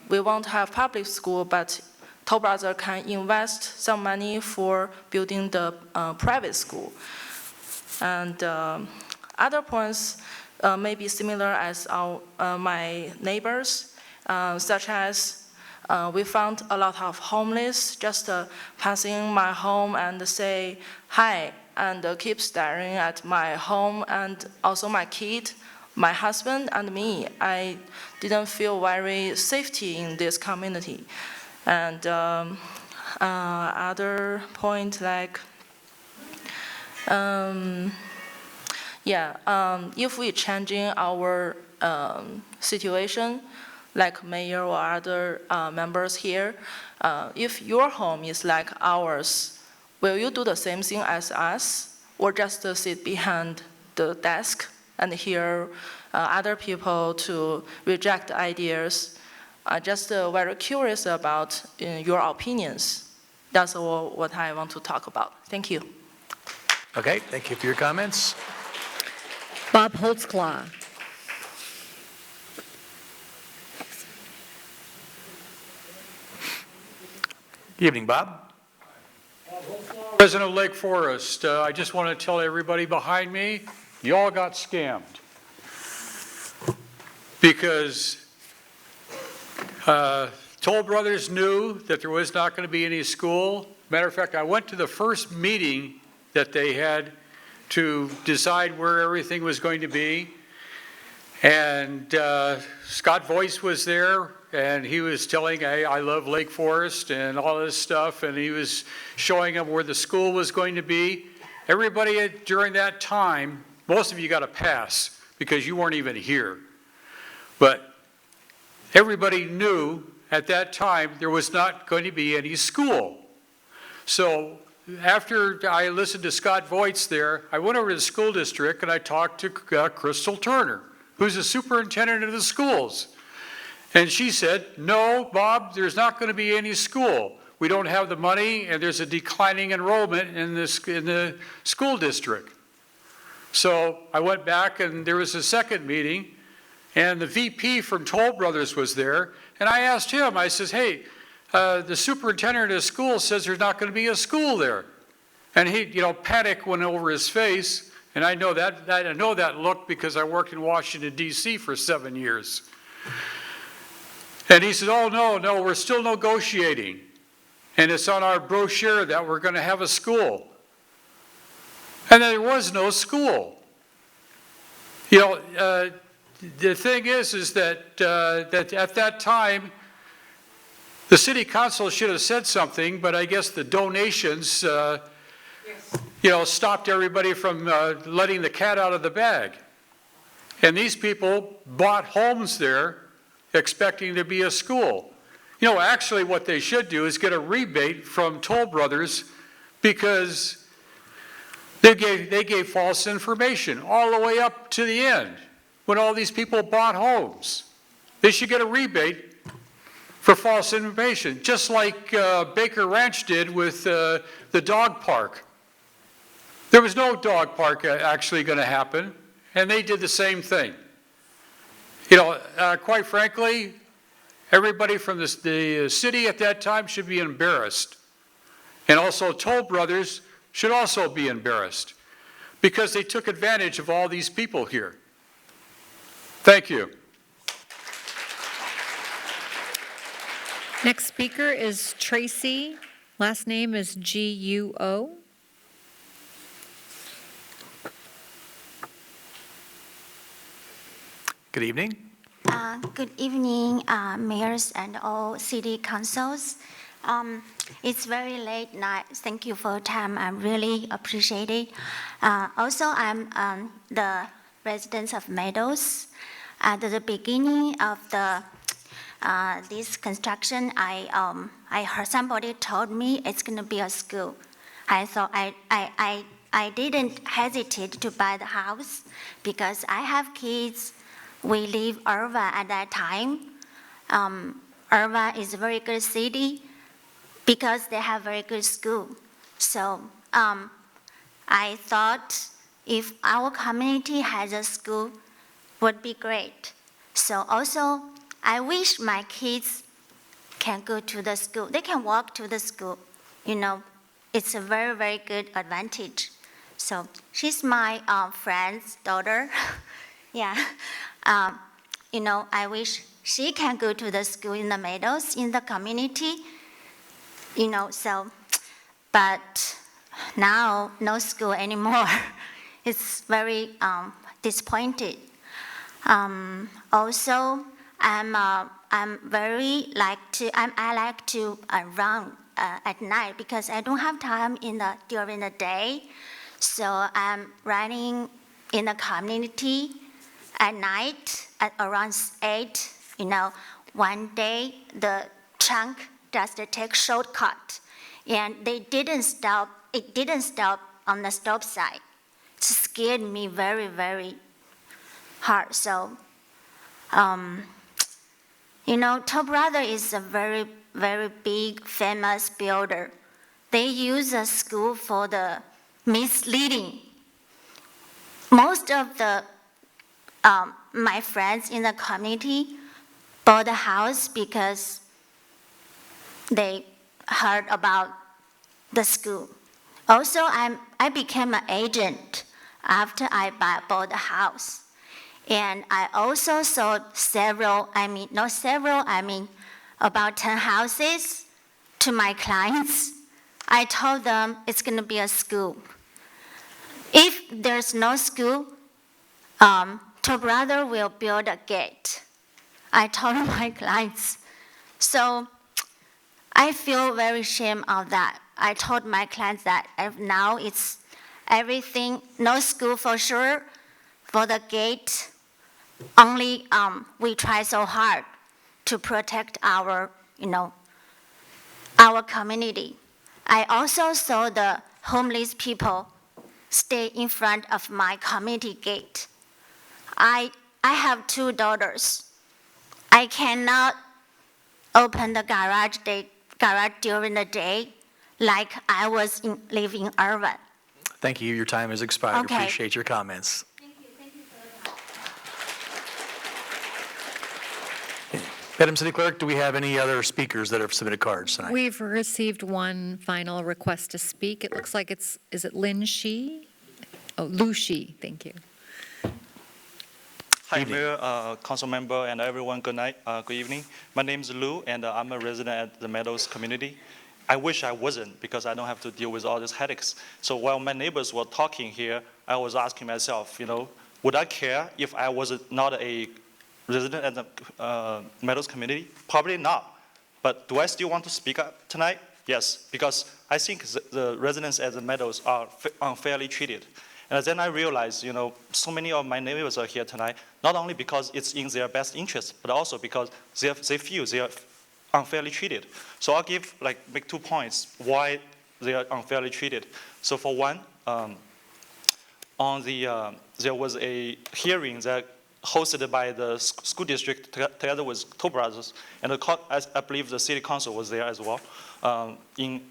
we won't have public school, but Toll Brothers can invest some money for building the private school. And other points may be similar as my neighbors, such as we found a lot of homeless just passing my home and say hi and keep staring at my home, and also my kid, my husband and me. I didn't feel very safety in this community. And other point like, if we changing our situation, like mayor or other members here, if your home is like ours, will you do the same thing as us, or just sit behind the desk and hear other people to reject ideas? I'm just very curious about your opinions. That's all what I want to talk about. Thank you. Okay, thank you for your comments. Bob Holtzclaw. Good evening, Bob. President of Lake Forest, I just want to tell everybody behind me, you all got scammed. Because Toll Brothers knew that there was not going to be any school. Matter of fact, I went to the first meeting that they had to decide where everything was going to be. And Scott Voice was there, and he was telling, hey, I love Lake Forest and all this stuff, and he was showing them where the school was going to be. Everybody during that time, most of you got a pass because you weren't even here. But everybody knew at that time there was not going to be any school. So after I listened to Scott Voight there, I went over to the school district and I talked to Crystal Turner, who's the superintendent of the schools. And she said, no, Bob, there's not going to be any school. We don't have the money, and there's a declining enrollment in the school district. So I went back, and there was a second meeting, and the VP from Toll Brothers was there, and I asked him, I says, hey, the superintendent of the school says there's not going to be a school there. And he, panic went over his face, and I know that look because I worked in Washington, D.C. for 7 years. And he said, oh, no, we're still negotiating. And it's on our brochure that we're going to have a school. And there was no school. The thing is that at that time, the city council should have said something, but I guess the donations, stopped everybody from letting the cat out of the bag. And these people bought homes there expecting there to be a school. Actually what they should do is get a rebate from Toll Brothers because they gave false information all the way up to the end when all these people bought homes. They should get a rebate for false information, just like Baker Ranch did with the dog park. There was no dog park actually going to happen. and they did the same thing. You know, quite frankly, everybody from the city at that time should be embarrassed. And also Toll Brothers should also be embarrassed because they took advantage of all these people here. Thank you. Next speaker is Tracy. Last name is Guo. Good evening. Good evening, mayors and all city councils. It's very late night. Thank you for your time. I really appreciate it. Also, I'm the resident of Meadows. At the beginning of this construction, I heard somebody told me it's going to be a school. I thought I didn't hesitate to buy the house because I have kids. We live Irva at that time. Irva is a very good city because they have very good school. So I thought if our community has a school, would be great. So also, I wish my kids can go to the school. They can walk to the school. You know, it's a very, very good advantage. So she's my friend's daughter. Yeah. You know, I wish she can go to the school in the Meadows, in the community, you know, so, but now no school anymore. It's very disappointed. Also, I like to run at night because I don't have time during the day. So I'm running in the community at night at around 8, you know. One day the trunk just take shortcut and it didn't stop on the stop sign. It scared me very, very hard. So, you know, Toll Brothers is a very, very big, famous builder. They use a school for the misleading. Most of my friends in the community bought a house because they heard about the school. Also, I became an agent after I bought the house. And I also sold about 10 houses to my clients. I told them it's going to be a school. If there's no school, Toll Brothers will build a gate. I told my clients. So I feel very ashamed of that. I told my clients that now it's everything, no school for sure, for the gate. Only we try so hard to protect our community. I also saw the homeless people stay in front of my community gate. I have 2 daughters. I cannot open the garage during the day like I was living in Irvine. Thank you. Your time has expired. Okay. Appreciate your comments. Madam City Clerk, do we have any other speakers that have submitted cards tonight? We've received one final request to speak. It looks like is it Lin Shi? Oh, Lu Shi, thank you. Hi, Mayor, Council Member, and everyone. Good night. Good evening. My name is Lu, and I'm a resident at the Meadows community. I wish I wasn't because I don't have to deal with all these headaches. So while my neighbors were talking here, I was asking myself, would I care if I was not a resident at the Meadows community? Probably not. But do I still want to speak up tonight? Yes, because I think the residents at the Meadows are unfairly treated. And then I realized, so many of my neighbors are here tonight, not only because it's in their best interest, but also because they feel they are unfairly treated. So I'll make 2 points why they are unfairly treated. So for one, there was a hearing that hosted by the school district together with Toll Brothers, and I believe the city council was there as well, in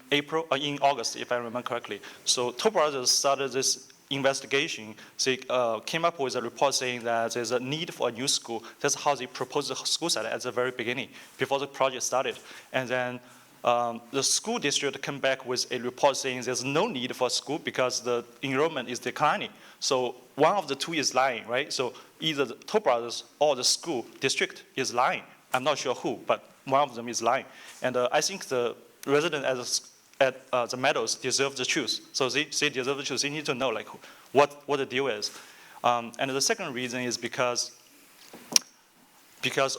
August, if I remember correctly. So Toll Brothers started this investigation, they came up with a report saying that there's a need for a new school. That's how they proposed the school site at the very beginning, before the project started. And then the school district came back with a report saying there's no need for a school because the enrollment is declining. So one of the two is lying, right? So either the Toll Brothers or the school district is lying. I'm not sure who, but one of them is lying. And I think the residents at the Meadows deserve the truth. So they deserve the truth. They need to know like what the deal is. And the second reason is because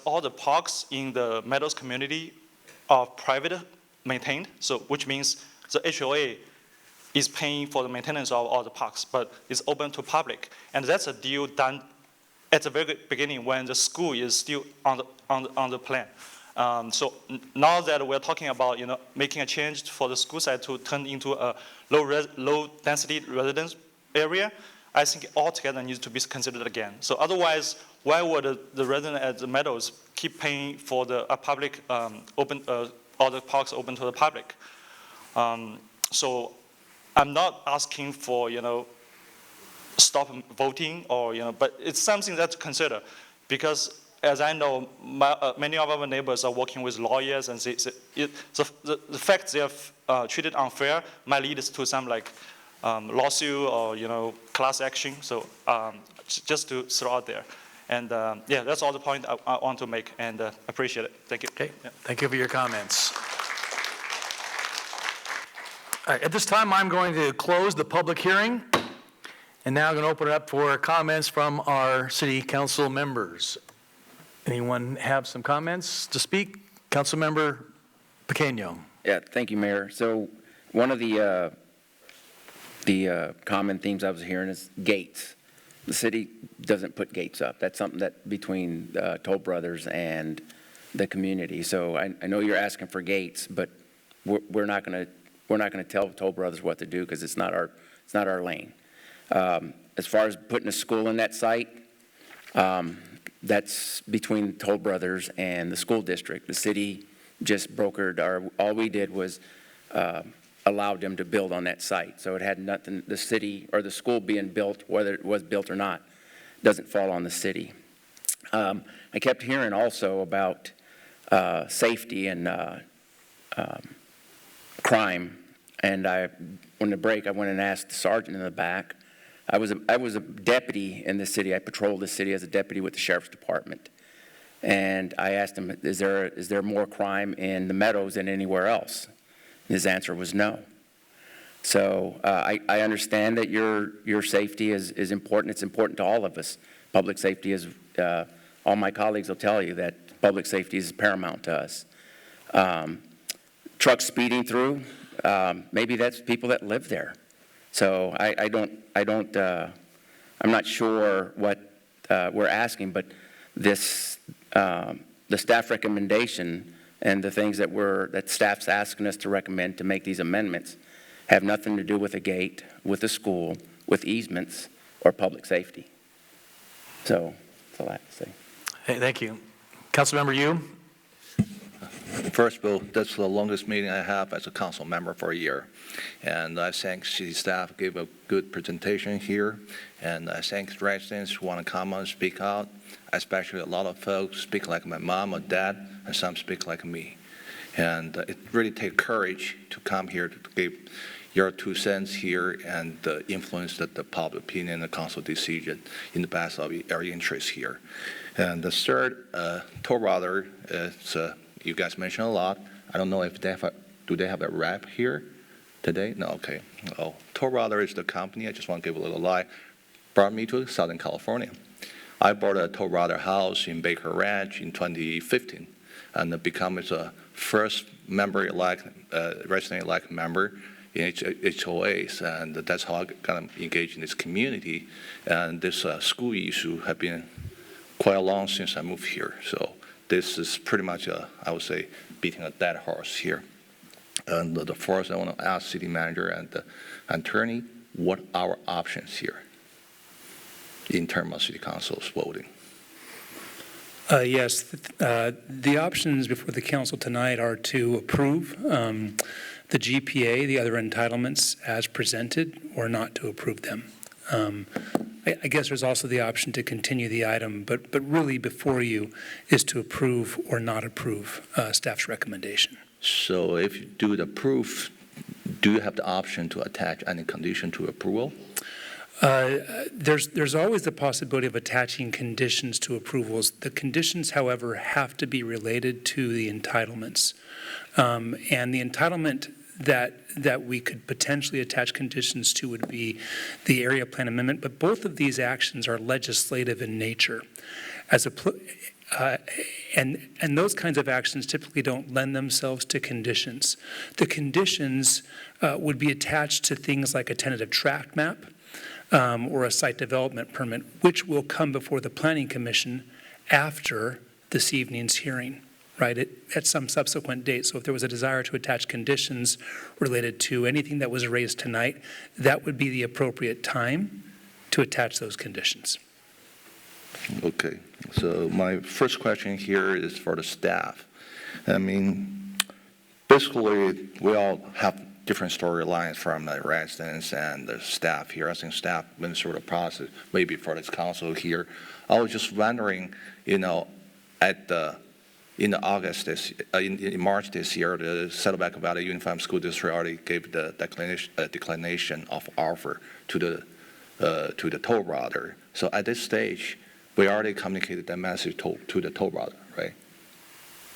all the parks in the Meadows community are private maintained, so which means the HOA is paying for the maintenance of all the parks, but it's open to public. And that's a deal done at the very beginning when the school is still on the plan. So now that we're talking about making a change for the school site to turn into a low density residence area, I think altogether needs to be considered again. So otherwise, why would the resident at the Meadows keep paying for the public all the parks open to the public? So I'm not asking for stop voting or but it's something that to consider, because as I know, many of our neighbors are working with lawyers, and the fact they are treated unfair might lead us to some lawsuit or class action. So just to throw out there. And yeah, that's all the point I want to make, and appreciate it. Thank you. Okay, thank you for your comments. All right, at this time, I'm going to close the public hearing, and now I'm going to open it up for comments from our city council members. Anyone have some comments to speak? Councilmember Pequeño. Yeah, thank you, Mayor. So one of the common themes I was hearing is gates. The city doesn't put gates up. That's something that between Toll Brothers and the community. So I know you're asking for gates, but we're not going to tell Toll Brothers what to do because it's not our lane. As far as putting a school in that site, that's between Toll Brothers and the school district. The city just brokered all we did was allowed them to build on that site. So it had nothing, the city or the school being built, whether it was built or not, doesn't fall on the city. I kept hearing also about safety and crime. And on the break, I went and asked the sergeant in the back. I was a deputy in the city. I patrolled the city as a deputy with the sheriff's department. And I asked him, is there more crime in the Meadows than anywhere else? His answer was no. So I understand that your safety is important. It's important to all of us. Public safety is, all my colleagues will tell you that public safety is paramount to us. Trucks speeding through, maybe that's people that live there. So I'm not sure what we're asking, but this, the staff recommendation and the things that staff's asking us to recommend to make these amendments have nothing to do with a gate, with a school, with easements, or public safety. So that's all I have to say. Hey, thank you. Councilmember Yu? First, Bill, that's the longest meeting I have as a council member for a year. And I think city staff gave a good presentation here. And I think residents who want to come and speak out, especially a lot of folks speak like my mom or dad, and some speak like me. And it really takes courage to come here to give your 2 cents here and influence the public opinion and the council decision in the best of our interests here. And the third, Toll Brother, you guys mentioned a lot. I don't know if do they have a rep here today? No, okay. Oh, Toll Brother is the company. I just want to give a little lie. Brought me to Southern California. I bought a Toll Brother house in Baker Ranch in 2015, and it became the first resident-elect member in HOAs, and that's how I got engaged in this community. And this school issue have been quite long since I moved here. So this is pretty much, I would say, beating a dead horse here. And the fourth, I want to ask city manager and the attorney, what are our options here in terms of city council's voting? Yes, the options before the council tonight are to approve the GPA, the other entitlements as presented, or not to approve them. I guess there's also the option to continue the item, but really before you is to approve or not approve staff's recommendation. So if you do the approve, do you have the option to attach any condition to approval? There's always the possibility of attaching conditions to approvals. The conditions, however, have to be related to the entitlements. And the entitlement that we could potentially attach conditions to would be the area plan amendment, but both of these actions are legislative in nature. And those kinds of actions typically don't lend themselves to conditions. The conditions would be attached to things like a tentative tract map, or a site development permit, which will come before the Planning Commission after this evening's hearing, right, at some subsequent date. So if there was a desire to attach conditions related to anything that was raised tonight, that would be the appropriate time to attach those conditions. Okay, so my first question here is for the staff. I mean, basically, we all have different storylines from the residents and the staff here. I think staff went through the process, maybe for this council here. I was just wondering, in August in March this year, the Saddleback Valley Unified School District already gave the declination of offer to the toll brother. So at this stage, we already communicated that message to the toll brother, right?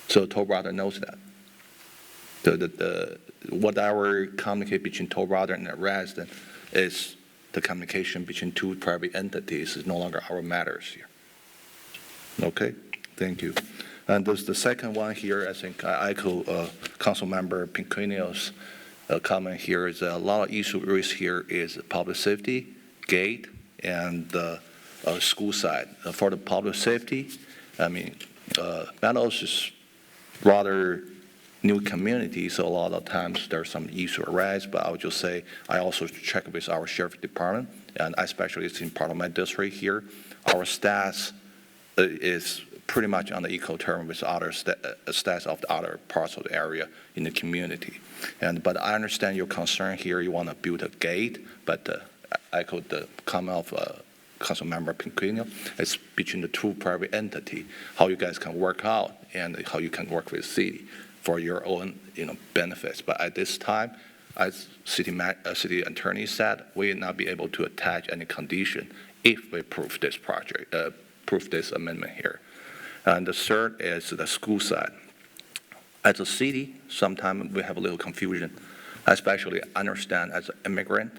So toll brother knows that. Whatever communicate between toll brother and the resident is the communication between two private entities is no longer our matters here. Okay, thank you. And there's the second one here. I think I echo Council Member Pinquino's comment here. Is a lot of issues here is public safety, gate, and school side. For the public safety, I mean, Meadows is rather new community, so a lot of times there's some issue arise, but I would just say I also check with our sheriff department, and especially it's in part of my district here. Our staff is pretty much on the equal term with other staff of the other parts of the area in the community. But I understand your concern here. You want to build a gate, but I echo the comment of Council Member Pinquino. It's between the two private entity, how you guys can work out and how you can work with the city for your own, benefits. But at this time, as city attorney said, we will not be able to attach any condition if we approve this project, approve this amendment here. And the third is the school side. As a city, sometimes we have a little confusion, especially understand as an immigrant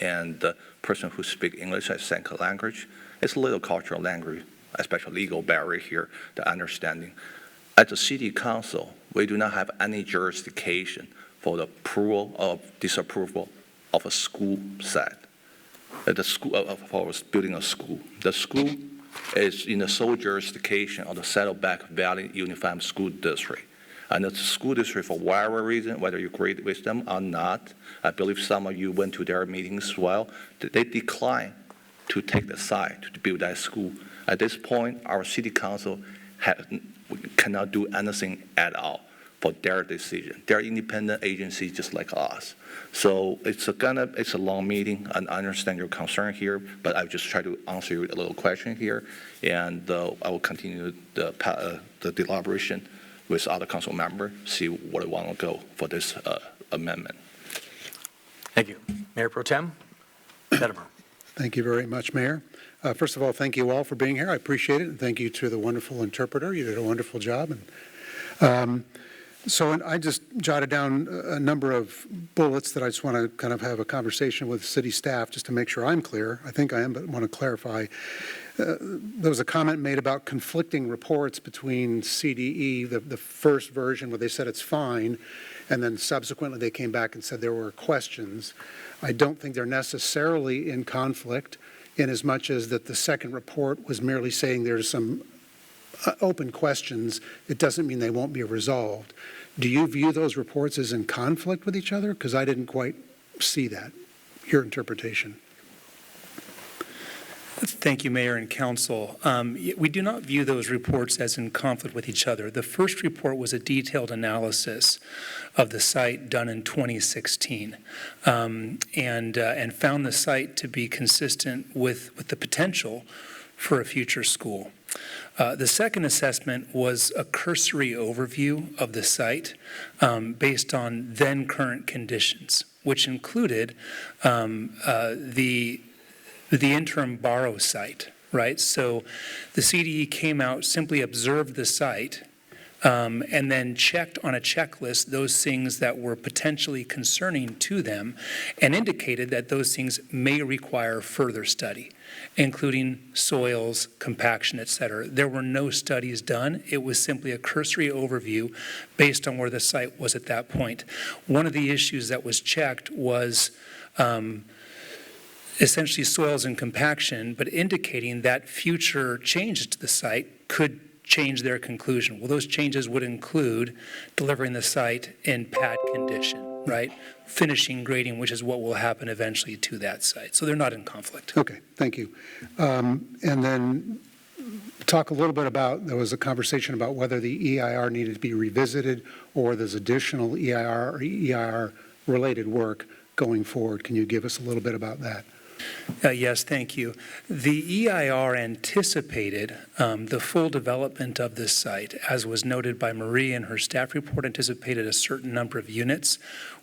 and the person who speaks English as second language. It's a little cultural language, especially legal barrier here, the understanding. As a city council, we do not have any jurisdiction for the approval or disapproval of a school site. The school, for building a school. The school is in the sole jurisdiction of the Saddleback Valley Unified School District. And the school district, for whatever reason, whether you agree with them or not, I believe some of you went to their meetings as well, they declined to take the site to build that school. At this point, our city council cannot do anything at all for their decision. They're independent agencies just like us. So it's a long meeting, and I understand your concern here, but I just try to answer you a little question here, and I will continue the deliberation with other council members, see where they want to go for this amendment. Thank you. Mayor Pro Tem Pettimer. Thank you very much, Mayor. First of all, thank you all for being here. I appreciate it, and thank you to the wonderful interpreter. You did a wonderful job. And so I just jotted down a number of bullets that I just want to kind of have a conversation with city staff just to make sure I'm clear. I think I am, but want to clarify. There was a comment made about conflicting reports between CDE, the first version where they said it's fine, and then subsequently they came back and said there were questions. I don't think they're necessarily in conflict, in as much as that the second report was merely saying there's some open questions. It doesn't mean they won't be resolved. Do you view those reports as in conflict with each other? Because I didn't quite see that, your interpretation. Thank you, Mayor and Council. We do not view those reports as in conflict with each other. The first report was a detailed analysis of the site done in 2016 and found the site to be consistent with the potential for a future school. The second assessment was a cursory overview of the site based on then current conditions, which included the interim borrow site, right? So the CDE came out, simply observed the site, and then checked on a checklist those things that were potentially concerning to them and indicated that those things may require further study, including soils, compaction, et cetera. There were no studies done. It was simply a cursory overview based on where the site was at that point. One of the issues that was checked was essentially soils and compaction, but indicating that future changes to the site could change their conclusion. Well, those changes would include delivering the site in pad condition, right? Finishing grading, which is what will happen eventually to that site. So they're not in conflict. Okay, thank you. And then talk a little bit about, there was a conversation about whether the EIR needed to be revisited or there's additional EIR or EIR-related work going forward. Can you give us a little bit about that? Yes, thank you. The EIR anticipated the full development of this site, as was noted by Marie in her staff report, anticipated a certain number of units.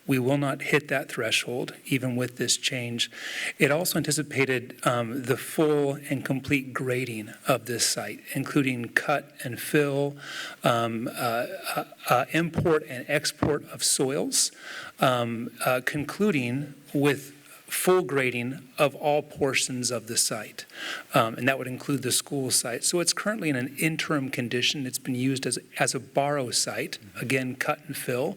We will not hit that threshold, even with this change. It also anticipated the full and complete grading of this site, including cut and fill, import and export of soils, concluding with full grading of all portions of the site, and that would include the school site. So it's currently in an interim condition. It's been used as a borrow site, again, cut and fill.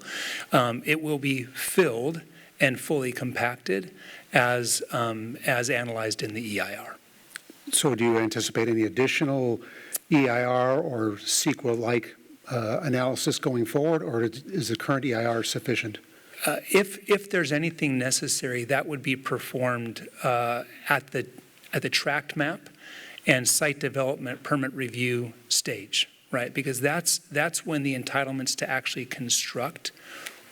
It will be filled and fully compacted as analyzed in the EIR. So do you anticipate any additional EIR or CEQA-like analysis going forward, or is the current EIR sufficient? If there's anything necessary, that would be performed at the tract map and site development permit review stage, right? Because that's when the entitlements to actually construct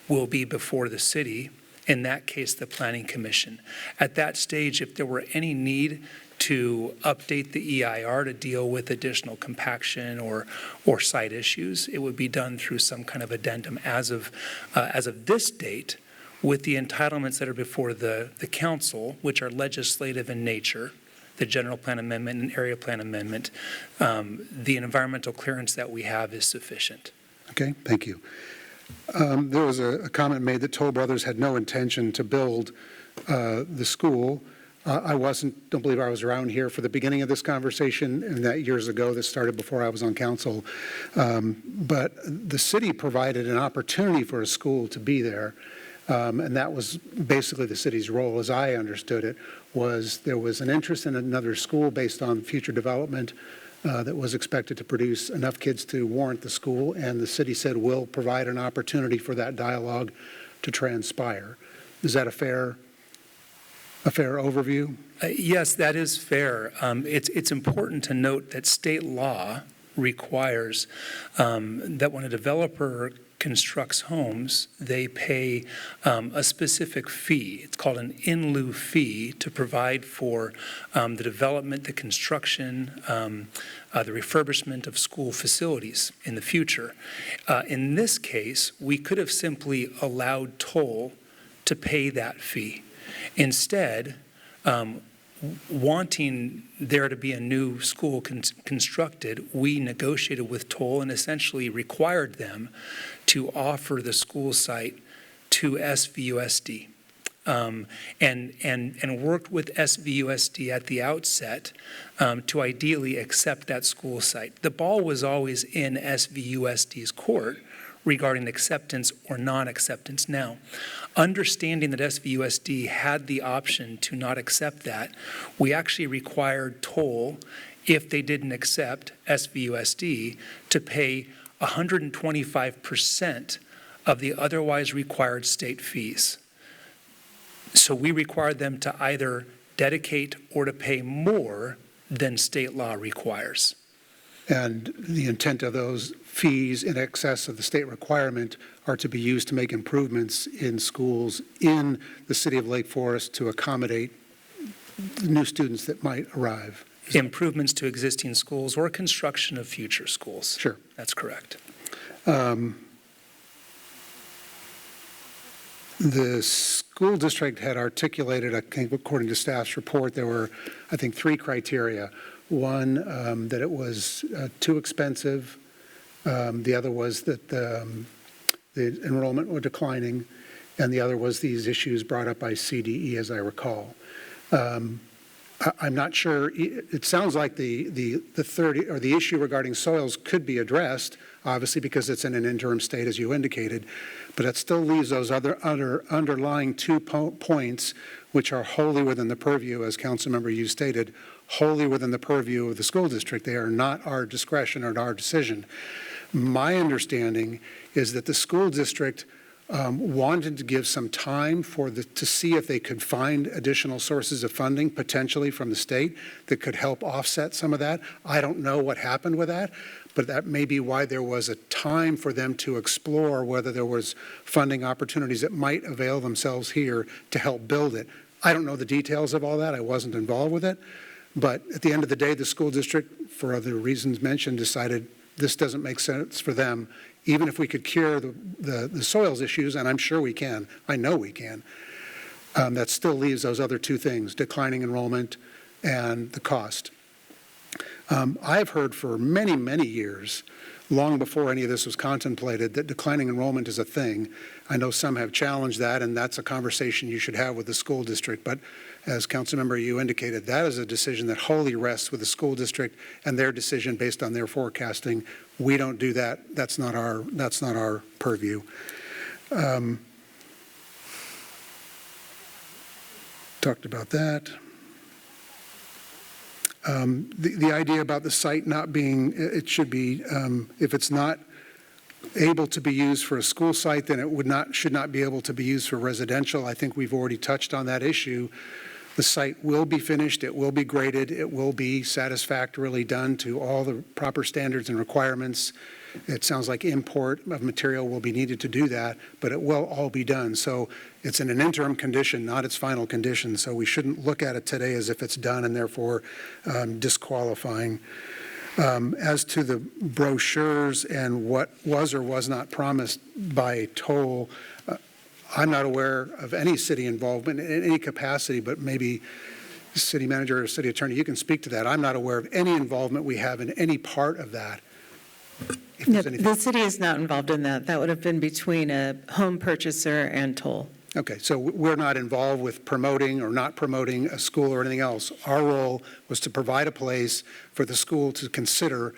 will be before the city, in that case, the Planning Commission. At that stage, if there were any need to update the EIR to deal with additional compaction or site issues, it would be done through some kind of addendum. As of this date, with the entitlements that are before the council, which are legislative in nature, the general plan amendment and area plan amendment, the environmental clearance that we have is sufficient. Okay, thank you. There was a comment made that Toll Brothers had no intention to build the school. I don't believe I was around here for the beginning of this conversation, and that years ago. This started before I was on council. But the city provided an opportunity for a school to be there, and that was basically the city's role, as I understood it, was there was an interest in another school based on future development that was expected to produce enough kids to warrant the school, and the city said, we'll provide an opportunity for that dialogue to transpire. Is that a fair overview? Yes, that is fair. It's important to note that state law requires that when a developer constructs homes, they pay a specific fee. It's called an in lieu fee to provide for the development, the construction, the refurbishment of school facilities in the future. In this case, we could have simply allowed Toll to pay that fee. Instead, wanting there to be a new school constructed, we negotiated with Toll and essentially required them to offer the school site to SVUSD, and worked with SVUSD at the outset to ideally accept that school site. The ball was always in SVUSD's court regarding acceptance or non-acceptance. Now, understanding that SVUSD had the option to not accept that, we actually required Toll, if they didn't accept SVUSD, to pay 125% of the otherwise required state fees. So we required them to either dedicate or to pay more than state law requires. And the intent of those fees in excess of the state requirement are to be used to make improvements in schools in the city of Lake Forest to accommodate the new students that might arrive. Improvements to existing schools or construction of future schools. Sure. That's correct. The school district had articulated, I think according to staff's report, there were, I think, 3 criteria. One, that it was too expensive. The other was that the enrollment were declining. And the other was these issues brought up by CDE, as I recall. I'm not sure. It sounds like the 30 or the issue regarding soils could be addressed, obviously because it's in an interim state, as you indicated, but it still leaves those other underlying 2 points, which are wholly within the purview, as Councilmember Yu stated, wholly within the purview of the school district. They are not our discretion or our decision. My understanding is that the school district wanted to give some time to see if they could find additional sources of funding, potentially from the state, that could help offset some of that. I don't know what happened with that, but that may be why there was a time for them to explore whether there was funding opportunities that might avail themselves here to help build it. I don't know the details of all that. I wasn't involved with it. But at the end of the day, the school district, for other reasons mentioned, decided this doesn't make sense for them. Even if we could cure the soils issues, and I'm sure we can, I know we can, that still leaves those other 2 things, declining enrollment and the cost. I've heard for many, many years, long before any of this was contemplated, that declining enrollment is a thing. I know some have challenged that, and that's a conversation you should have with the school district. But as Councilmember Yu indicated, that is a decision that wholly rests with the school district and their decision based on their forecasting. We don't do that. That's not our purview. Talked about that. The idea about the site not being, it should be, if it's not able to be used for a school site, then it should not be able to be used for residential. I think we've already touched on that issue. The site will be finished, it will be graded, it will be satisfactorily done to all the proper standards and requirements. It sounds like import of material will be needed to do that, but it will all be done. So it's in an interim condition, not its final condition. So we shouldn't look at it today as if it's done and therefore disqualifying. As to the brochures and what was or was not promised by toll, I'm not aware of any city involvement in any capacity, but maybe city manager or city attorney, you can speak to that. I'm not aware of any involvement we have in any part of that. No, the city is not involved in that. That would have been between a home purchaser and toll. Okay, so we're not involved with promoting or not promoting a school or anything else. Our role was to provide a place for the school to consider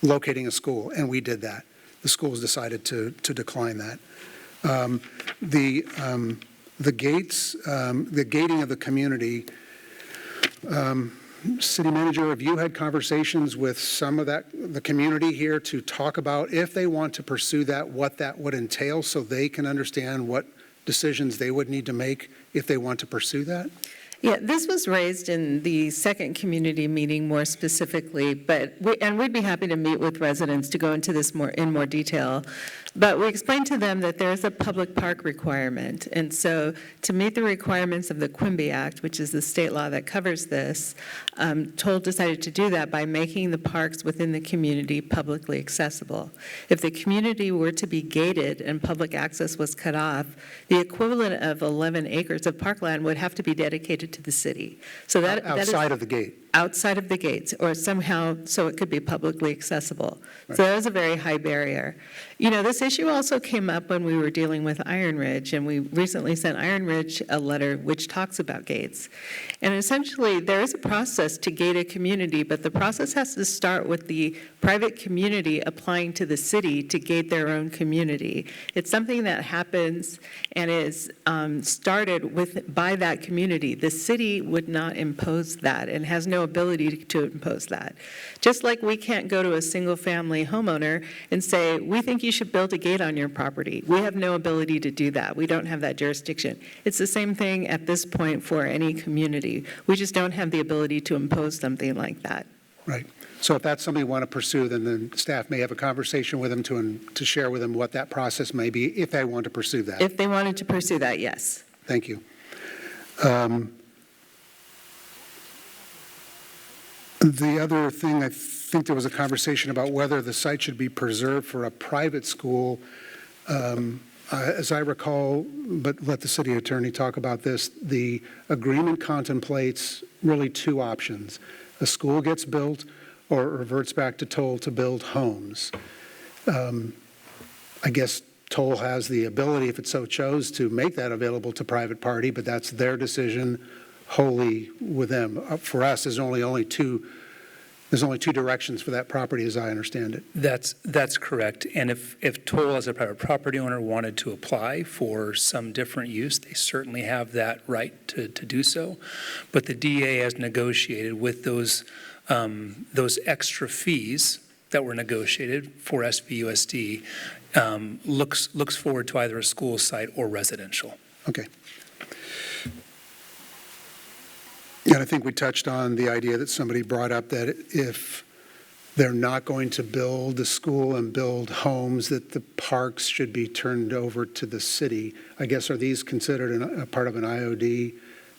locating a school, and we did that. The schools decided to decline that. The gates, the gating of the community, City Manager, have you had conversations with some of the community here to talk about if they want to pursue that, what that would entail so they can understand what decisions they would need to make if they want to pursue that? Yeah, this was raised in the second community meeting more specifically, but we'd be happy to meet with residents to go into this in more detail. But we explained to them that there's a public park requirement, and so to meet the requirements of the Quimby Act, which is the state law that covers this, Toll decided to do that by making the parks within the community publicly accessible. If the community were to be gated and public access was cut off, the equivalent of 11 acres of parkland would have to be dedicated to the city. So that outside of the gate. Outside of the gates, or somehow so it could be publicly accessible. Right. So that was a very high barrier. You know, this issue also came up when we were dealing with Iron Ridge, and we recently sent Iron Ridge a letter which talks about gates. And essentially, there is a process to gate a community, but the process has to start with the private community applying to the city to gate their own community. It's something that happens and is started by that community. The city would not impose that and has no ability to impose that. Just like we can't go to a single-family homeowner and say, we think you should build a gate on your property. We have no ability to do that. We don't have that jurisdiction. It's the same thing at this point for any community. We just don't have the ability to impose something like that. Right. So if that's something you want to pursue, then the staff may have a conversation with them to share with them what that process may be if they want to pursue that. If they wanted to pursue that, yes. Thank you. The other thing, I think there was a conversation about whether the site should be preserved for a private school. As I recall, but let the city attorney talk about this, the agreement contemplates really two options. A school gets built or it reverts back to Toll to build homes. I guess Toll has the ability, if it so chose, to make that available to private party, but that's their decision wholly with them. For us, there's only two directions for that property, as I understand it. That's correct. And if Toll, as a private property owner, wanted to apply for some different use, they certainly have that right to do so. But the DA has negotiated with those extra fees that were negotiated for SVUSD, looks forward to either a school site or residential. Okay. And I think we touched on the idea that somebody brought up that if they're not going to build the school and build homes, that the parks should be turned over to the city. I guess, are these considered a part of an IOD,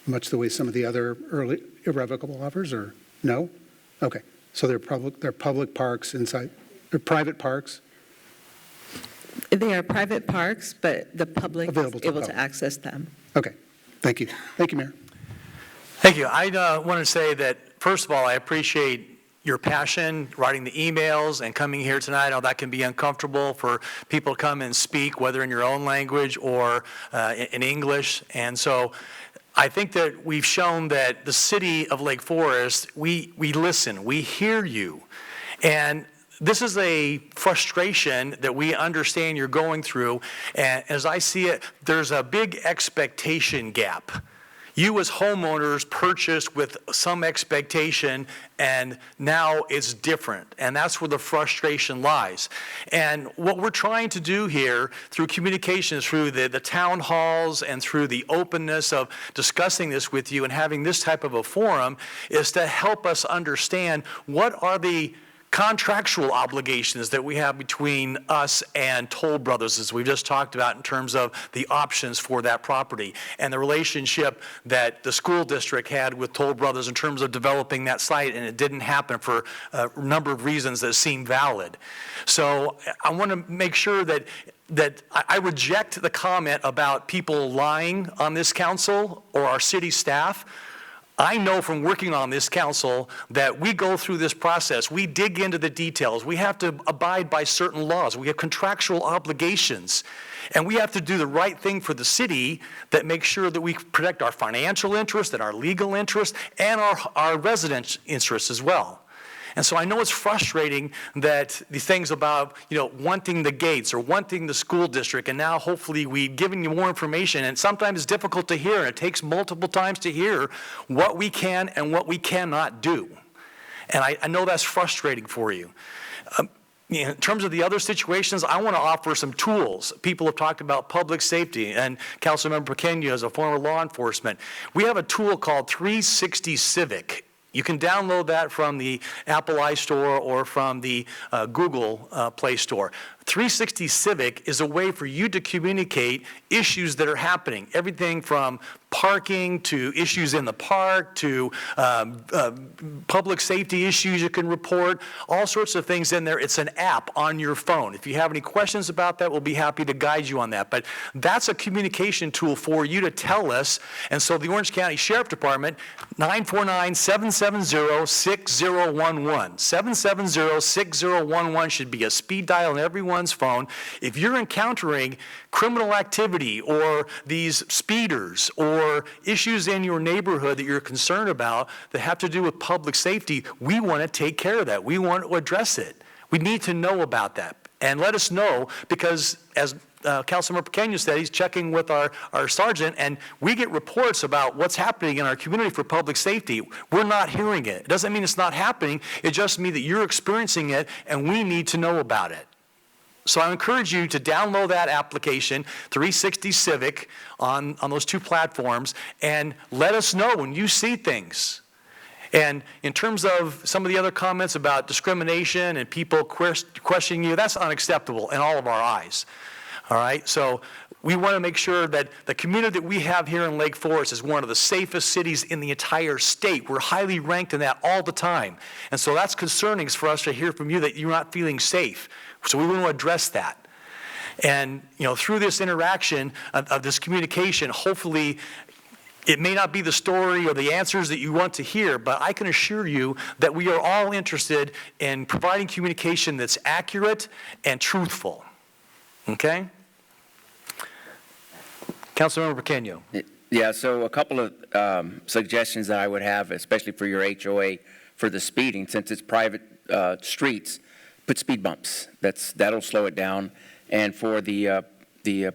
much the way some of the other early irrevocable offers, or no? Okay, so they're public parks inside, they're private parks? They are private parks, but the public is able to access them. Okay, thank you. Thank you, Mayor. Thank you. I want to say that, first of all, I appreciate your passion, writing the emails and coming here tonight. I know that can be uncomfortable for people to come and speak, whether in your own language or in English. And so I think that we've shown that the city of Lake Forest, we listen, we hear you. And this is a frustration that we understand you're going through. And as I see it, there's a big expectation gap. You as homeowners purchased with some expectation, and now it's different. And that's where the frustration lies. And what we're trying to do here through communications, through the town halls and through the openness of discussing this with you and having this type of a forum, is to help us understand what are the contractual obligations that we have between us and Toll Brothers, as we've just talked about, in terms of the options for that property and the relationship that the school district had with Toll Brothers in terms of developing that site, and it didn't happen for a number of reasons that seem valid. So I want to make sure that I reject the comment about people lying on this council or our city staff. I know from working on this council that we go through this process. We dig into the details. We have to abide by certain laws. We have contractual obligations. And we have to do the right thing for the city that makes sure that we protect our financial interests and our legal interests and our residents' interests as well. And so I know it's frustrating that the things about, wanting the gates or wanting the school district, and now hopefully we've given you more information, and sometimes it's difficult to hear, and it takes multiple times to hear what we can and what we cannot do. And I know that's frustrating for you. In terms of the other situations, I want to offer some tools. People have talked about public safety, and Councilmember Pequeno as a former law enforcement. We have a tool called 360 Civic. You can download that from the Apple iStore or from the Google Play Store. 360 Civic is a way for you to communicate issues that are happening. Everything from parking to issues in the park to public safety issues you can report, all sorts of things in there. It's an app on your phone. If you have any questions about that, we'll be happy to guide you on that. But that's a communication tool for you to tell us. And so the Orange County Sheriff Department, 949-770-6011. 770-6011 should be a speed dial in everyone's phone. If you're encountering criminal activity or these speeders or issues in your neighborhood that you're concerned about that have to do with public safety, we want to take care of that. We want to address it. We need to know about that. And let us know, because as Councilmember Pequeño said, he's checking with our sergeant, and we get reports about what's happening in our community for public safety. We're not hearing it. It doesn't mean it's not happening. It just means that you're experiencing it, and we need to know about it. So I encourage you to download that application, 360 Civic, on those two platforms, and let us know when you see things. And in terms of some of the other comments about discrimination and people questioning you, that's unacceptable in all of our eyes. All right? So we want to make sure that the community that we have here in Lake Forest is one of the safest cities in the entire state. We're highly ranked in that all the time. And so that's concerning for us to hear from you that you're not feeling safe. So we want to address that. And, through this interaction of this communication, hopefully it may not be the story or the answers that you want to hear, but I can assure you that we are all interested in providing communication that's accurate and truthful. Okay? Councilmember Pequeño. Yeah, so a couple of suggestions that I would have, especially for your HOA for the speeding, since it's private streets, put speed bumps. That'll slow it down. And for the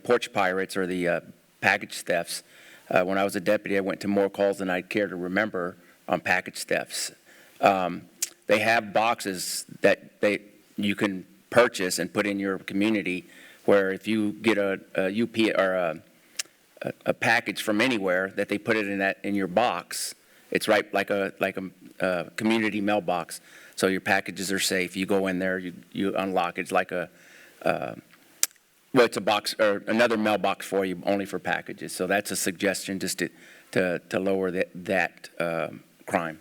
porch pirates or the package thefts, when I was a deputy, I went to more calls than I'd care to remember on package thefts. They have boxes that you can purchase and put in your community, where if you get a UP or a package from anywhere, that they put it in your box. It's right like a community mailbox. So your packages are safe. You go in there, you unlock it. It's like it's a box or another mailbox for you, only for packages. So that's a suggestion just to lower that crime.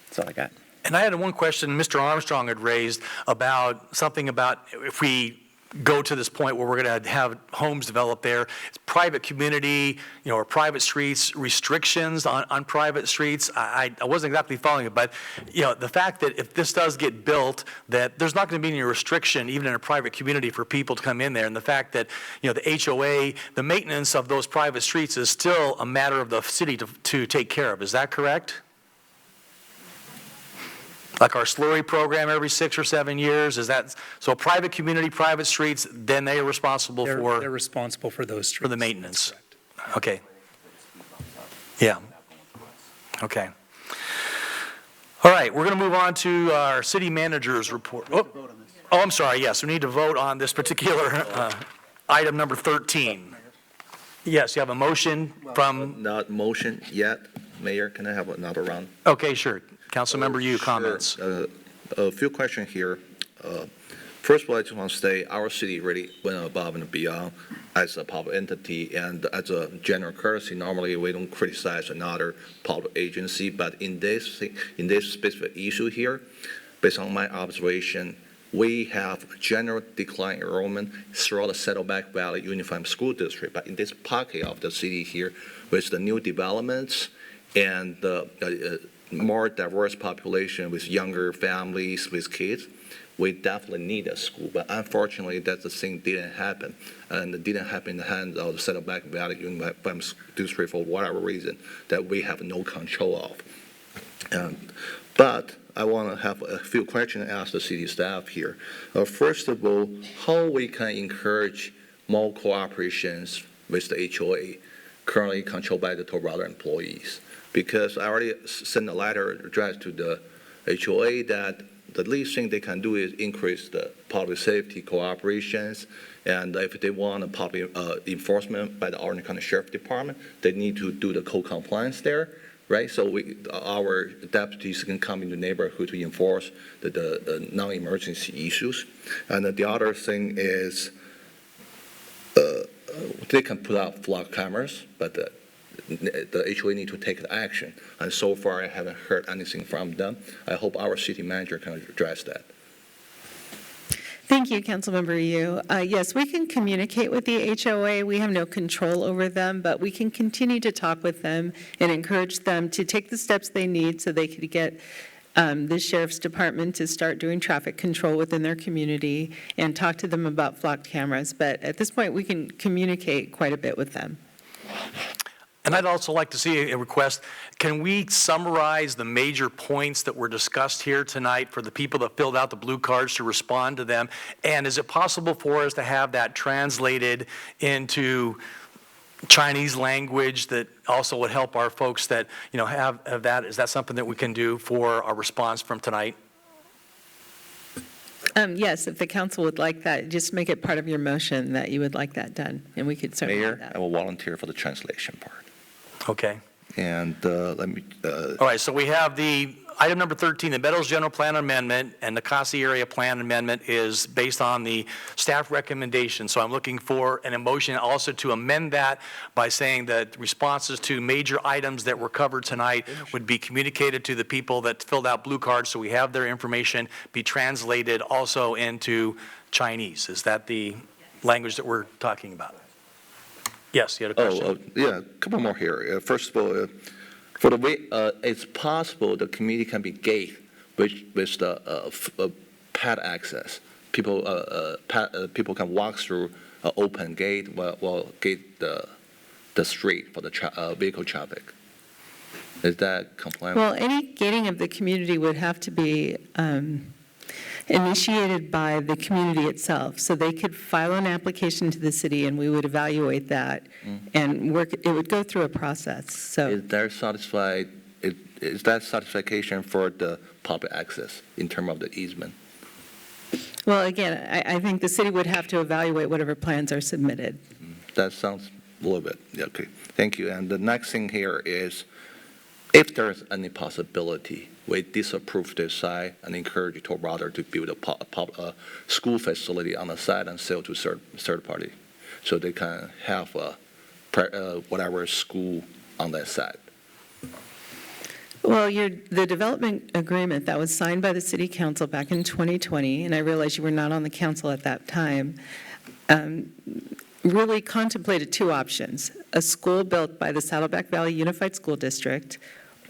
That's all I got. And I had one question Mr. Armstrong had raised about something about if we go to this point where we're going to have homes developed there, it's private community, or private streets, restrictions on private streets. I wasn't exactly following it, but, the fact that if this does get built, that there's not going to be any restriction, even in a private community, for people to come in there. And the fact that, the HOA, the maintenance of those private streets is still a matter of the city to take care of. Is that correct? Like our slurry program every 6 or 7 years, is that so? Private community, private streets, then they are responsible They're responsible for those streets. for the maintenance. Okay. Yeah. Okay. All right, we're going to move on to our city manager's report. Oh, I'm sorry. Yes, we need to vote on this particular item number 13. Yes, you have a motion from. Not motion yet. Mayor, can I have another round? Okay, sure. Councilmember, you comments. Sure. A few questions here. First of all, I just want to say our city really went above and beyond as a public entity, and as a general courtesy, normally we don't criticize another public agency, but in this specific issue here, based on my observation, we have general decline enrollment throughout the Saddleback Valley Unified School District, but in this pocket of the city here, with the new developments and the more diverse population with younger families with kids, we definitely need a school. But unfortunately, that the thing didn't happen. And it didn't happen in the hands of the Saddleback Valley Unified School District for whatever reason that we have no control of. But I want to have a few questions to ask the city staff here. First of all, how we can encourage more cooperations with the HOA, currently controlled by the Toll Brothers employees? Because I already sent a letter addressed to the HOA that the least thing they can do is increase the public safety cooperations, and if they want a public enforcement by the Orange County Sheriff Department, they need to do the code compliance there, right? So our deputies can come in the neighborhood to enforce the non-emergency issues. And the other thing is they can put out flock cameras, but the HOA need to take the action. And so far, I haven't heard anything from them. I hope our city manager can address that. Thank you, Councilmember Yu. Yes, we can communicate with the HOA. We have no control over them, but we can continue to talk with them and encourage them to take the steps they need so they could get the sheriff's department to start doing traffic control within their community and talk to them about flock cameras. But at this point, we can communicate quite a bit with them. And I'd also like to see a request, can we summarize the major points that were discussed here tonight for the people that filled out the blue cards to respond to them? And is it possible for us to have that translated into Chinese language that also would help our folks that, have that? Is that something that we can do for our response from tonight? Yes, if the council would like that, just make it part of your motion that you would like that done, and we could certainly do Mayor, that. I will volunteer for the translation part. Okay. And let me, All right, so we have the item number 13, the Meadows General Plan Amendment, and the Kasi Area Plan Amendment is based on the staff recommendation. So I'm looking for an motion also to amend that by saying that responses to major items that were covered tonight would be communicated to the people that filled out blue cards, so we have their information, be translated also into Chinese. Is that the language that we're talking about? Yes, you had a question? yeah, a couple more here. First of all, for the way, it's possible the community can be gate with the pad access. People can walk through an open gate while gate the street for the vehicle traffic. Is that compliant? Well, any gating of the community would have to be initiated by the community itself. So they could file an application to the city, and we would evaluate that and work. It would go through a process. So Is that satisfaction for the public access in terms of the easement? well, again, I think the city would have to evaluate whatever plans are submitted. That sounds a little bit, yeah, okay. Thank you. And the next thing here is, if there's any possibility, we disapprove this site and encourage Toll Brother to build a school facility on the site and sell to third party, so they can have whatever school on that site. Well, the development agreement that was signed by the city council back in 2020, and I realize you were not on the council at that time, really contemplated two options: a school built by the Saddleback Valley Unified School District,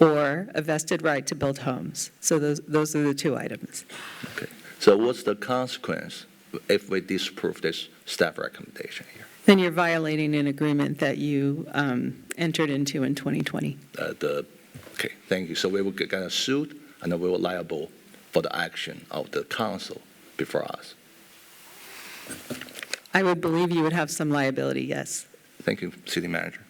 or a vested right to build homes. So those are the two items. Okay. So what's the consequence if we disapprove this staff recommendation here? Then you're violating an agreement that you entered into in 2020. Okay, thank you. So we will get sued, and then we will liable for the action of the council before us. I would believe you would have some liability, yes. Thank you, City Manager.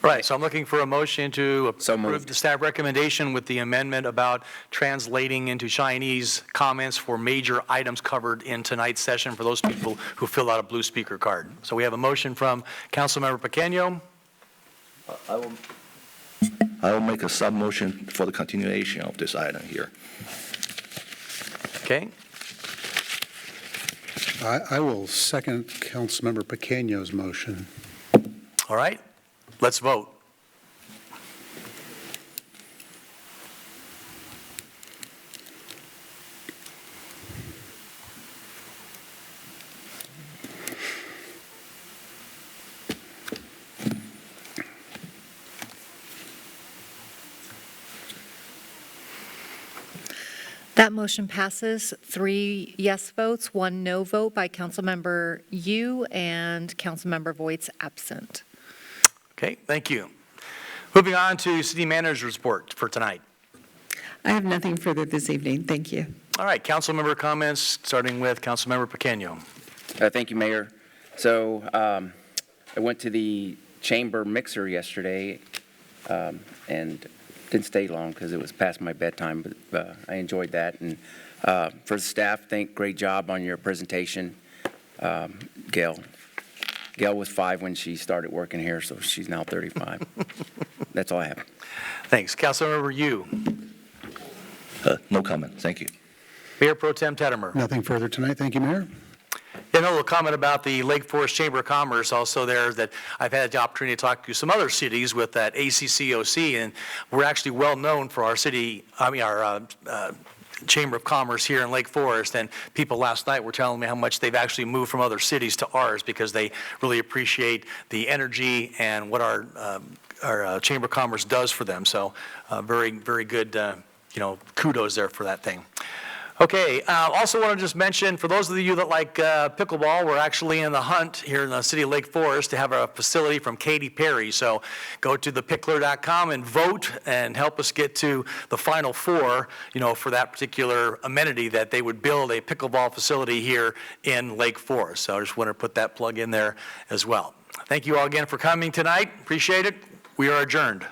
Right, so I'm looking for a motion to approve the staff recommendation with the amendment about translating into Chinese comments for major items covered in tonight's session for those people who fill out a blue speaker card. So we have a motion from Councilmember Pequeño. I will make a sub-motion for the continuation of this item here. Okay. I will second Councilmember Pequeño's motion. All right, let's vote. That motion passes, 3 yes votes, 1 no vote by Councilmember Yu and Councilmember Voigt's absent. Okay, thank you. Moving on to City Manager's report for tonight. I have nothing further this evening. Thank you. All right, council member comments, starting with Councilmember Pequeño. Thank you, Mayor. So I went to the chamber mixer yesterday and didn't stay long because it was past my bedtime, but I enjoyed that. And for the staff, great job on your presentation. Gail was 5 when she started working here, so she's now 35. That's all I have. Thanks. Councilmember Yu. No comment. Thank you. Mayor Pro Tem Teddimer. Nothing further tonight. Thank you, Mayor. And a little comment about the Lake Forest Chamber of Commerce also there, that I've had the opportunity to talk to some other cities with that ACCOC, and we're actually well known for our Chamber of Commerce here in Lake Forest, and people last night were telling me how much they've actually moved from other cities to ours because they really appreciate the energy and what our Chamber of Commerce does for them. So very, very good, kudos there for that thing. Okay, also want to just mention, for those of you that like pickleball, we're actually in the hunt here in the city of Lake Forest to have a facility from Katy Perry. So go to thepickler.com and vote and help us get to the final four, for that particular amenity that they would build a pickleball facility here in Lake Forest. So I just want to put that plug in there as well. Thank you all again for coming tonight. Appreciate it. We are adjourned.